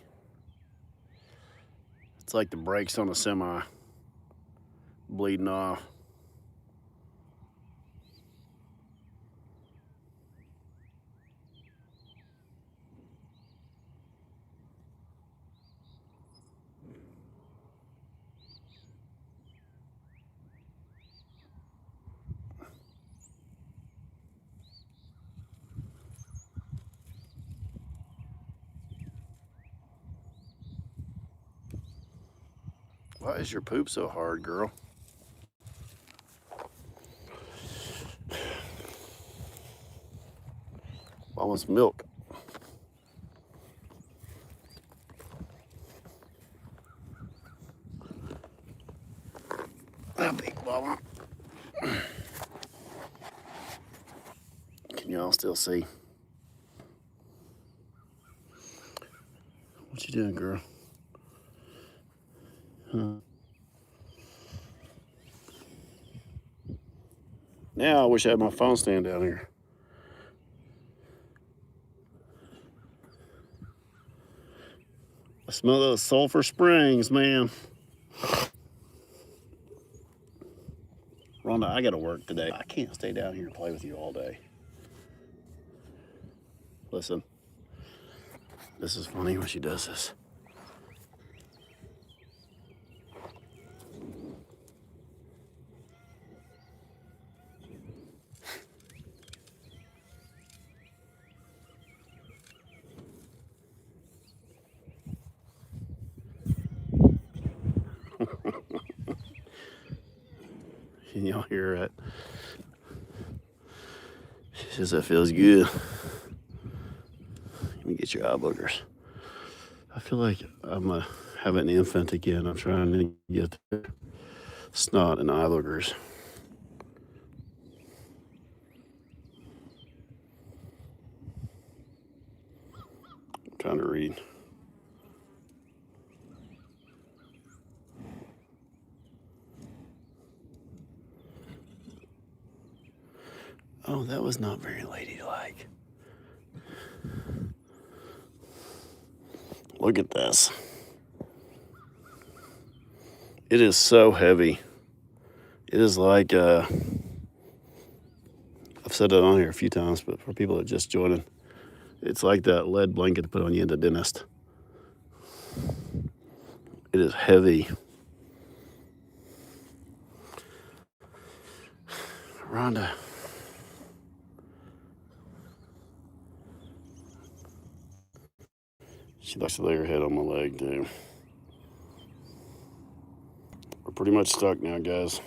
It's like the brakes on a semi bleeding off. Why is your poop so hard, girl? Almost milk. That big mama. Can y'all still see? What you doing, girl? Huh? Now I wish I had my phone stand down here. I smell those sulfur springs, man. Rhonda, I gotta work today. I can't stay down here and play with you all day. Listen, this is funny when she does this. Can y'all hear it? She says that feels good. Let me get your eye boogers. I feel like I'm having an infant again. I'm trying to get the snot and eye boogers. I'm trying to read. Oh, that was not very ladylike. Look at this. It is so heavy. It is like, I've said it on here a few times, but for people that just joining, it's like that lead blanket to put on you in the dentist. It is heavy. Rhonda. She likes to lay her head on my leg too. We're pretty much stuck now, guys.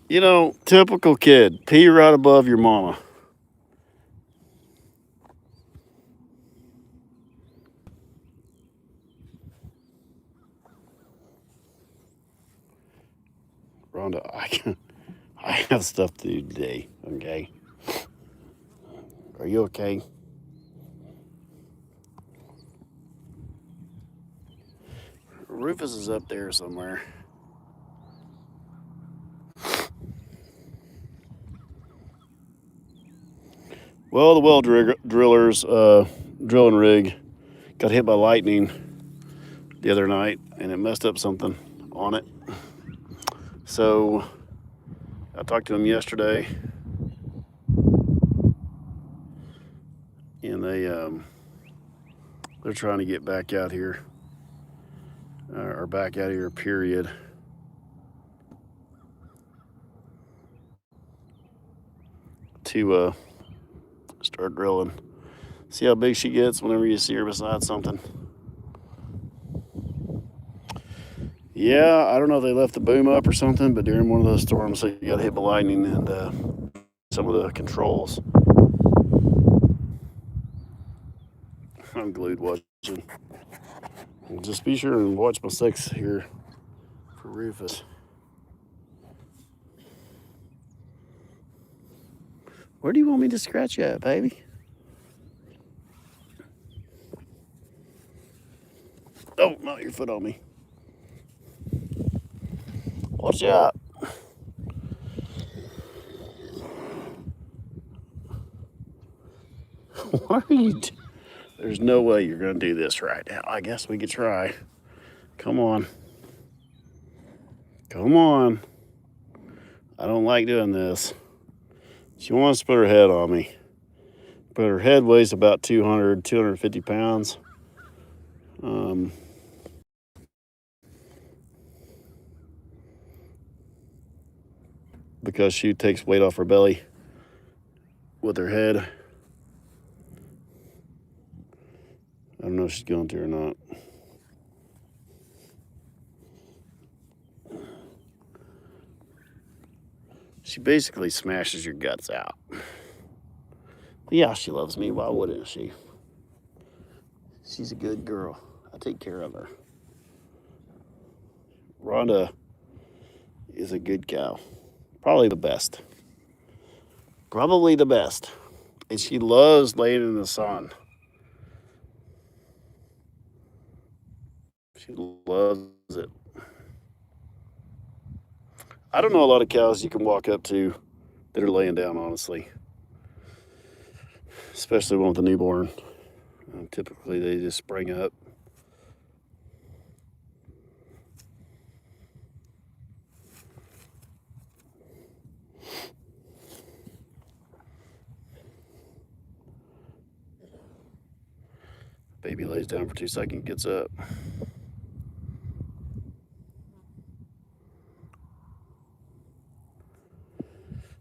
You know, typical kid, pee right above your mama. Rhonda, I have stuff to do today, okay? Are you okay? Rufus is up there somewhere. Well, the driller's drilling rig got hit by lightning the other night, and it messed up something on it. So I talked to them yesterday, and they're trying to get back out here, or back out here, period. To start drilling. See how big she gets whenever you see her beside something. Yeah, I don't know if they left the boom up or something, but during one of those storms, they got hit by lightning and some of the controls. I'm glued watching. Just be sure and watch my 6 here for Rufus. Where do you want me to scratch you at, baby? Oh, not your foot on me. Watch out. What are you doing? There's no way you're going to do this right now. I guess we could try. Come on. Come on. I don't like doing this. She wants to put her head on me. But her head weighs about 250 pounds. Because she takes weight off her belly with her head. I don't know if she's going to or not. She basically smashes your guts out. Yeah, she loves me. Why wouldn't she? She's a good girl. I take care of her. Rhonda is a good cow. Probably the best. Probably the best. And she loves laying in the sun. She loves it. I don't know a lot of cows you can walk up to that are laying down, honestly. Especially one with a newborn. Typically, they just spring up. Baby lays down for 2 seconds, gets up.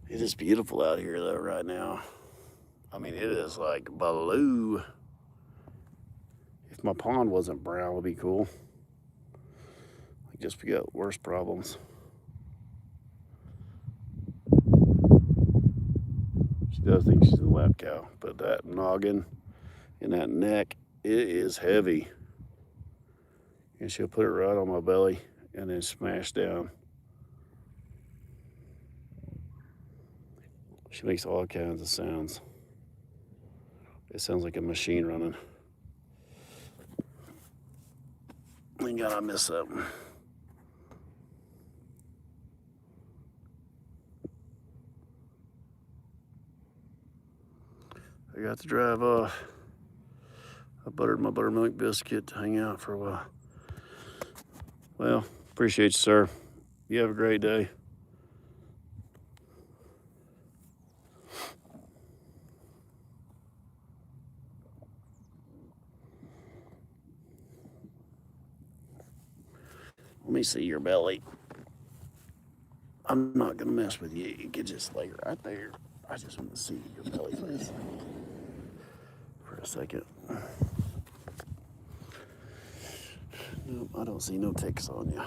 It is beautiful out here, though, right now. I mean, it is like blue. If my pond wasn't brown, it would be cool. I guess we got worse problems. She does think she's a lap cow, but that noggin and that neck, it is heavy. And she'll put it right on my belly and then smash down. She makes all kinds of sounds. It sounds like a machine running. Thank God I missed something. I got to drive off. I buttered my buttermilk biscuit to hang out for a while. Well, appreciate you, sir. You have a great day. Let me see your belly. I'm not gonna mess with you. You can just lay right there. I just want to see your belly for a second. Nope, I don't see no ticks on you.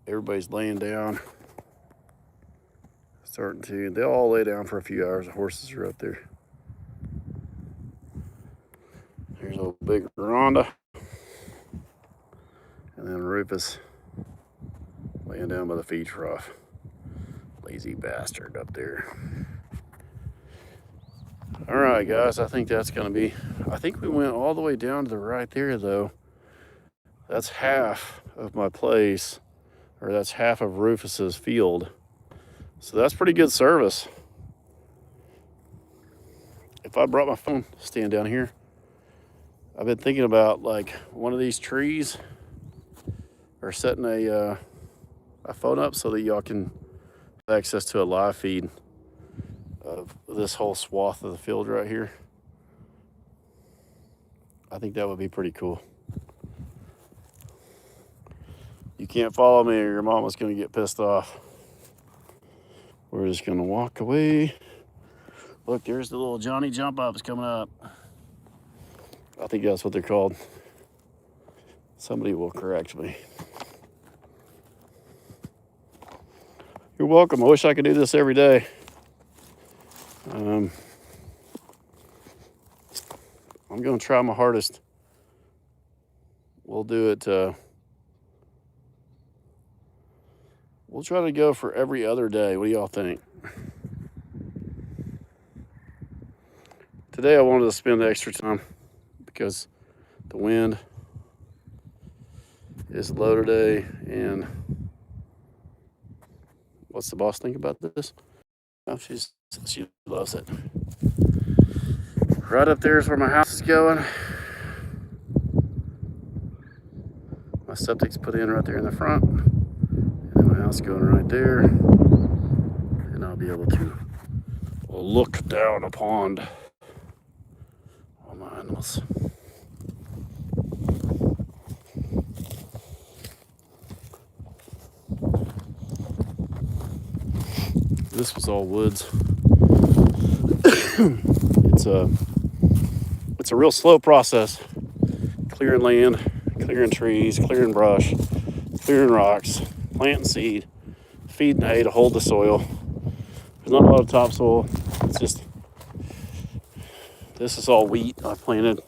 Everybody's laying down. Starting to. They'll all lay down for a few hours. The horses are up there. Here's a big Rhonda. And then Rufus laying down by the feed trough. Lazy bastard up there. All right, guys, I think that's going to be, I think we went all the way down to the right there, though. That's half of my place, or that's half of Rufus's field. So that's pretty good service. If I brought my phone stand down here, I've been thinking about like one of these trees or setting a phone up so that y'all can have access to a live feed of this whole swath of the field right here. I think that would be pretty cool. You can't follow me or your mama's gonna get pissed off. We're just gonna walk away. Look, there's the little Johnny jump ups coming up. I think that's what they're called. Somebody will correct me. You're welcome. I wish I could do this every day. I'm going to try my hardest. We'll do it. We'll try to go for every other day. What do y'all think? Today I wanted to spend extra time because the wind is low today. And what's the boss think about this? Oh, she loves it. Right up there is where my house is going. My septic's put in right there in the front. And then my house is going right there. And I'll be able to look down a pond on my animals. This was all woods. It's a real slow process. Clearing land, clearing trees, clearing brush, clearing rocks, planting seed, feeding hay to hold the soil. There's not a lot of topsoil. It's just, this is all wheat I planted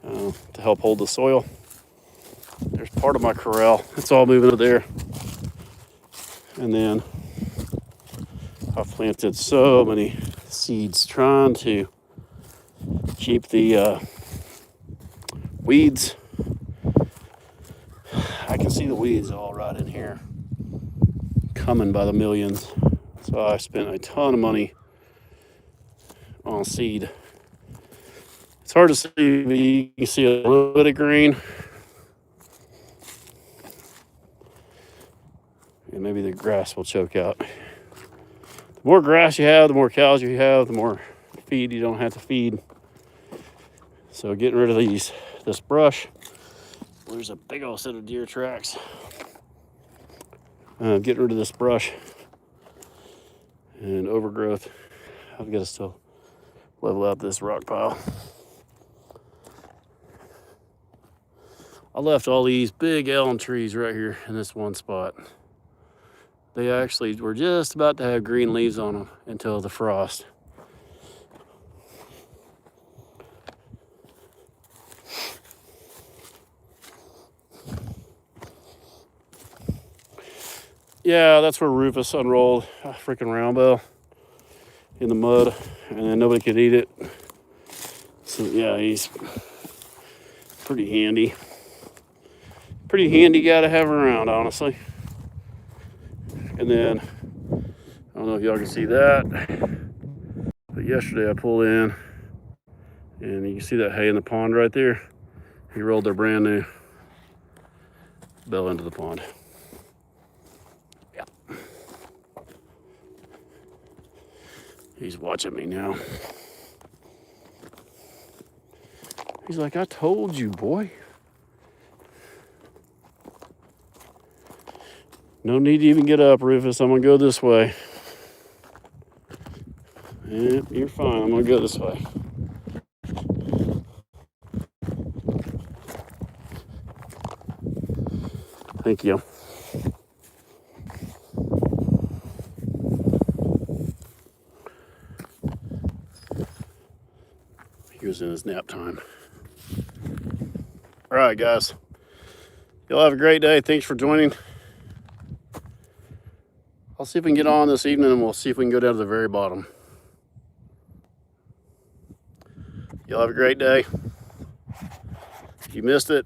to help hold the soil. There's part of my corral. It's all moving up there. And then I've planted so many seeds trying to keep the weeds. I can see the weeds all right in here coming by the millions. So I spent a ton of money on seed. It's hard to see, but you can see a little bit of green. And maybe the grass will choke out. The more grass you have, the more cows you have, the more feed you don't have to feed. So getting rid of this brush. There's a big old set of deer tracks. Getting rid of this brush and overgrowth. I've got to still level out this rock pile. I left all these big elm trees right here in this one spot. They actually were just about to have green leaves on them until the frost. Yeah, that's where Rufus unrolled a freaking round bell in the mud, and then nobody could eat it. So yeah, he's pretty handy. Pretty handy guy to have around, honestly. And then, I don't know if y'all can see that, but yesterday I pulled in, and you can see that hay in the pond right there. He rolled their brand new bell into the pond. Yeah. He's watching me now. He's like, I told you, boy. No need to even get up, Rufus. I'm going to go this way. Yeah, you're fine. I'm going to go this way. Thank you. He was in his nap time. All right, guys. Y'all have a great day. Thanks for joining. I'll see if we can get on this evening, and we'll see if we can go down to the very bottom. Y'all have a great day. If you missed it,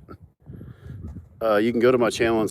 you can go to my channel and